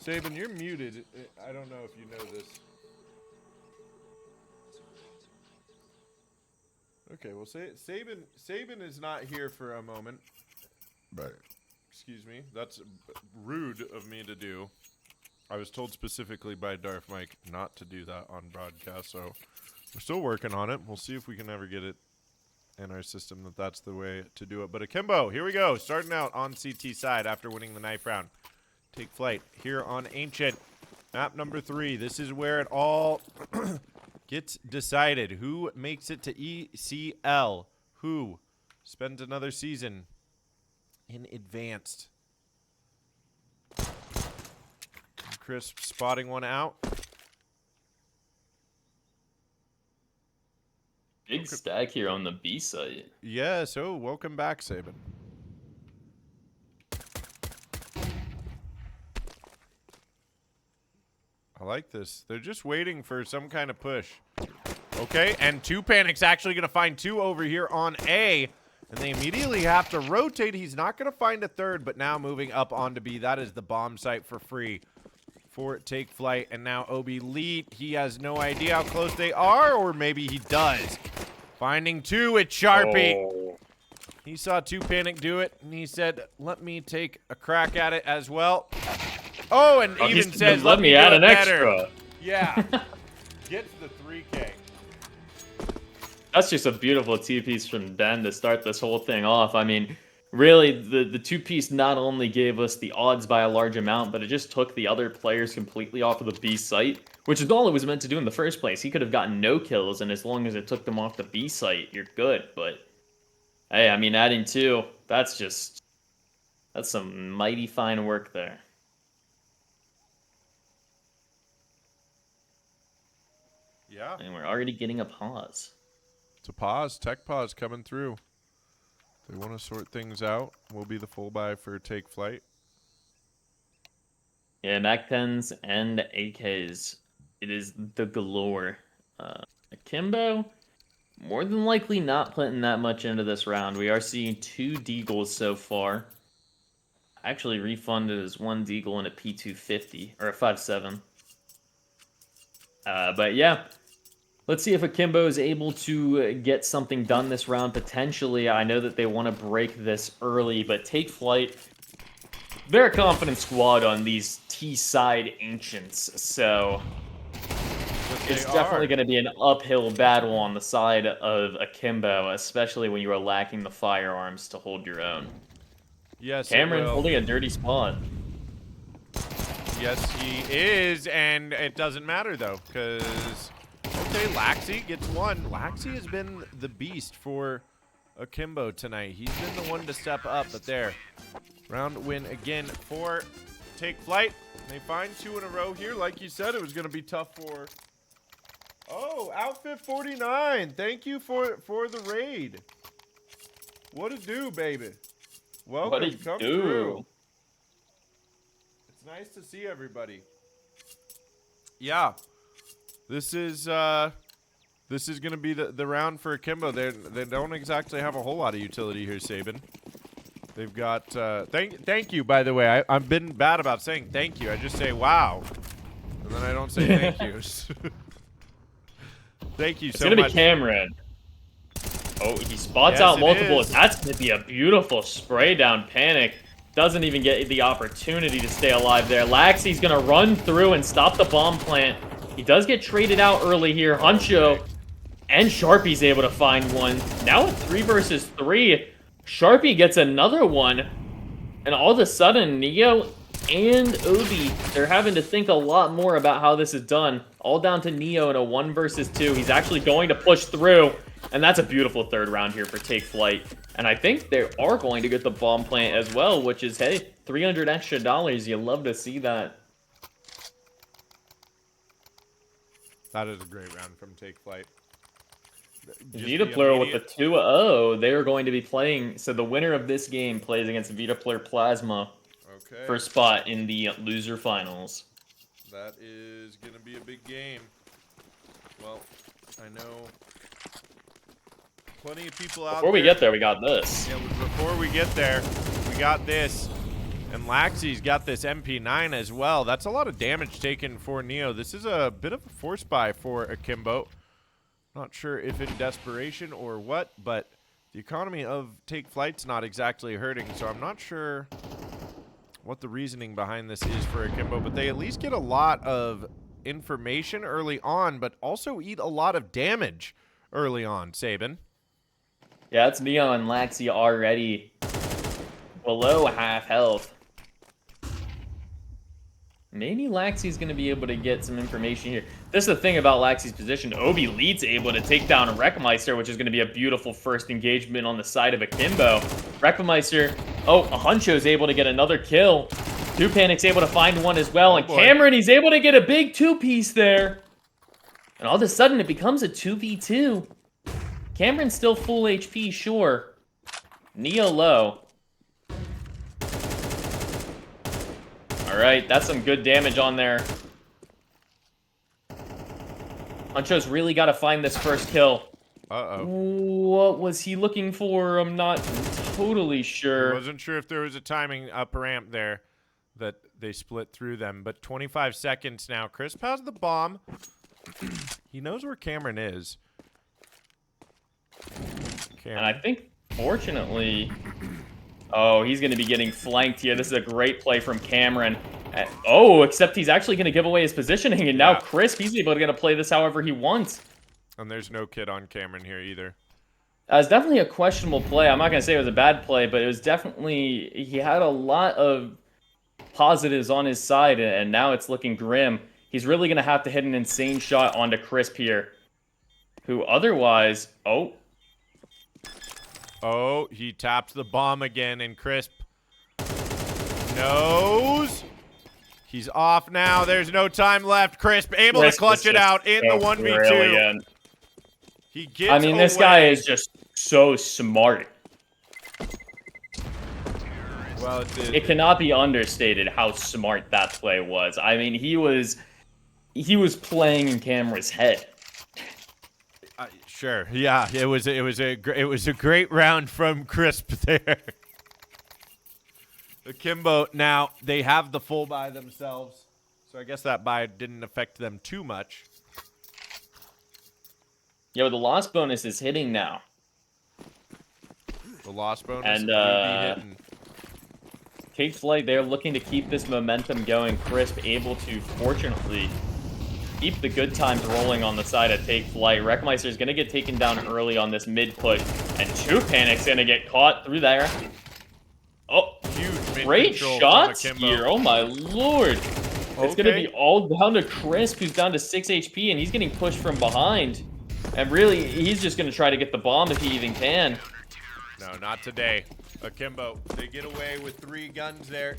B: Sabin, you're muted. I don't know if you know this. Okay, well, Sabin is not here for a moment. But excuse me, that's rude of me to do. I was told specifically by Darth Mike not to do that on broadcast, so we're still working on it. We'll see if we can ever get it in our system that that's the way to do it. But Akimbo, here we go, starting out on CT side after winning the knife round. Take flight here on Ancient. Map number 3. This is where it all gets decided. Who makes it to ECL? Who spends another season in Advanced? Crisp spotting one out.
A: Big stack here on the B site.
B: Yeah, so welcome back, Sabin. I like this. They're just waiting for some kind of push. Okay, and 2 Panic's actually going to find 2 over here on A. And they immediately have to rotate. He's not going to find a third, but now moving up onto B. That is the bomb site for free for Take Flight. And now OB Lead. He has no idea how close they are, or maybe he does. Finding 2 at Sharpie.
A: Oh.
B: He saw 2 Panic do it, and he said, let me take a crack at it as well. Oh, and even says,
A: let me add an
B: better.
A: extra.
B: Yeah. Gets the 3K.
A: That's just a beautiful two-piece from Den to start this whole thing off. I mean, really, the two-piece not only gave us the odds by a large amount, but it just took the other players completely off of the B site, which is all it was meant to do in the first place. He could have gotten no kills, and as long as it took them off the B site, you're good. But, hey, I mean, adding 2, that's some mighty fine work there.
B: Yeah.
A: And we're already getting a pause.
B: It's a pause. Tech pause coming through. They want to sort things out. We'll be the full buy for Take Flight.
A: Yeah, Mac 10s and AKs. It is the galore. Akimbo, more than likely not putting that much into this round. We are seeing 2 deagles so far. Actually refunded as 1 deagle and a P250, or a 5.7. But yeah, let's see if Akimbo is able to get something done this round, potentially. I know that they want to break this early, but Take Flight, they're a confident squad on these T-side Ancients, so it's definitely going to be an uphill battle on the side of Akimbo, especially when you are lacking the firearms to hold your own.
B: Yes,
A: Cameron holding a dirty spot.
B: Yes, he is, and it doesn't matter, though, because, okay, Laxi gets 1. Laxi has been the beast for Akimbo tonight. He's been the one to step up, but there. Round win again for Take Flight. They find 2 in a row here. Like you said, it was going to be tough for... Oh, Outfit 49. Thank you for the raid. What a do, baby. Welcome.
A: What a
B: Come
A: do.
B: through. It's nice to see everybody. Yeah. This is going to be the round for Akimbo. They don't exactly have a whole lot of utility here, Sabin. They've got thank you, by the way. I've been bad about saying thank you. I just say wow. And then I don't say thank you. Thank you so much.
A: It's gonna be Cameron. Oh, he spots out multiple. That's gonna be a beautiful spray down. Panic doesn't even get the opportunity to stay alive there. Laxi's gonna run through and stop the bomb plant. He does get traded out early here. Huncho and Sharpie's able to find 1. Now it's 3 versus 3. Sharpie gets another one, and all of a sudden, Neo and Obi, they're having to think a lot more about how this is done. All down to Neo in a 1 versus 2. He's actually going to push through, And that's a beautiful third round here for Take Flight. And I think they are going to get the bomb plant as well, which is, hey, $300 extra. You love to see that.
B: That is a great round from Take Flight.
A: Vitaplur with the 2-0. They are going to be playing. So the winner of this game plays against Vitaplur Plasma for spot in the loser finals.
B: That is going to be a big game. Well, I know plenty of people out there.
A: Before we get there, we got this.
B: Yeah, before we get there, we got this. And Laxy's got this MP9 as well. That's a lot of damage taken for Neo. This is a bit of a force buy for Akimbo. Not sure if in desperation or what, but the economy of Take Flight's not exactly hurting, so I'm not sure what the reasoning behind this is for Akimbo, but they at least get a lot of information early on, but also eat a lot of damage early on, Sabin.
A: Yeah, it's Neo and Laxy already below half health. Maybe Laxy's going to be able to get some information here. This is the thing about Laxy's position. Obi Lead's able to take down Wreckmeister, which is going to be a beautiful first engagement on the side of Akimbo. Wreckmeister, Huncho's able to get another kill. 2Panic's able to find one as well. And Cameron, he's able to get a big two-piece there. And all of a sudden, it becomes a 2v2. Cameron's still full HP, sure. Neo low. Alright, that's some good damage on there. Huncho's really got to find this first kill.
B: Uh-oh.
A: What was he looking for? I'm not totally sure.
B: I wasn't sure if there was a timing up ramp there that they split through them, but 25 seconds now. Crisp has the bomb. He knows where Cameron is.
A: And I think, fortunately... Oh, he's going to be getting flanked here. This is a great play from Cameron. Except he's actually going to give away his positioning, and now Crisp, he's able to play this however he wants.
B: And there's no kid on Cameron here either.
A: It's definitely a questionable play. I'm not going to say it was a bad play, but it was definitely... He had a lot of positives on his side, and now it's looking grim. He's really going to have to hit an insane shot onto Crisp here, who otherwise...
B: Oh, he tapped the bomb again, and Crisp knows. He's off now. There's no time left. Crisp able to clutch it out in the 1v2.
A: Brilliant.
B: He gets
A: I mean, this guy is just so smart.
B: Well,
A: it cannot be understated how smart that play was. I mean, he was playing in Camera's head.
B: Sure. Yeah, it was a great round from Crisp there. Akimbo, now they have the full buy themselves, so I guess that buy didn't affect them too much.
A: Yeah, but the loss bonus is hitting now.
B: The loss bonus
A: and
B: will be hitting.
A: Take Flight, they're looking to keep this momentum going. Crisp able to, fortunately, keep the good times rolling on the side of Take Flight. Wreckmeister is going to get taken down early on this mid push, and 2Panic's going to get caught through there. Oh,
B: huge
A: great shots here. Oh my lord. It's going to be all down to Crisp, who's down to 6 HP, and he's getting pushed from behind. And really, he's just going to try to get the bomb if he even can.
B: No, not today. Akimbo, they get away with 3 guns there.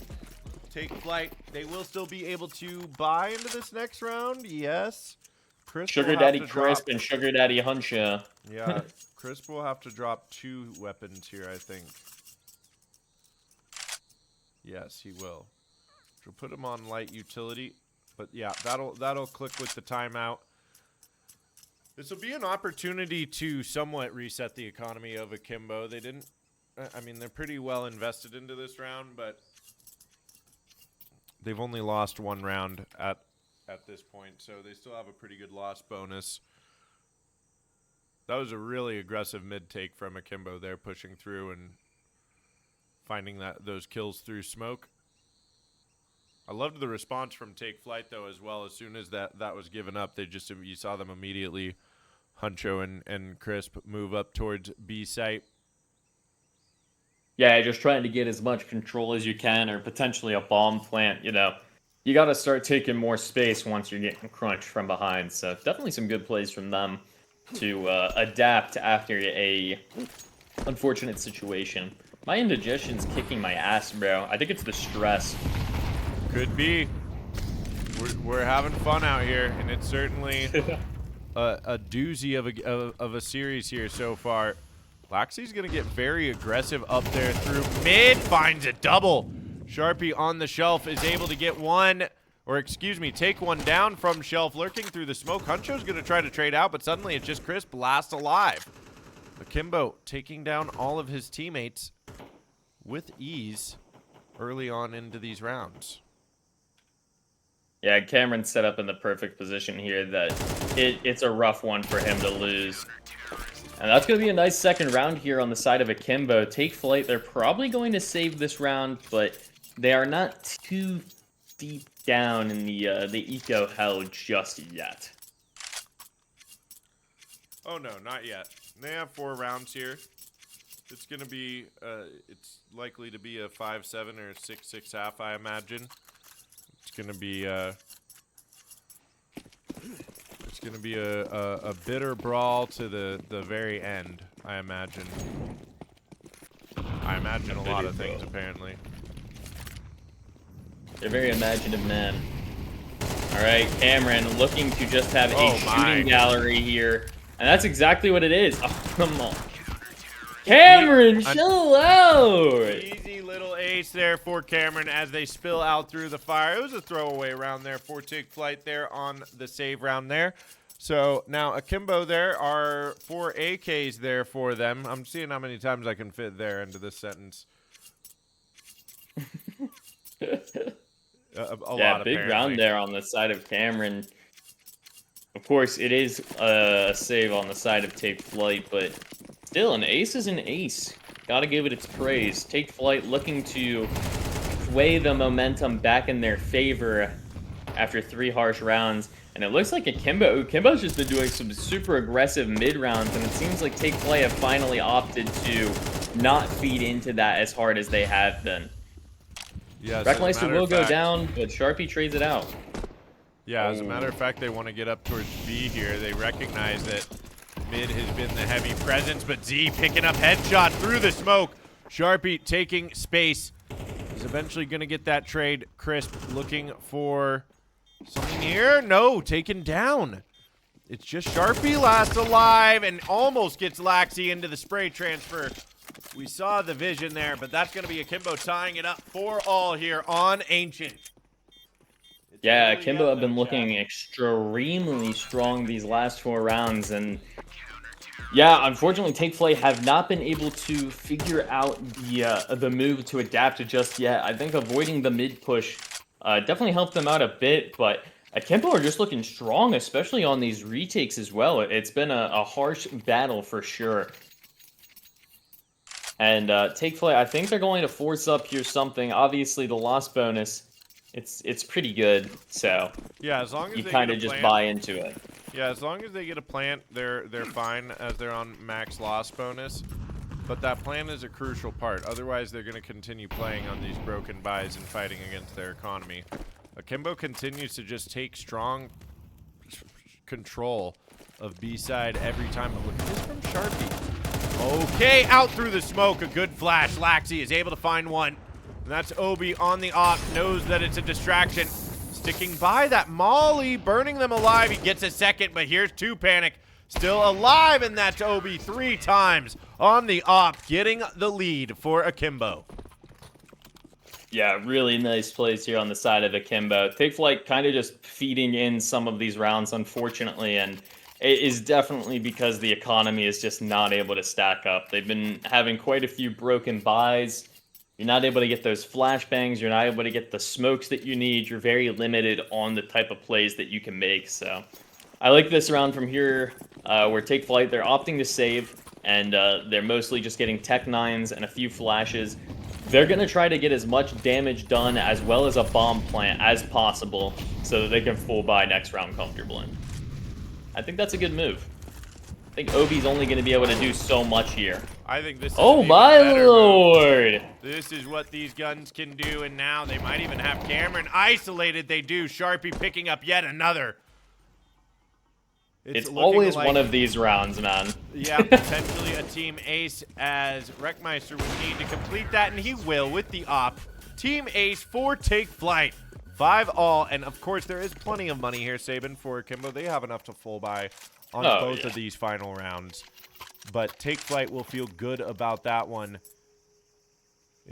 B: Take Flight. They will still be able to buy into this next round. Yes. Crisp
A: Sugar Daddy Crisp and Sugar Daddy Huncha.
B: Yeah, Crisp will have to drop 2 weapons here, I think. Yes, he will. We'll put him on light utility. But yeah, that'll click with the timeout. This will be an opportunity to somewhat reset the economy of Akimbo. They didn't... I mean, they're pretty well invested into this round, but... They've only lost 1 round at this point, so they still have a pretty good loss bonus. That was a really aggressive mid-take from Akimbo there, pushing through and finding those kills through smoke. I loved the response from Take Flight, though, as well. As soon as that was given up, you saw them immediately, Huncho and Crisp, move up towards B site.
A: Yeah, just trying to get as much control as you can, or potentially a bomb plant, you know. You got to start taking more space once you're getting crunched from behind, so definitely some good plays from them. to adapt after a unfortunate situation. My indigestion's kicking my ass, bro. I think it's the stress.
B: Could be. We're having fun out here, and it's certainly a doozy of a series here so far. Laxey's gonna get very aggressive up there through mid, finds a double. Sharpie on the shelf is able to get one, or excuse me, take one down from shelf, lurking through the smoke. Huncho's gonna try to trade out, but suddenly it's just Crisp last alive. Akimbo taking down all of his teammates with ease early on into these rounds.
A: Yeah, Cameron's set up in the perfect position here that it's a rough one for him to lose. And that's going to be a nice second round here on the side of Akimbo. Take Flyte, they're probably going to save this round, but they are not too deep down in the eco hell just yet.
B: Oh no, not yet. They have 4 rounds here. It's gonna be, it's likely to be a 5-7 or a 6-6.5, I imagine. It's gonna be a bitter brawl to the very end, I imagine. I imagine a lot of things, apparently.
A: You're a very imaginative man. All right, Cameron looking to just have a shooting gallery here. And that's exactly what it is. Oh, come on. Cameron, chill out.
B: Easy little ace there for Cameron as they spill out through the fire. It was a throwaway round there for Take Flyte there on the save round there. So now Akimbo, there are 4 AKs there for them. I'm seeing how many times I can fit there into this sentence. a lot,
A: big
B: apparently.
A: round there on the side of Cameron. Of course, it is a save on the side of Take Flyte, but still, an ace is an ace. Gotta give it its praise. Take Flyte looking to sway the momentum back in their favor after 3 harsh rounds. And it looks like Akimbo's just been doing some super aggressive mid-rounds, and it seems like Take Flyte have finally opted to not feed into that as hard as they have been.
B: Yeah,
A: Wreckmeister will go down, but Sharpie trades it out.
B: Yeah, as a matter of fact, they want to get up towards B here. They recognize that mid has been the heavy presence, but Z picking up headshot through the smoke. Sharpie taking space. He's eventually going to get that trade. Crisp looking for something here. No, taken down. It's just Sharpie last alive and almost gets Laxey into the spray transfer. We saw the vision there, but that's going to be Akimbo tying it up for all here on Ancient.
A: Yeah, Akimbo have been looking extremely strong these last 4 rounds, and yeah, unfortunately, Take Flyte have not been able to figure out the move to adapt to just yet. I think avoiding the mid push definitely helped them out a bit, but Akimbo are just looking strong, especially on these retakes as well. It's been a harsh battle for sure. And Take Flyte, I think they're going to force up here something. Obviously, the loss bonus, it's pretty good, so
B: yeah, as long as
A: you
B: they
A: kind of just buy into it.
B: Yeah, as long as they get a plant, they're fine as they're on max loss bonus. But that plant is a crucial part. Otherwise, they're going to continue playing on these broken buys and fighting against their economy. Akimbo continues to just take strong control of B-side every time. But look at this from Sharpie. Okay, out through the smoke. A good flash. Laxey is able to find one. And that's Obi on the op. Knows that it's a distraction. Sticking by that Molly, burning them alive. He gets a second, but here's 2 Panic. Still alive, and that's Obi 3 times on the op, getting the lead for Akimbo.
A: Yeah, really nice plays here on the side of Akimbo. Take Flyte kind of just feeding in some of these rounds, unfortunately, and it is definitely because the economy is just not able to stack up. They've been having quite a few broken buys. You're not able to get those flashbangs. You're not able to get the smokes that you need. You're very limited on the type of plays that you can make. So I like this round from here where Take Flyte, they're opting to save, and they're mostly just getting Tech 9s and a few flashes. They're going to try to get as much damage done as well as a bomb plant as possible so that they can full buy next round comfortably. I think that's a good move. I think Obi's only going to be able to do so much here.
B: I think this is
A: oh my lord!
B: Move. This is what these guns can do, and now they might even have Cameron isolated. They do. Sharpie picking up yet another.
A: It's
B: looking
A: always
B: like,
A: one of these rounds, man.
B: Yeah, potentially a team ace, as Wreckmeister would need to complete that, and he will with the op. Team ace for Take Flight. 5 all, and of course there is plenty of money here, Saban, for Akimbo. They have enough to full buy on both of these final rounds. But Take Flight will feel good about that one.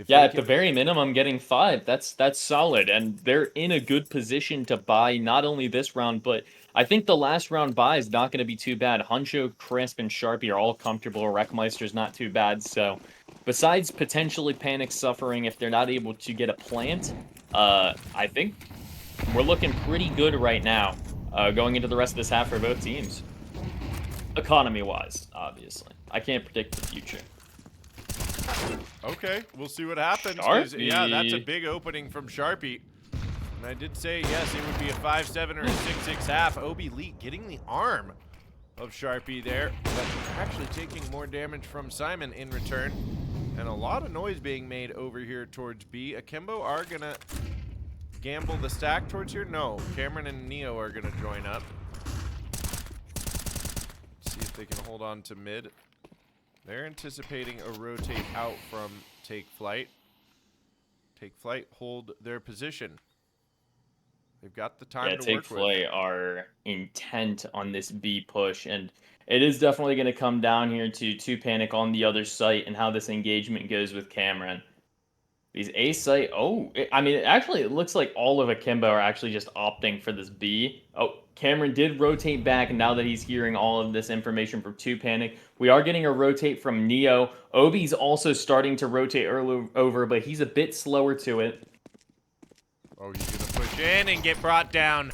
A: Yeah, at the very minimum, getting 5. That's solid, and they're in a good position to buy not only this round, but I think the last round buy is not going to be too bad. Huncho, Crisp, and Sharpie are all comfortable. Wreckmeister's not too bad. So, besides potentially Panic suffering if they're not able to get a plant, I think we're looking pretty good right now, going into the rest of this half for both teams. Economy-wise, obviously. I can't predict the future.
B: Okay, we'll see what happens. Yeah, that's a big opening from Sharpie. And I did say, yes, it would be a 5-7 or a 6-6 half. Obi Lee getting the arm of Sharpie there, but actually taking more damage from Simon in return. And a lot of noise being made over here towards B. Akimbo are going to gamble the stack towards here. No, Cameron and Neo are going to join up. See if they can hold on to mid. They're anticipating a rotate out from Take Flight. Take Flight hold their position. They've got the time to work with.
A: Take Flight are intent on this B push, and it is definitely going to come down here to 2 Panic on the other site and how this engagement goes with Cameron. These A site, actually it looks like all of Akimbo are actually just opting for this B. Oh, Cameron did rotate back now that he's hearing all of this information from 2 Panic. We are getting a rotate from Neo. Obi's also starting to rotate over, but he's a bit slower to it.
B: Oh, he's going to push in and get brought down.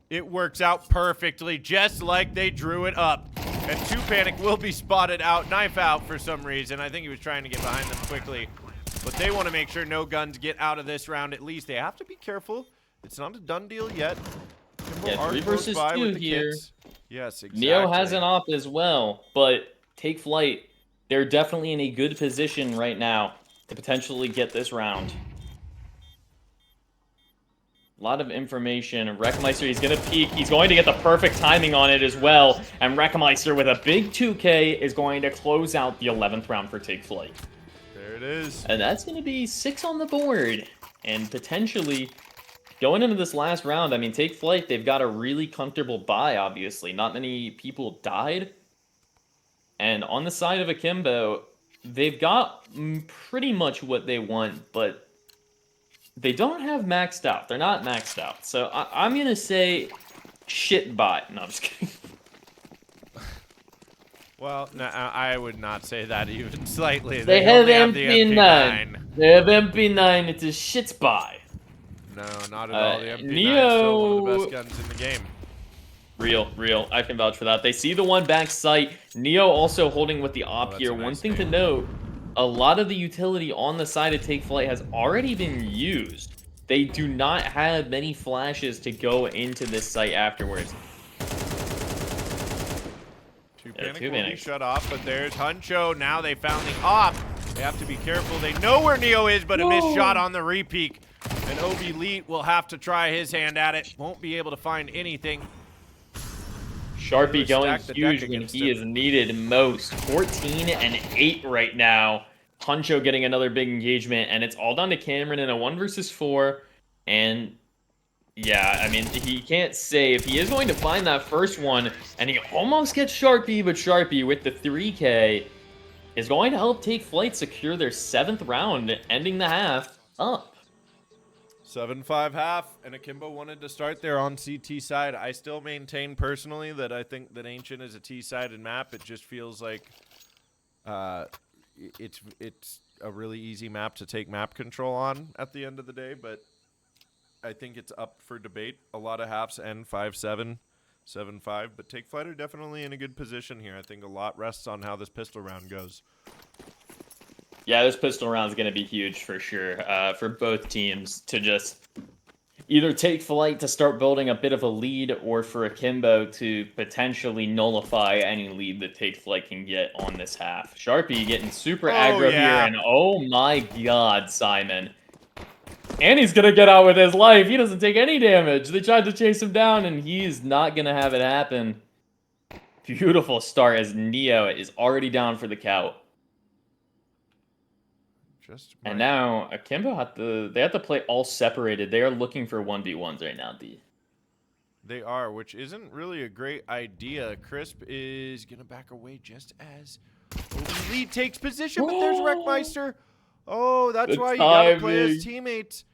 B: It works out perfectly, just like they drew it up. And 2 Panic will be spotted out, knife out for some reason. I think he was trying to get behind them quickly. But they want to make sure no guns get out of this round at least. They have to be careful. It's not a done deal yet.
A: Yeah, 3 versus 2 here.
B: Yes, exactly.
A: Neo has an op as well, but Take Flight, they're definitely in a good position right now to potentially get this round. A lot of information. Wreckmeister, he's going to peek. He's going to get the perfect timing on it as well. And Wreckmeister with a big 2K is going to close out the 11th round for Take Flight.
B: There it is.
A: And that's going to be 6 on the board. And potentially, going into this last round, I mean, Take Flight, they've got a really comfortable buy, obviously. Not many people died. And on the side of Akimbo, they've got pretty much what they want, but they don't have maxed out. They're not maxed out. So I'm going to say shit buy. No, I'm just kidding.
B: Well, no, I would not say that even slightly.
A: They have MP9. They have MP9. It's a shit buy.
B: No, not at all. The MP9
A: Neo...
B: is still one of the best guns in the game.
A: Real. I can vouch for that. They see the one back sight. Neo also holding with the op here. One thing to note, a lot of the utility on the side of Take Flight has already been used. They do not have many flashes to go into this site afterwards.
B: 2 Panic will be shut off, but there's Huncho. Now they found the op. They have to be careful. They know where Neo is, but a missed shot on the repeak. And Obi Leet will have to try his hand at it. Won't be able to find anything.
A: Sharpie going huge when he is needed most. 14 and 8 right now. Huncho getting another big engagement, and it's all down to Cameron in a 1 versus 4. And yeah, I mean, he can't save. He is going to find that first one, and he almost gets Sharpie, but Sharpie with the 3K is going to help Take Flight secure their 7th round, ending the half up.
B: 7-5 half, and Akimbo wanted to start there on CT side. I still maintain personally that I think that Ancient is a T-sided map. It just feels like it's a really easy map to take map control on at the end of the day, but I think it's up for debate. A lot of halves end 5-7, 7-5, but Take Flight are definitely in a good position here. I think a lot rests on how this pistol round goes.
A: Yeah, this pistol round is going to be huge for sure for both teams to just either Take Flight to start building a bit of a lead or for Akimbo to potentially nullify any lead that Take Flight can get on this half. Sharpie getting super aggro here, and oh my god, Simon. And he's going to get out with his life. He doesn't take any damage. They tried to chase him down, and he's not going to have it happen. Beautiful start as Neo is already down for the count. And now Akimbo they have to play all separated. They are looking for 1v1s right now, D.
B: They are, which isn't really a great idea. Crisp is going to back away just as Lead takes position, but there's Wreckmeister. Oh, that's why you got to play as teammates.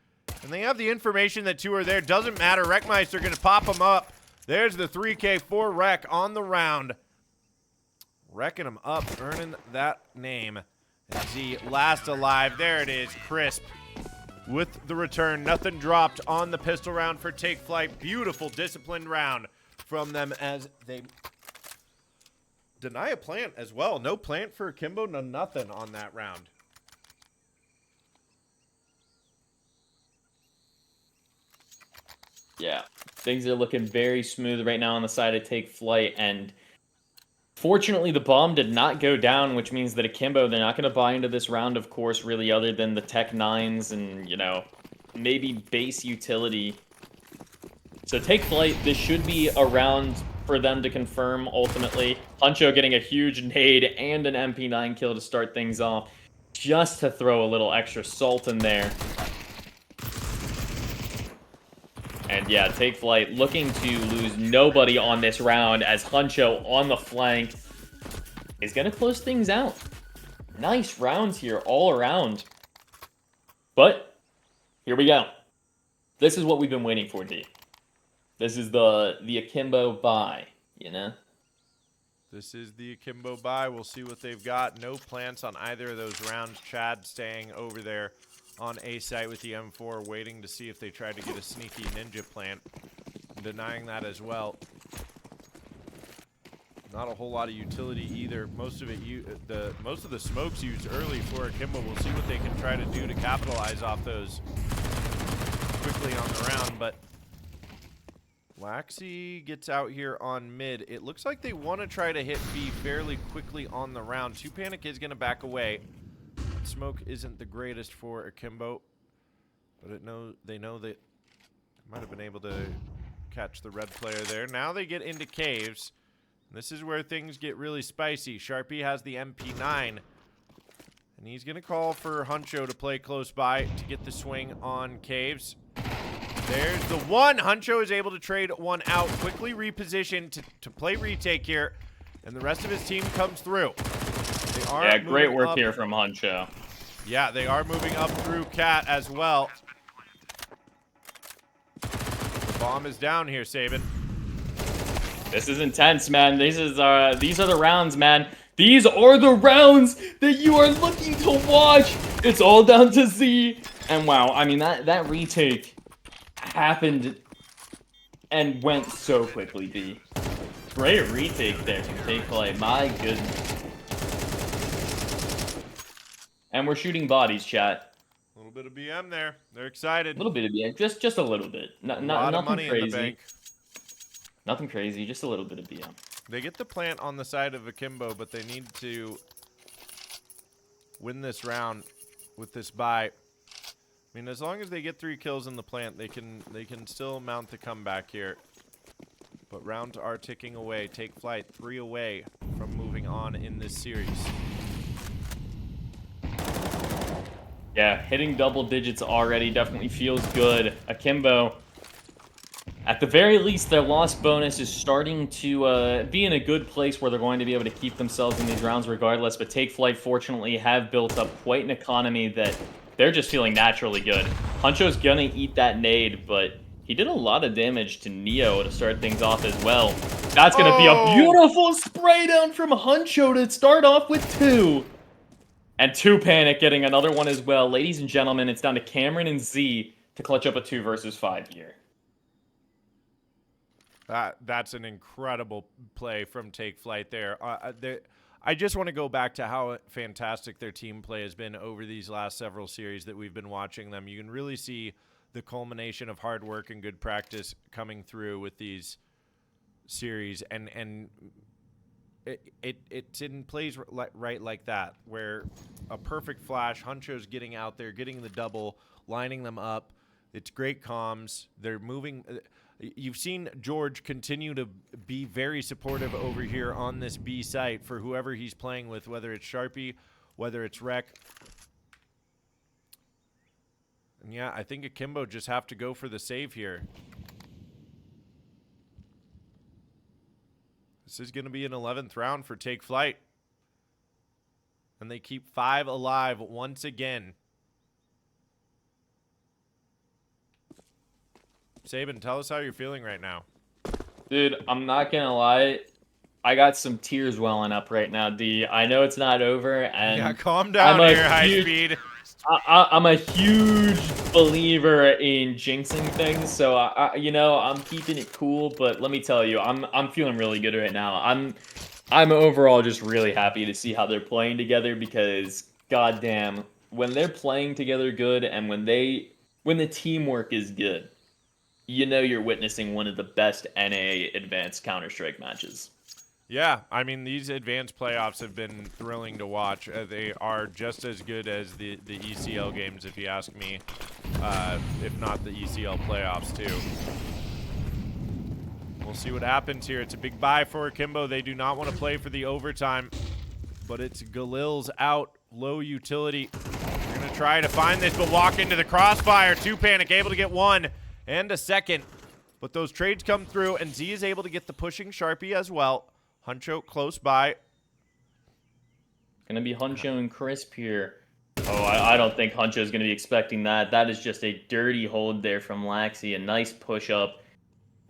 B: And they have the information that 2 are there. Doesn't matter. Wreckmeister going to pop them up. There's the 3K for Wreck on the round. Wrecking them up, earning that name. Z last alive. There it is. Crisp with the return. Nothing dropped on the pistol round for Take Flight. Beautiful, disciplined round from them as they deny a plant as well. No plant for Akimbo, no nothing on that round.
A: Yeah, things are looking very smooth right now on the side of Take Flight, and fortunately the bomb did not go down, which means that Akimbo, they're not going to buy into this round, of course, really, other than the Tech 9s and, you know, maybe base utility. So Take Flight, this should be a round for them to confirm, ultimately. Huncho getting a huge nade and an MP9 kill to start things off, just to throw a little extra salt in there. And yeah, Take Flight looking to lose nobody on this round as Huncho on the flank is going to close things out. Nice rounds here all around. But here we go. This is what we've been waiting for, D. This is the Akimbo buy, you know?
B: This is the Akimbo buy. We'll see what they've got. No plants on either of those rounds. Chad staying over there on A site with the M4, waiting to see if they try to get a sneaky ninja plant. Denying that as well. Not a whole lot of utility either. Most of the smokes used early for Akimbo. We'll see what they can try to do to capitalize off those quickly on the round, but Waxy gets out here on mid. It looks like they want to try to hit B fairly quickly on the round. 2 Panic is going to back away. Smoke isn't the greatest for Akimbo, but they know that might have been able to catch the red player there. Now they get into caves. This is where things get really spicy. Sharpie has the MP9, and he's going to call for Huncho to play close by to get the swing on caves. There's the one. Huncho is able to trade one out, quickly reposition to play retake here, and the rest of his team comes through. They are
A: yeah, great work here from Huncho.
B: Yeah, they are moving up through Cat as well. The bomb is down here, Saban.
A: This is intense, man. These are the rounds, man. These are the rounds that you are looking to watch. It's all down to Z. And wow, I mean, that retake happened and went so quickly, B. Great retake there from Take Flight. My goodness. And we're shooting bodies, chat.
B: A little bit of BM there. They're excited.
A: A little bit of BM, just a little bit. Nothing
B: money
A: crazy.
B: In the bank.
A: Nothing crazy, just a little bit of BM.
B: They get the plant on the side of Akimbo, but they need to win this round with this buy. I mean, as long as they get 3 kills in the plant, they can still mount the comeback here. But rounds are ticking away. Take Flight 3 away from moving on in this series.
A: Yeah, hitting double digits already definitely feels good. Akimbo, at the very least, their loss bonus is starting to be in a good place where they're going to be able to keep themselves in these rounds regardless. But Take Flight, fortunately, have built up quite an economy that they're just feeling naturally good. Huncho's gonna eat that nade, but he did a lot of damage to Neo to start things off as well. That's gonna be a beautiful spray down from Huncho to start off with 2. And 2 Panic getting another one as well. Ladies and gentlemen, it's down to Cameron and Z to clutch up a 2 versus 5 here.
B: That's an incredible play from Take Flight there. I just want to go back to how fantastic their team play has been over these last several series that we've been watching them. You can really see the culmination of hard work and good practice coming through with these series, and it's in plays right like that, where a perfect flash, Huncho's getting out there, getting the double, lining them up, It's great comms. They're moving. You've seen George continue to be very supportive over here on this B site for whoever he's playing with, whether it's Sharpie, whether it's Rec. And yeah, I think Akimbo just have to go for the save here. This is going to be an 11th round for Take Flight. And they keep 5 alive once again. Saban, tell us how you're feeling right now.
A: Dude, I'm not gonna lie. I got some tears welling up right now, D. I know it's not over, and
B: Yeah, calm down here, high speed.
A: I'm a huge believer in jinxing things, so you know, I'm keeping it cool. But let me tell you, I'm feeling really good right now. I'm overall just really happy to see how they're playing together because, goddamn, when they're playing together good and when the teamwork is good, you know you're witnessing one of the best NA advanced Counter-Strike matches.
B: Yeah, I mean, these advanced playoffs have been thrilling to watch. They are just as good as the ECL games, if you ask me, if not the ECL playoffs, too. We'll see what happens here. It's a big buy for Akimbo. They do not want to play for the overtime, but it's Galil's out, low utility. They're going to try to find this, but walk into the crossfire. 2 Panic, able to get 1 and a second. But those trades come through, and Z is able to get the pushing Sharpie as well. Huncho close by.
A: Gonna be Huncho and Crisp here. Oh, I don't think Huncho's gonna be expecting that. That is just a dirty hold there from Laxi. A nice push up.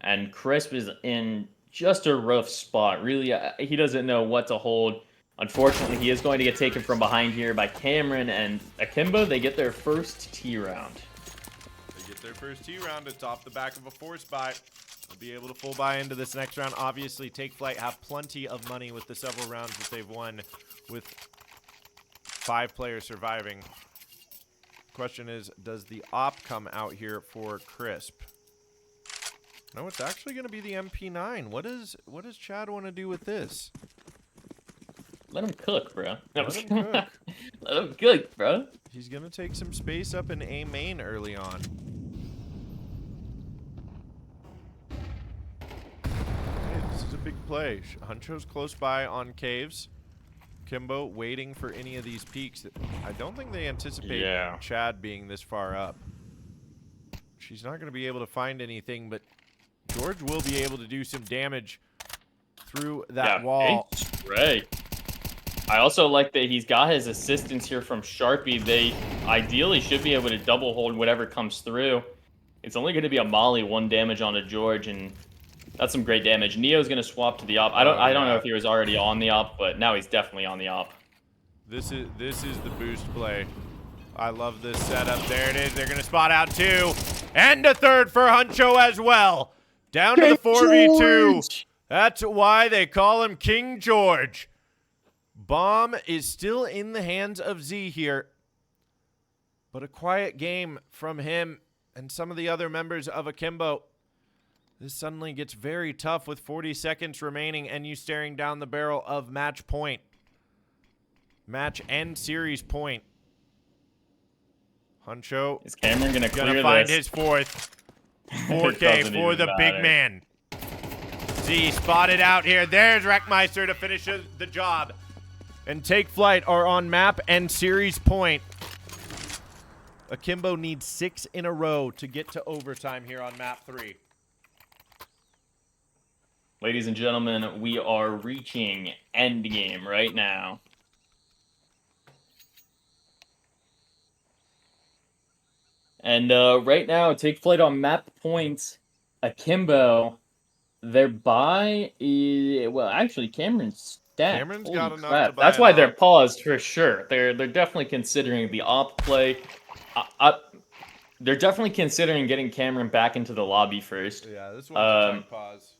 A: And Crisp is in just a rough spot. Really, he doesn't know what to hold. Unfortunately, he is going to get taken from behind here by Cameron and Akimbo. They get their first T round.
B: They get their first T round. It's off the back of a force buy. They'll be able to full buy into this next round. Obviously, Take Flight have plenty of money with the several rounds that they've won with 5 players surviving. Question is, does the op come out here for Crisp? No, it's actually going to be the MP9. What does Chad want to do with this?
A: Let him cook, bro.
B: Let him cook.
A: Let him cook, bro.
B: He's going to take some space up in A main early on. This is a big play. Huncho's close by on caves. Kimbo waiting for any of these peaks. I don't think they anticipate Chad being this far up. She's not going to be able to find anything, but George will be able to do some damage through that wall.
A: Right. I also like that he's got his assistance here from Sharpie. They ideally should be able to double hold whatever comes through. It's only going to be a molly, 1 damage on a George, and that's some great damage. Neo's going to swap to the op. I don't know if he was already on the op, but now he's definitely on the op.
B: This is the boost play. I love this setup. There it is. They're going to spot out 2 and a 3rd for Huncho as well. Down to the 4v2. That's why they call him King George. Bomb is still in the hands of Z here. But a quiet game from him and some of the other members of Akimbo. This suddenly gets very tough with 40 seconds remaining and you staring down the barrel of match point. Match and series point. Huncho
A: is Cameron gonna
B: find his 4th. 4K for the big man. Z spotted out here. There's Wreckmeister to finish the job. And Take Flight are on map and series point. Akimbo needs 6 in a row to get to overtime here on map 3.
A: Ladies and gentlemen, we are reaching endgame right now. And right now, Take Flight on map points. Akimbo, their buy is... Well, actually, Cameron's stacked.
B: Cameron's
A: Holy
B: got enough
A: crap.
B: to buy
A: That's why
B: an
A: they're
B: op.
A: paused for sure. They're definitely considering the op play. They're definitely considering getting Cameron back into the lobby first.
B: Yeah, this one's a pause.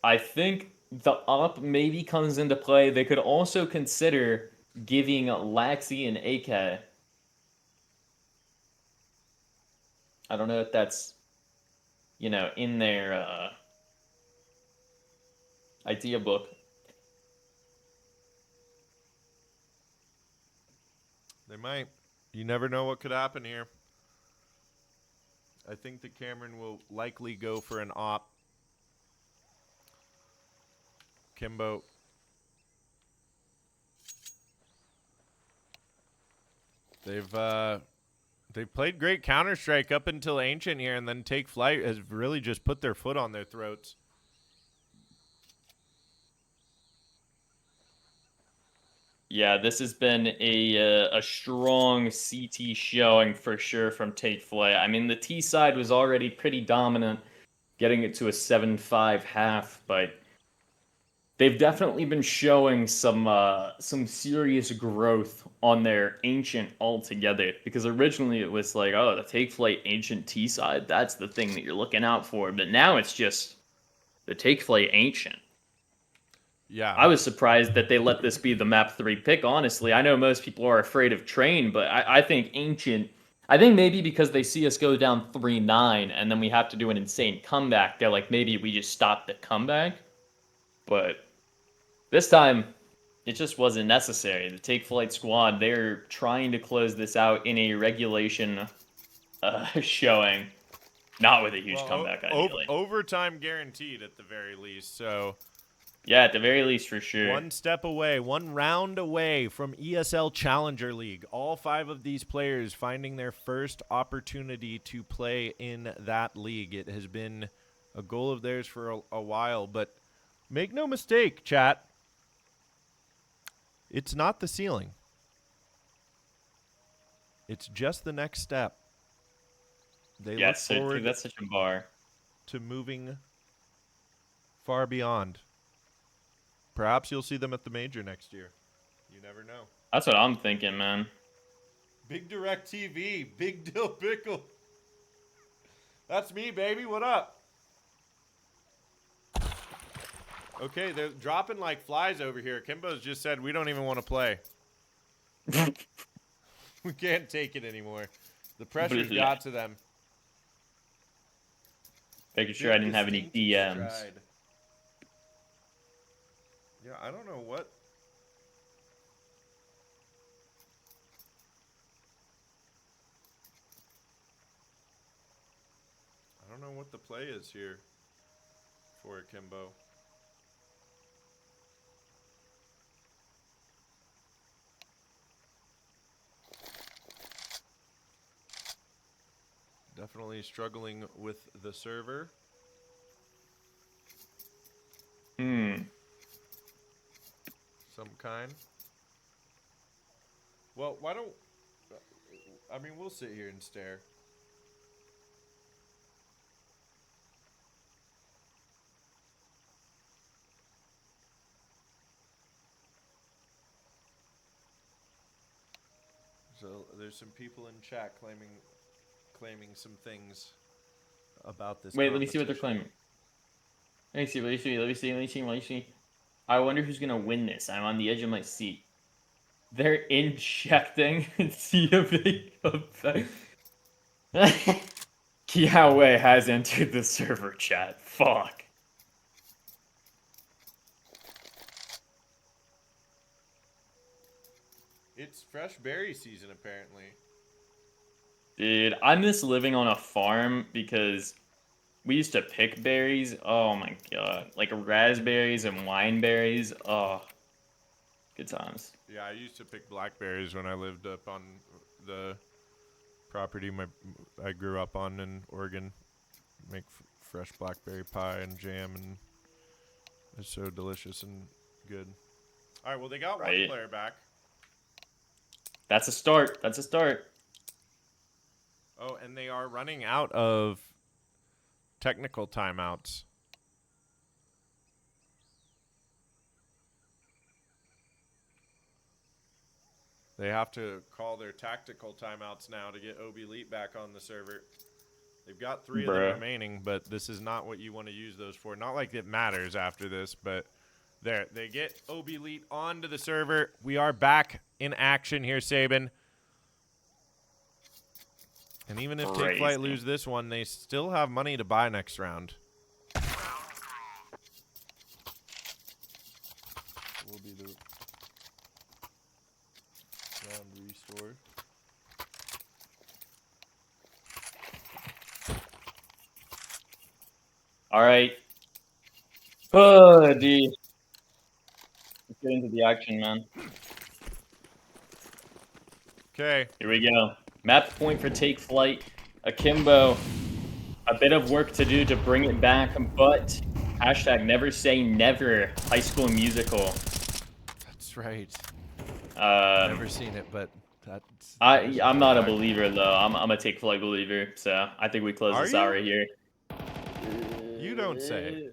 A: I think the op maybe comes into play. They could also consider giving Laxi an AK. I don't know if that's, you know, in their idea book.
B: They might. You never know what could happen here. I think that Cameron will likely go for an op. Akimbo. They've played great Counter-Strike up until Ancient here, and then Take Flight has really just put their foot on their throats.
A: Yeah, this has been a strong CT showing for sure from Take Flight. I mean, the T side was already pretty dominant, getting it to a 7-5 half, but they've definitely been showing some serious growth on their Ancient altogether. Because originally it was like, oh, the Take Flight Ancient T side, that's the thing that you're looking out for. But now it's just the Take Flight Ancient.
B: Yeah.
A: I was surprised that they let this be the map 3 pick, honestly. I know most people are afraid of Train, but I think Ancient... I think maybe because they see us go down 3-9, and then we have to do an insane comeback, they're like, maybe we just stop the comeback. But this time, it just wasn't necessary. The Take Flight squad, they're trying to close this out in a regulation showing. Not with a huge comeback, ideally.
B: Overtime guaranteed at the very least, so...
A: Yeah, at the very least, for sure.
B: One step away, one round away from ESL Challenger League. All 5 of these players finding their first opportunity to play in that league. It has been a goal of theirs for a while, but make no mistake, chat. It's not the ceiling. It's just the next step. They look forward
A: that's such a bar.
B: to moving far beyond. Perhaps you'll see them at the major next year. You never know.
A: That's what I'm thinking, man.
B: Big Direct TV, Big Dill Pickle. That's me, baby. What up? Okay, they're dropping like flies over here. Kimbo's just said we don't even want to play. We can't take it anymore. The pressure's got to them.
A: Making sure I didn't have any DMs.
B: Stride. Yeah, I don't know what. I don't know what the play is here for Akimbo. Definitely struggling with the server. Some kind. Well, why don't... I mean, we'll sit here and stare. So there's some people in chat claiming some things about this.
A: Wait, let me see what they're claiming. Let me see. I wonder who's gonna win this. I'm on the edge of my seat. They're injecting see if they come back. Kiawe has entered the server chat. Fuck.
B: It's fresh berry season, apparently.
A: Dude, I miss living on a farm because we used to pick berries. Oh my god. Like raspberries and wineberries. Oh. Good times.
B: Yeah, I used to pick blackberries when I lived up on the property I grew up on in Oregon. Make fresh blackberry pie and jam, and it's so delicious and good. All right, well, they got one player back.
A: That's a start. That's a start.
B: Oh, and they are running out of technical timeouts. They have to call their tactical timeouts now to get OB Elite back on the server. They've got 3 of them remaining, but this is not what you want to use those for. Not like it matters after this, but there. They get OB Elite onto the server. We are back in action here, Sabin. And even if Take Flight lose this one, they still have money to buy next round. Will be the round restore.
A: All right. Oh, D. Let's get into the action, man.
B: Okay.
A: Here we go. Map point for Take Flight. Akimbo. A bit of work to do to bring it back, but hashtag never say never. High School Musical.
B: That's right.
A: Never
B: seen it, but that's.
A: I'm not a believer though. I'm a Take Flight believer, so I think we close
B: Are
A: this
B: you?
A: out right here.
B: You don't say.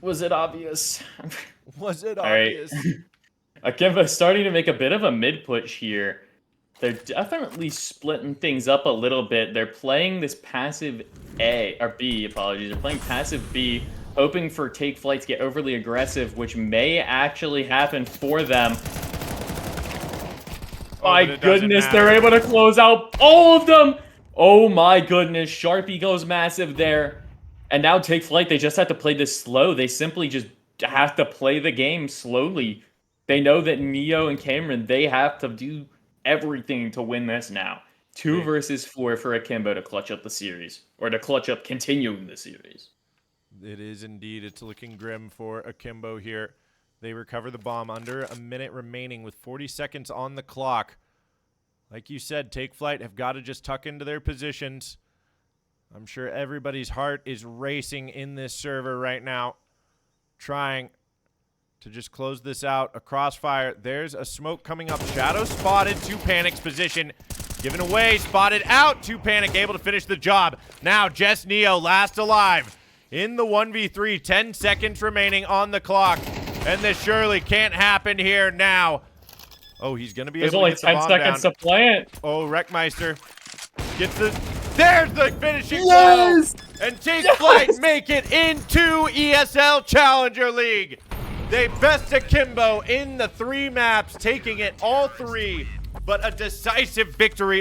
A: Was it obvious?
B: Was it
A: All right.
B: obvious?
A: Akimbo starting to make a bit of a mid push here. They're definitely splitting things up a little bit. They're playing this passive A or B, apologies. They're playing passive B, hoping for Take Flight to get overly aggressive, which may actually happen for them. My goodness, they're able to close out all of them. Oh my goodness, Sharpie goes massive there. And now Take Flight, they just have to play this slow. They simply just have to play the game slowly. They know that Neo and Cameron, they have to do everything to win this now. 2 versus 4 for Akimbo to clutch up the series. Or to clutch up continuing the series.
B: It is indeed. It's looking grim for Akimbo here. They recover the bomb under a minute remaining with 40 seconds on the clock. Like you said, Take Flight have got to just tuck into their positions. I'm sure everybody's heart is racing in this server right now, trying to just close this out. A crossfire. There's a smoke coming up. Shadow spotted. 2 Panic's position. Given away. Spotted out. 2 Panic able to finish the job. Now Jess Neo last alive in the 1v3. 10 seconds remaining on the clock. And this surely can't happen here now. Oh, he's going to be able to get the bomb down.
A: There's only 10 seconds to plant.
B: Oh, Wreckmeister gets the... There's the finishing blow! And Take Flight make it into ESL Challenger League. They best Akimbo in the 3 maps, taking it all 3, but a decisive victory